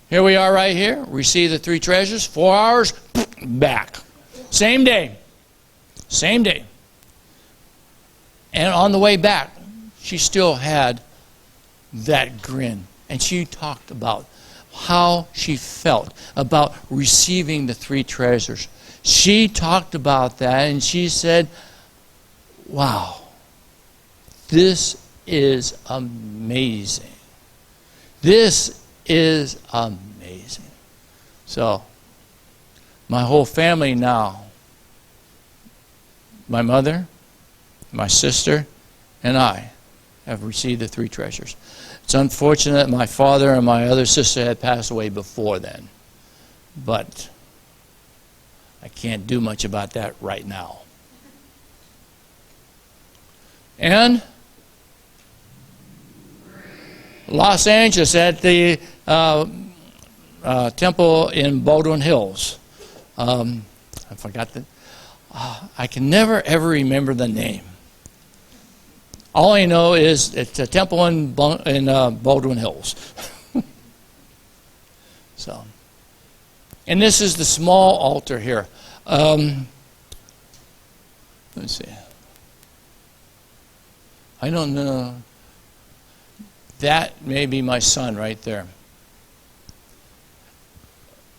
Here we are right here. Receive the 3 treasures. 4 hours, back. Same day. Same day. And on the way back, she still had that grin. And she talked about how she felt about receiving the 3 treasures. She talked about that, and she said, wow, this is amazing. This is amazing. So, my whole family now, my mother, my sister, and I have received the 3 treasures. It's unfortunate my father and my other sister had passed away before then. But I can't do much about that right now. And Los Angeles at the temple in Baldwin Hills. I forgot that. I can never ever remember the name. All I know is it's a temple in Baldwin Hills. So, and this is the small altar here. Let's see. I don't know. That may be my son right there.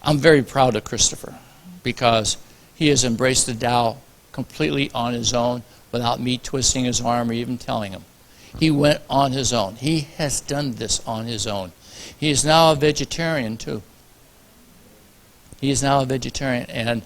I'm very proud of Christopher because he has embraced the Tao completely on his own without me twisting his arm or even telling him. He went on his own. He has done this on his own. He is now a vegetarian too. He is now a vegetarian, and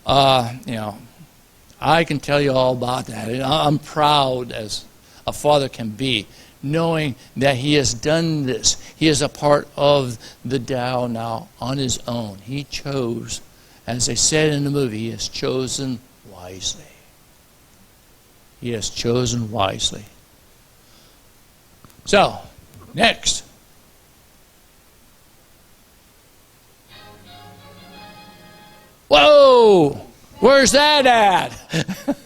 I can tell you all about that. I'm proud as a father can be, knowing that he has done this. He is a part of the Tao now on his own. He chose, as they said in the movie, he has chosen wisely. He has chosen wisely. So, next. Whoa! Where's that at?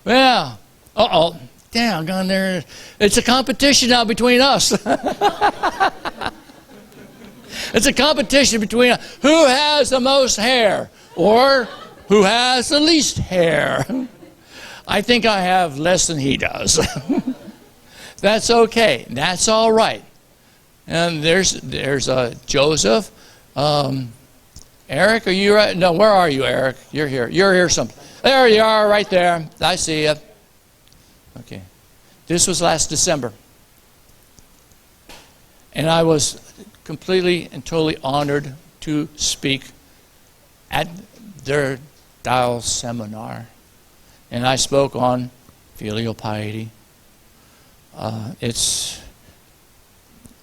Well, uh-oh. Damn, gone there. It's a competition now between us. It's a competition between who has the most hair or who has the least hair. I think I have less than he does. That's okay. That's all right. And there's Joseph. Eric, are you right? No, where are you, Eric? You're here. You're here something. There you are, right there. I see you. Okay. This was last December. And I was completely and totally honored to speak at their Dao seminar. And I spoke on filial piety. It's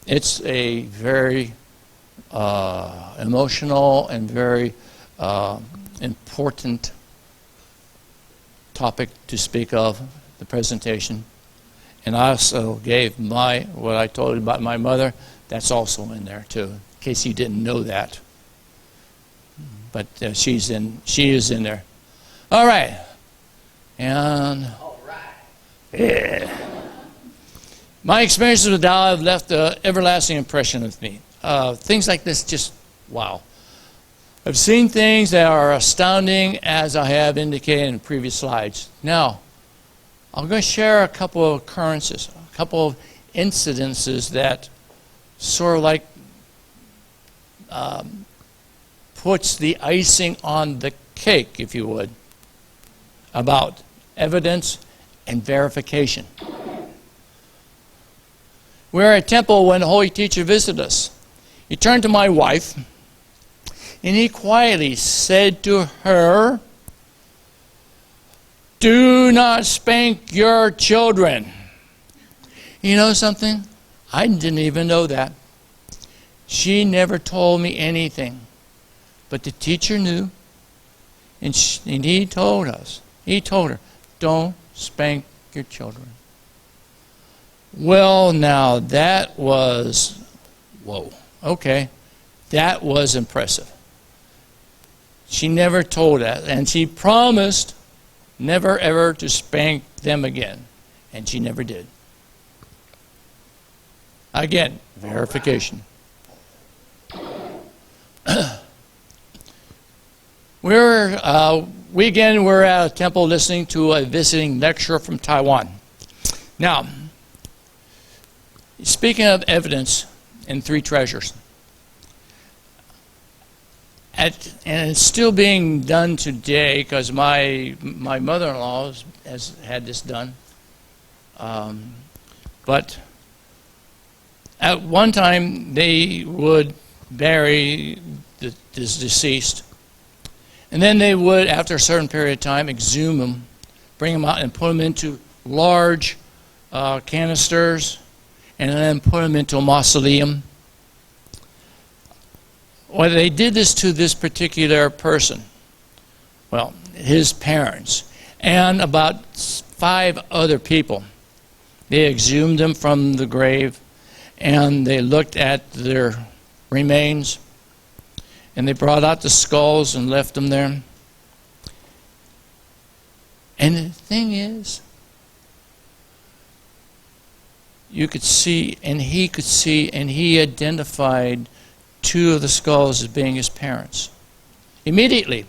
a very emotional and very important topic to speak of, the presentation. And I also gave what I told you about my mother, that's also in there too, in case you didn't know that. But she is in there. All right. And yeah. My experiences with Dao have left an everlasting impression with me. Things like this, just wow. I've seen things that are astounding, as I have indicated in previous slides. Now, I'm going to share a couple of occurrences, a couple of incidences that sort of like puts the icing on the cake, if you would, about evidence and verification. We were at a temple when the Holy Teacher visited us. He turned to my wife, and he quietly said to her, "Do not spank your children." You know something? I didn't even know that. She never told me anything. But the teacher knew, and he told us. He told her, "Don't spank your children." Well, now that was, whoa, okay. That was impressive. She never told that, and she promised never ever to spank them again, and she never did. Again, verification. We again were at a temple listening to a visiting lecturer from Taiwan. Now, speaking of evidence in three treasures, and it's still being done today because my mother-in-law has had this done. But at one time they would bury the deceased, and then they would, after a certain period of time, exhume them, bring them out and put them into large canisters, and then put them into a mausoleum. Well, they did this to this particular person. Well, his parents and about 5 other people. They exhumed them from the grave, and they looked at their remains, and they brought out the skulls and left them there. And the thing is, you could see, and he could see, and he identified 2 of the skulls as being his parents. Immediately.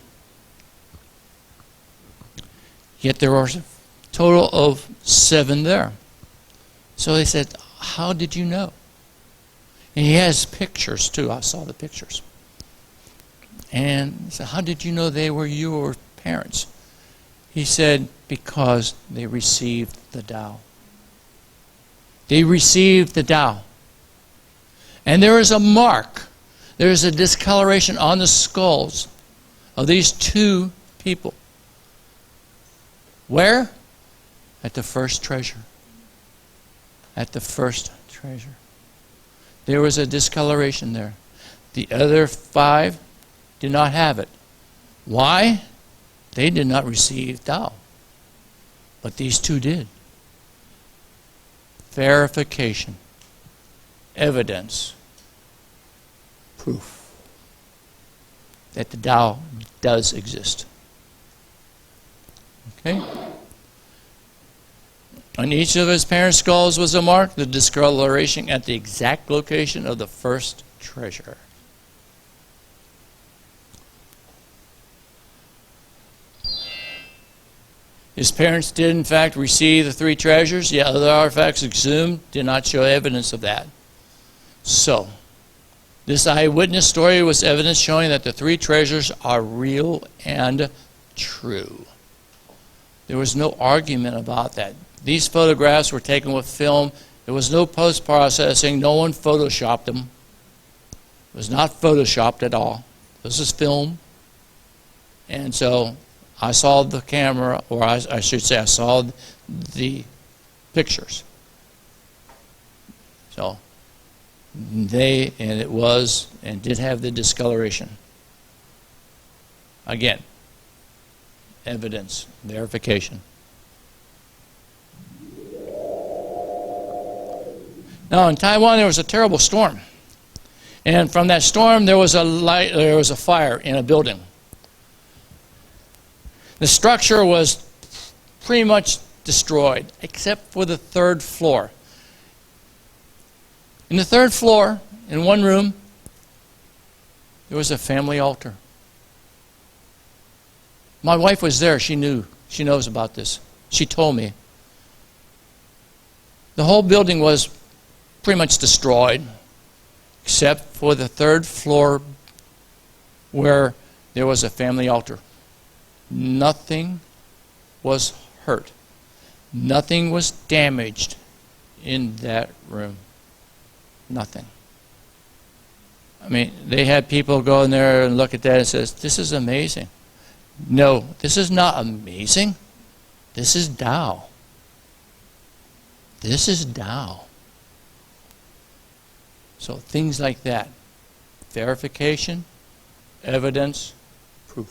Yet there was a total of 7 there. So they said, "How did you know?" And he has pictures too. I saw the pictures. And he said, "How did you know they were your parents?" He said, "Because they received the Tao." They received the Tao. And there is a mark. There is a discoloration on the skulls of these 2 people. Where? At the first treasure. At the first treasure. There was a discoloration there. The other 5 did not have it. Why? They did not receive Tao. But these two did. Verification, evidence, proof that the Tao does exist. Okay? On each of his parents' skulls was a mark, the discoloration at the exact location of the first treasure. His parents did, in fact, receive the three treasures, yet other artifacts exhumed did not show evidence of that. So, this eyewitness story was evidence showing that the three treasures are real and true. There was no argument about that. These photographs were taken with film. There was no post-processing. No one photoshopped them. It was not photoshopped at all. This is film. And so I saw the camera, or I should say I saw the pictures. So it was and did have the discoloration. Again, evidence, verification. Now in Taiwan there was a terrible storm. And from that storm there was a fire in a building. The structure was pretty much destroyed, except for the third floor. In the third floor, in one room, there was a family altar. My wife was there. She knew. She knows about this. She told me. The whole building was pretty much destroyed, except for the third floor where there was a family altar. Nothing was hurt. Nothing was damaged in that room. Nothing. I mean, they had people go in there and look at that and says, "This is amazing." No, this is not amazing. This is Tao. This is Tao. So things like that. Verification, evidence, proof.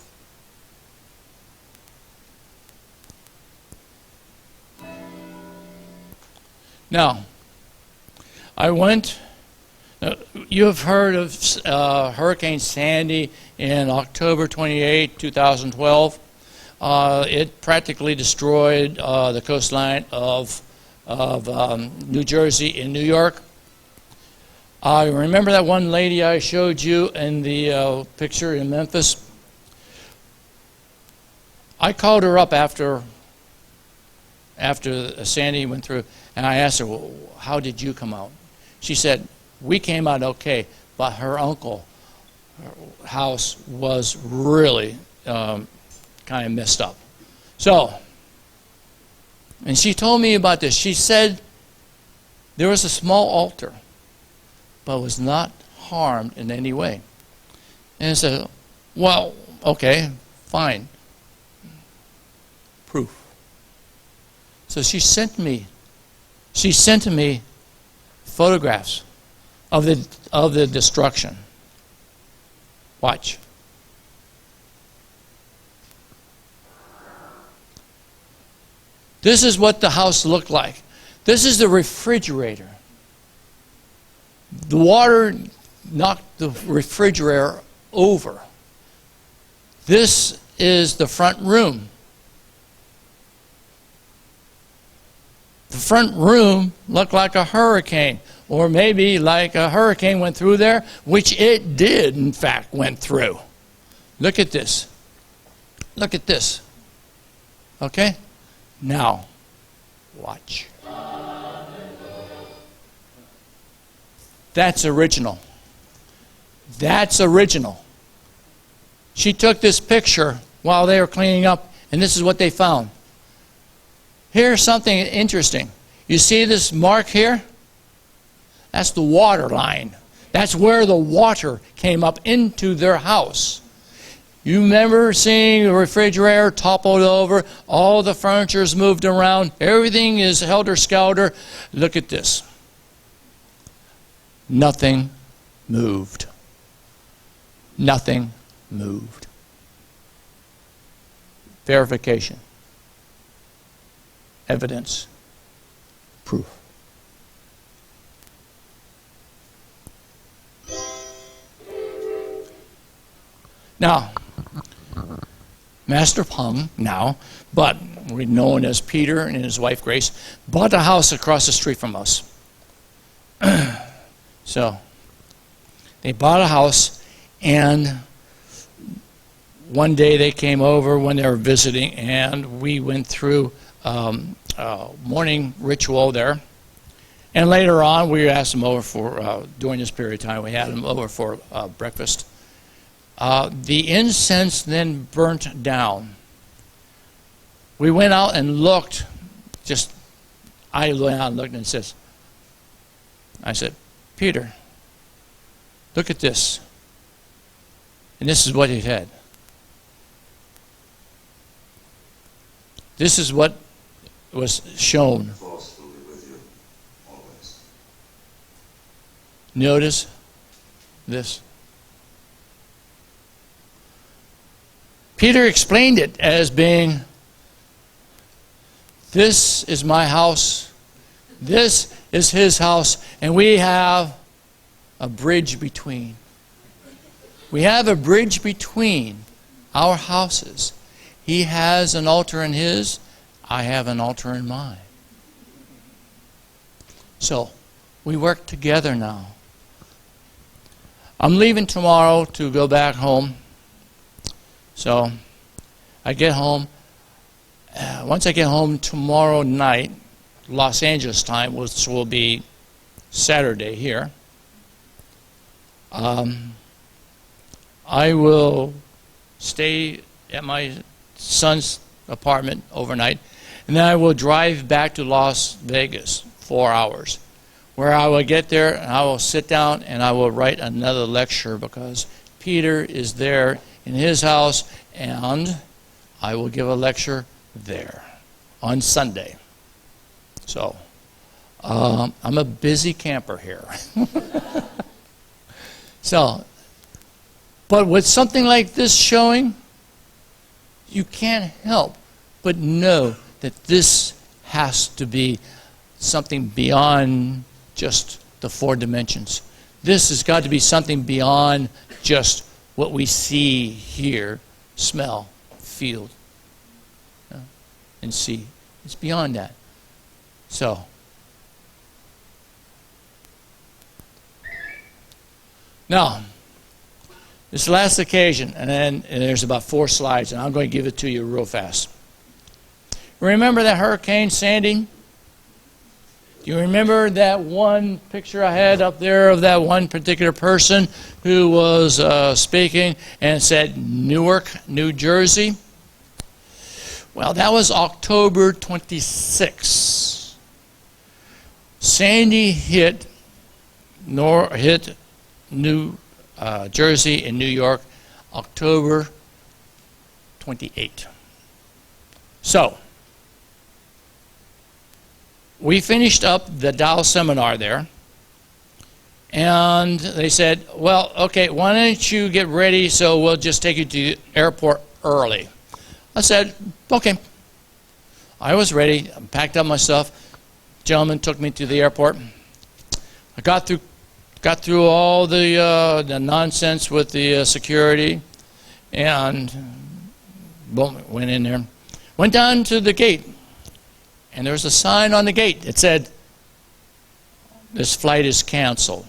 Now, I went, you have heard of Hurricane Sandy in October 28, 2012. It practically destroyed the coastline of New Jersey and New York. I remember that one lady I showed you in the picture in Memphis. I called her up after Sandy went through, and I asked her, "Well, how did you come out?" She said, "We came out okay, but her uncle's house was really kind of messed up." So, and she told me about this. She said there was a small altar, but was not harmed in any way. And I said, "Well, okay, fine. Proof." So she sent me photographs of the destruction. Watch. This is what the house looked like. This is the refrigerator. The water knocked the refrigerator over. This is the front room. The front room looked like a hurricane, or maybe like a hurricane went through there, which it did, in fact, went through. Look at this. Look at this. Okay? Now, watch. That's original. That's original. She took this picture while they were cleaning up, and this is what they found. Here's something interesting. You see this mark here? That's the water line. That's where the water came up into their house. You remember seeing the refrigerator toppled over, all the furniture's moved around, everything is helter-skelter. Look at this. Nothing moved. Nothing moved. Verification. evidence, proof. Now, Master Peng now, but we're known as Peter and his wife Grace, bought a house across the street from us. So, they bought a house, and one day they came over when they were visiting, and we went through morning ritual there. And later on, we asked them over for, during this period of time, we had them over for breakfast. The incense then burnt down. We went out and looked, I went out and looked and I said, Peter, look at this. And this is what it had. This is what was shown. Notice this. Peter explained it as being, this is my house, this is his house, and we have a bridge between. We have a bridge between our houses. He has an altar in his, I have an altar in mine. So, we work together now. I'm leaving tomorrow to go back home. So, I get home. Once I get home tomorrow night, Los Angeles time, which will be Saturday here, I will stay at my son's apartment overnight, and then I will drive back to Las Vegas, 4 hours, where I will get there and I will sit down and I will write another lecture because Peter is there in his house, and I will give a lecture there on Sunday. So, I'm a busy camper here. So, but with something like this showing, you can't help but know that this has to be something beyond just the 4 dimensions. This has got to be something beyond just what we see, hear, smell, feel, and see. It's beyond that. So, now, this last occasion, and there's about 4 slides, and I'm going to give it to you real fast. Remember that Hurricane Sandy? Do you remember that one picture I had up there of that one particular person who was speaking and said Newark, New Jersey? Well, that was October 26. Sandy hit New Jersey and New York October 28. So, we finished up the Dao seminar there, and they said, well, okay, why don't you get ready so we'll just take you to the airport early. I said, okay. I was ready, I packed up my stuff. Gentleman took me to the airport. I got through all the nonsense with the security, and boom, went in there. Went down to the gate. And there was a sign on the gate that said, this flight is canceled.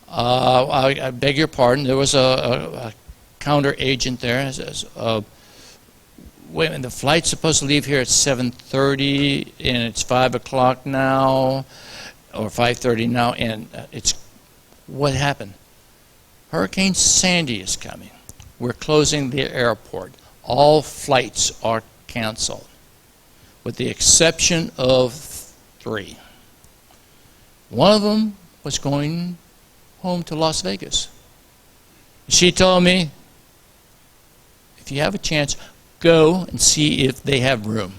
I beg your pardon. There was a counter agent there. It says, wait a minute, the flight's supposed to leave here at 7:30, and it's 5 o'clock now, or 5:30 now, and it's, what happened? Hurricane Sandy is coming. We're closing the airport. All flights are canceled, with the exception of 3. One of them was going home to Las Vegas. She told me, if you have a chance, go and see if they have room.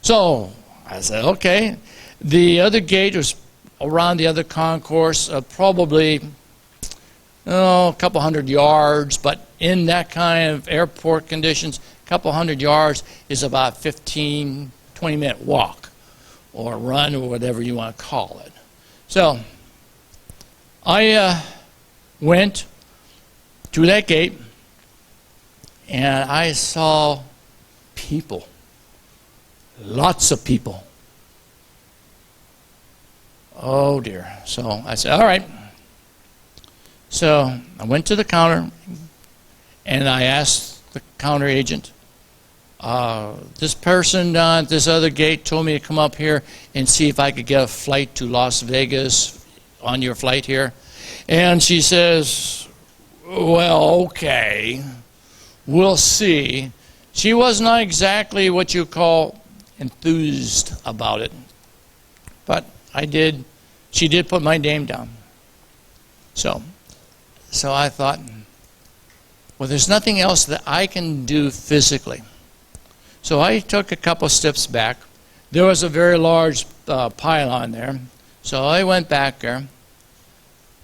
So I said, okay. The other gate was around the other concourse, probably a couple hundred yards, but in that kind of airport conditions, couple hundred yards is about 15, 20-minute walk or run or whatever you want to call it. So I went to that gate, and I saw people, lots of people. Oh dear. So I said, all right. So I went to the counter, and I asked the counter agent, this person down at this other gate told me to come up here and see if I could get a flight to Las Vegas on your flight here. And she says, well, okay, we'll see. She was not exactly what you call enthused about it. But she did put my name down. So I thought, well, there's nothing else that I can do physically. So I took a couple steps back. There was a very large pylon there. So I went back there,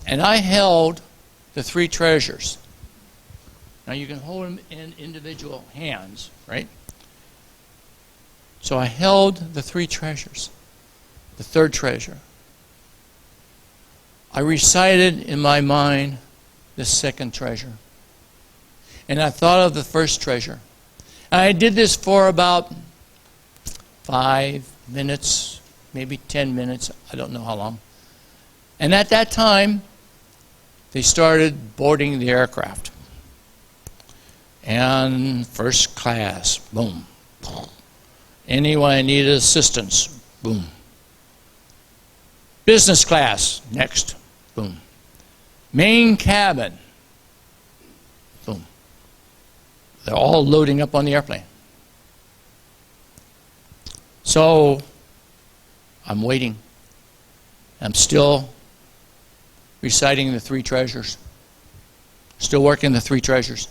and I held the three treasures. Now you can hold them in individual hands, right? So I held the three treasures. The third treasure. I recited in my mind the second treasure. And I thought of the first treasure. And I did this for about 5 minutes, maybe 10 minutes. I don't know how long. And at that time, they started boarding the aircraft. And first class, boom. Anyone needed assistance, boom. Business class, next, boom. Main cabin, boom. They're all loading up on the airplane. So I'm waiting. I'm still reciting the three treasures. Still working the three treasures.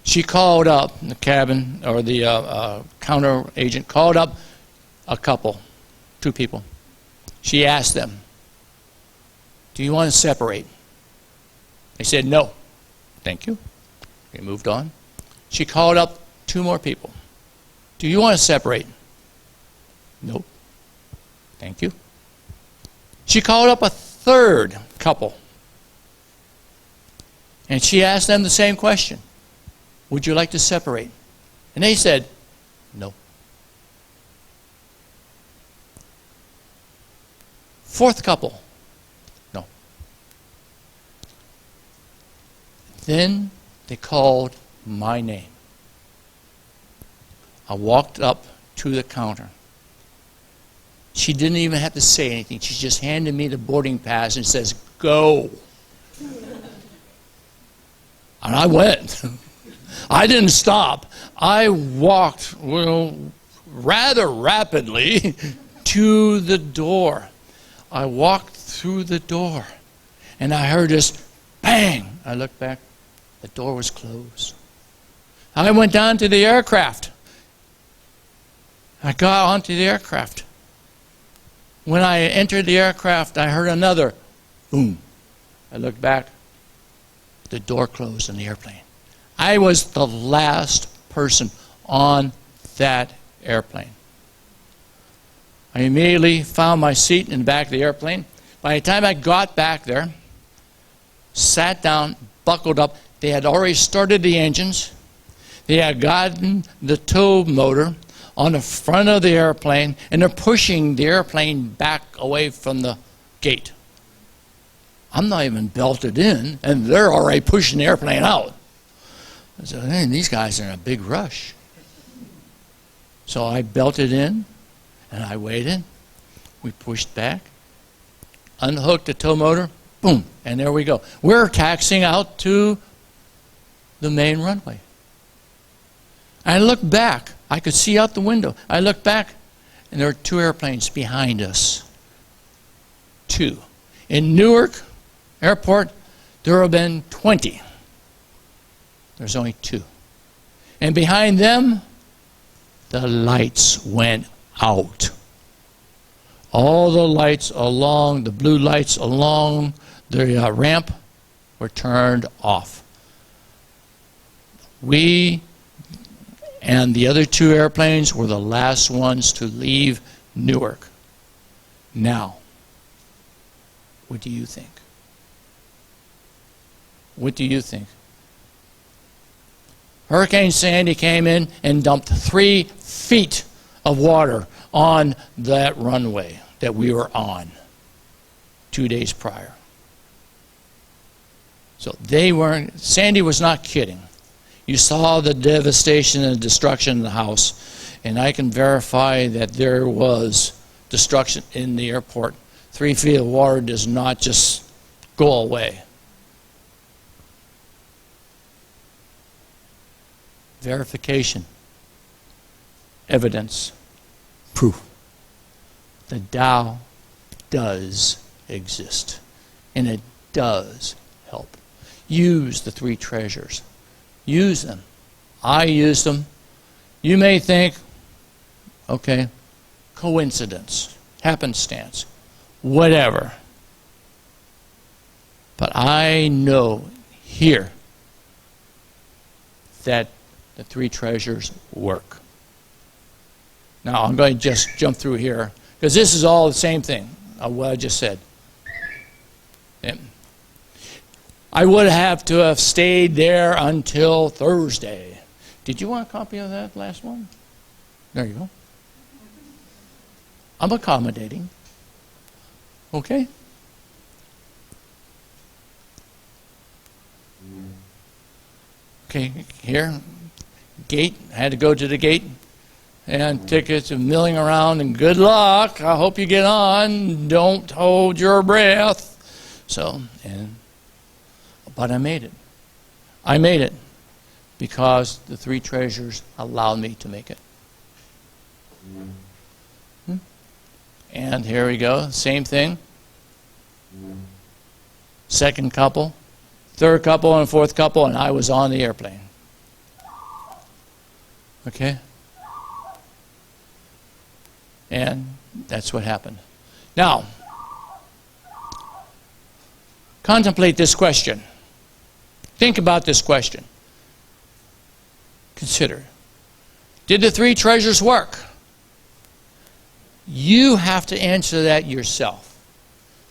She called up the cabin, or the counter agent called up a couple, 2 people. She asked them, do you want to separate? They said, no. Thank you. They moved on. She called up 2 more people. Do you want to separate? Nope. Thank you. She called up a 3rd couple. And she asked them the same question. Would you like to separate? And they said, no. 4th couple, no. Then they called my name. I walked up to the counter. She didn't even have to say anything. She just handed me the boarding pass and says, go. And I went. I didn't stop. I walked, rather rapidly to the door. I walked through the door, and I heard this bang. I looked back. The door was closed. I went down to the aircraft. I got onto the aircraft. When I entered the aircraft, I heard another boom. I looked back. The door closed on the airplane. I was the last person on that airplane. I immediately found my seat in the back of the airplane. By the time I got back there, sat down, buckled up, they had already started the engines. They had gotten the tow motor on the front of the airplane, and they're pushing the airplane back away from the gate. I'm not even belted in, and they're already pushing the airplane out. I said, man, these guys are in a big rush. So I belted in, and I waited. We pushed back, unhooked the tow motor, boom, and there we go. We're taxiing out to the main runway. I looked back. I could see out the window. I looked back, and there were 2 airplanes behind us. 2. In Newark Airport, there have been 20. There's only 2. And behind them, the lights went out. All the lights along, the blue lights along the ramp were turned off. We and the other two airplanes were the last ones to leave Newark. Now, what do you think? What do you think? Hurricane Sandy came in and dumped 3 feet of water on that runway that we were on 2 days prior. So Sandy was not kidding. You saw the devastation and destruction in the house, and I can verify that there was destruction in the airport. 3 feet of water does not just go away. Verification, evidence, proof. The Tao does exist, and it does help. Use the 3 treasures. Use them. I used them. You may think, okay, coincidence, happenstance, whatever. But I know here that the 3 treasures work. Now I'm going to just jump through here because this is all the same thing, what I just said. Yeah. I would have to have stayed there until Thursday. Did you want a copy of that last one? There you go. I'm accommodating. Okay? Okay, here. Gate. I had to go to the gate. And tickets are milling around, and good luck. I hope you get on. Don't hold your breath. But I made it. I made it because the 3 treasures allowed me to make it. And here we go, same thing. Second couple, third couple, and fourth couple, and I was on the airplane. Okay? And that's what happened. Now, contemplate this question. Think about this question. Consider. Did the 3 treasures work? You have to answer that yourself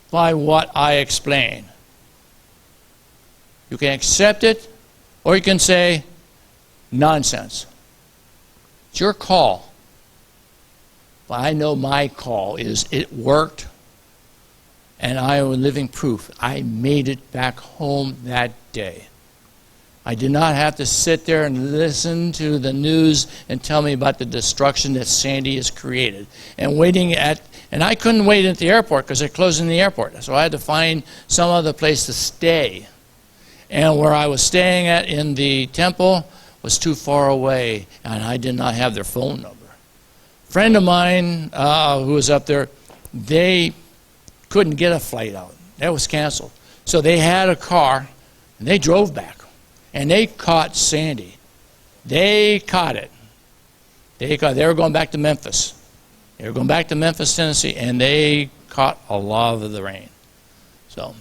by what I explain. You can accept it, or you can say, nonsense. It's your call. But I know my call is it worked, and I am living proof. I made it back home that day. I did not have to sit there and listen to the news and tell me about the destruction that Sandy has created. And I couldn't wait at the airport because they're closing the airport. So I had to find some other place to stay. And where I was staying at in the temple was too far away, and I did not have their phone number. A friend of mine who was up there, they couldn't get a flight out. That was canceled. So they had a car, and they drove back. And they caught Sandy. They caught it. They were going back to Memphis. They were going back to Memphis, Tennessee, and they caught a lot of the rain. So,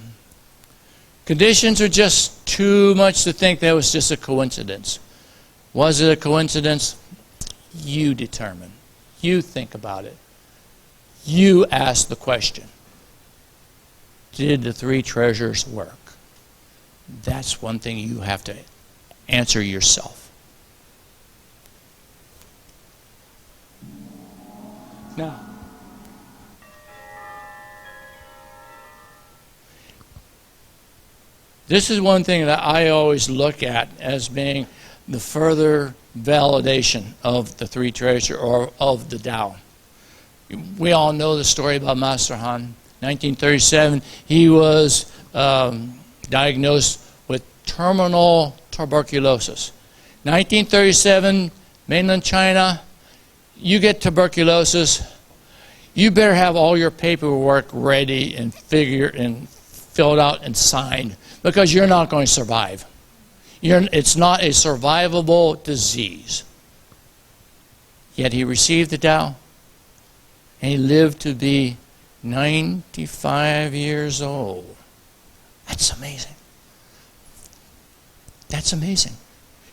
conditions are just too much to think that was just a coincidence. Was it a coincidence? You determine. You think about it. You ask the question. Did the 3 treasures work? That's one thing you have to answer yourself. Now, this is one thing that I always look at as being the further validation of the 3 treasures or of the Tao. We all know the story about Master Han. 1937, he was diagnosed with terminal tuberculosis. 1937, mainland China, you get tuberculosis, you better have all your paperwork ready and filled out and signed because you're not going to survive. It's not a survivable disease. Yet he received the Tao, and he lived to be 95 years old. That's amazing. That's amazing.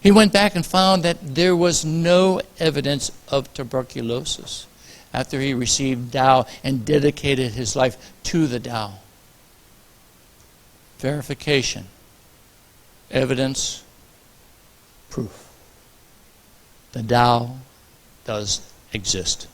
He went back and found that there was no evidence of tuberculosis after he received Dao and dedicated his life to the Dao. Verification, evidence, proof. The Tao does exist.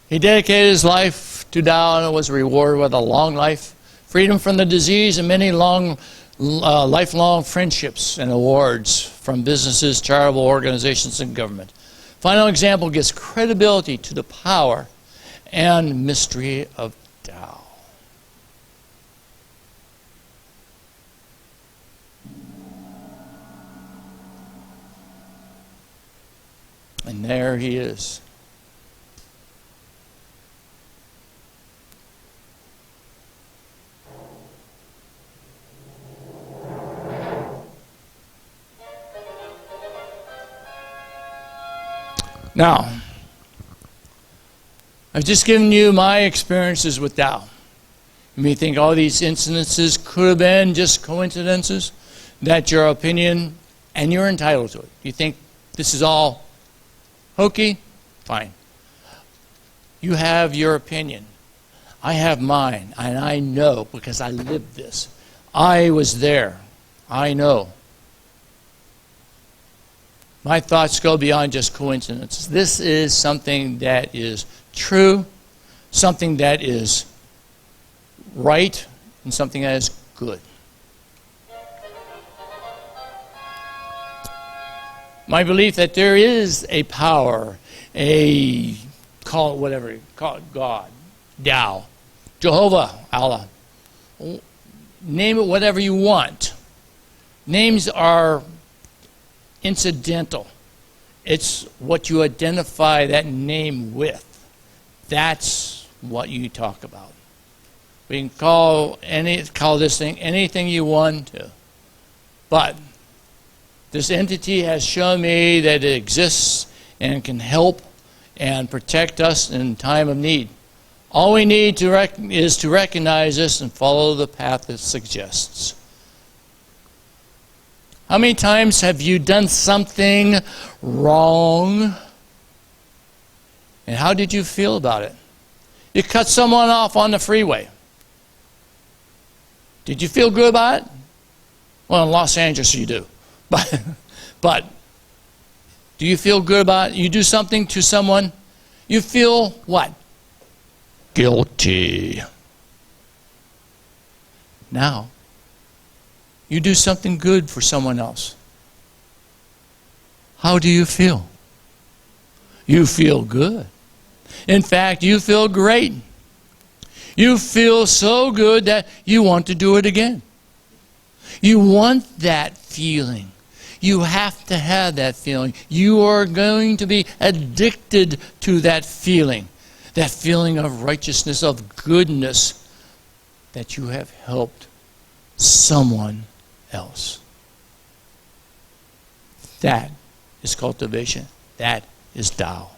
He dedicated his life to Tao and was rewarded with a long life, freedom from the disease, and many lifelong friendships and awards from businesses, charitable organizations, and government. Final example gives credibility to the power and mystery of Tao. And there he is. Now, I've just given you my experiences with Tao. You may think all these incidences could have been just coincidences. That's your opinion, and you're entitled to it. You think this is all hokey? Fine. You have your opinion. I have mine, and I know because I lived this. I was there. I know. My thoughts go beyond just coincidences. This is something that is true, something that is right, and something that is good. My belief that there is a power, call it whatever, call it God, Tao, Jehovah, Allah. Name it whatever you want. Names are incidental. It's what you identify that name with. That's what you talk about. We can call this thing anything you want to. But this entity has shown me that it exists and can help and protect us in time of need. All we need is to recognize this and follow the path it suggests. How many times have you done something wrong? And how did you feel about it? You cut someone off on the freeway. Did you feel good about it? Well, in Los Angeles you do. But do you feel good about it? You do something to someone, you feel what? Guilty. Now, you do something good for someone else. How do you feel? You feel good. In fact, you feel great. You feel so good that you want to do it again. You want that feeling. You have to have that feeling. You are going to be addicted to that feeling of righteousness, of goodness, that you have helped someone else. That is cultivation. That is Tao.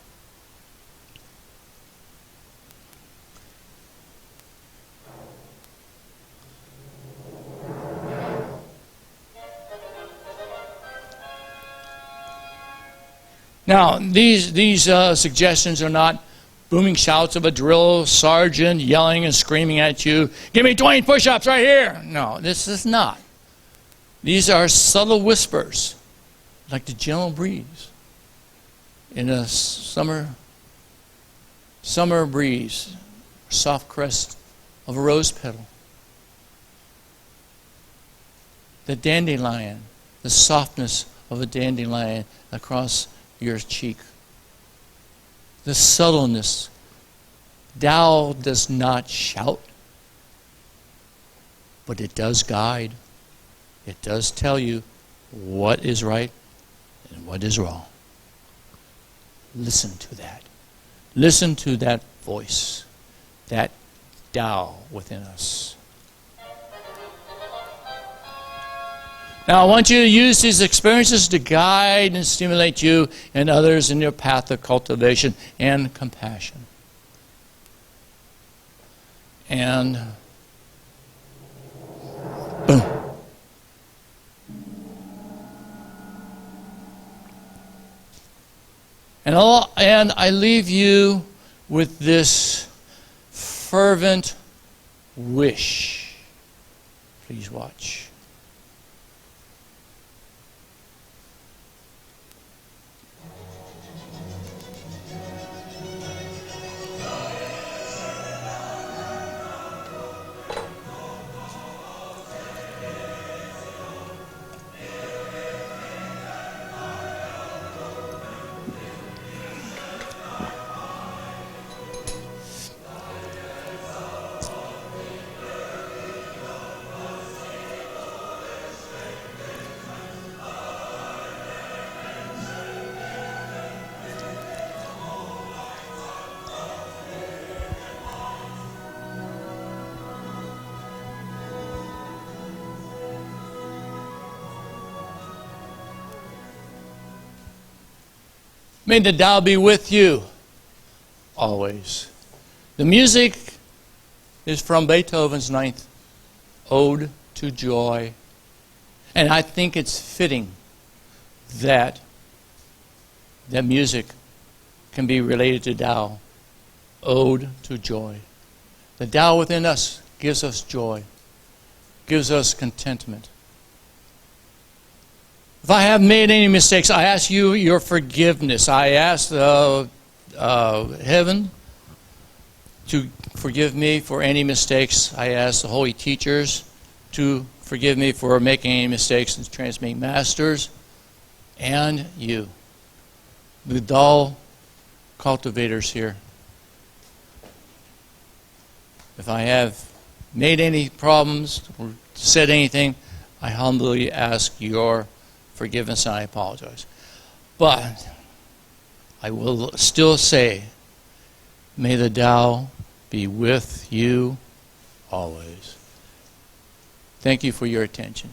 Now, these suggestions are not booming shouts of a drill sergeant yelling and screaming at you, "Give me 20 push-ups right here!" No, this is not. These are subtle whispers, like the gentle breeze in a summer breeze, soft crest of a rose petal. The dandelion, the softness of a dandelion across your cheek. The subtleness. Tao does not shout, but it does guide. It does tell you what is right and what is wrong. Listen to that. Listen to that voice, that Tao within us. Now, I want you to use these experiences to guide and stimulate you and others in your path of cultivation and compassion. And boom. And I leave you with this fervent wish. Please watch. May the Tao be with you always. The music is from Beethoven's Ninth Ode to Joy. And I think it's fitting that that music can be related to Tao. Ode to Joy. The Tao within us gives us joy, gives us contentment. If I have made any mistakes, I ask you your forgiveness. I ask heaven to forgive me for any mistakes. I ask the holy teachers to forgive me for making any mistakes, and transmitting masters, and you, the Dao cultivators here. If I have made any problems or said anything, I humbly ask your forgiveness, and I apologize. But I will still say, may the Tao be with you always. Thank you for your attention.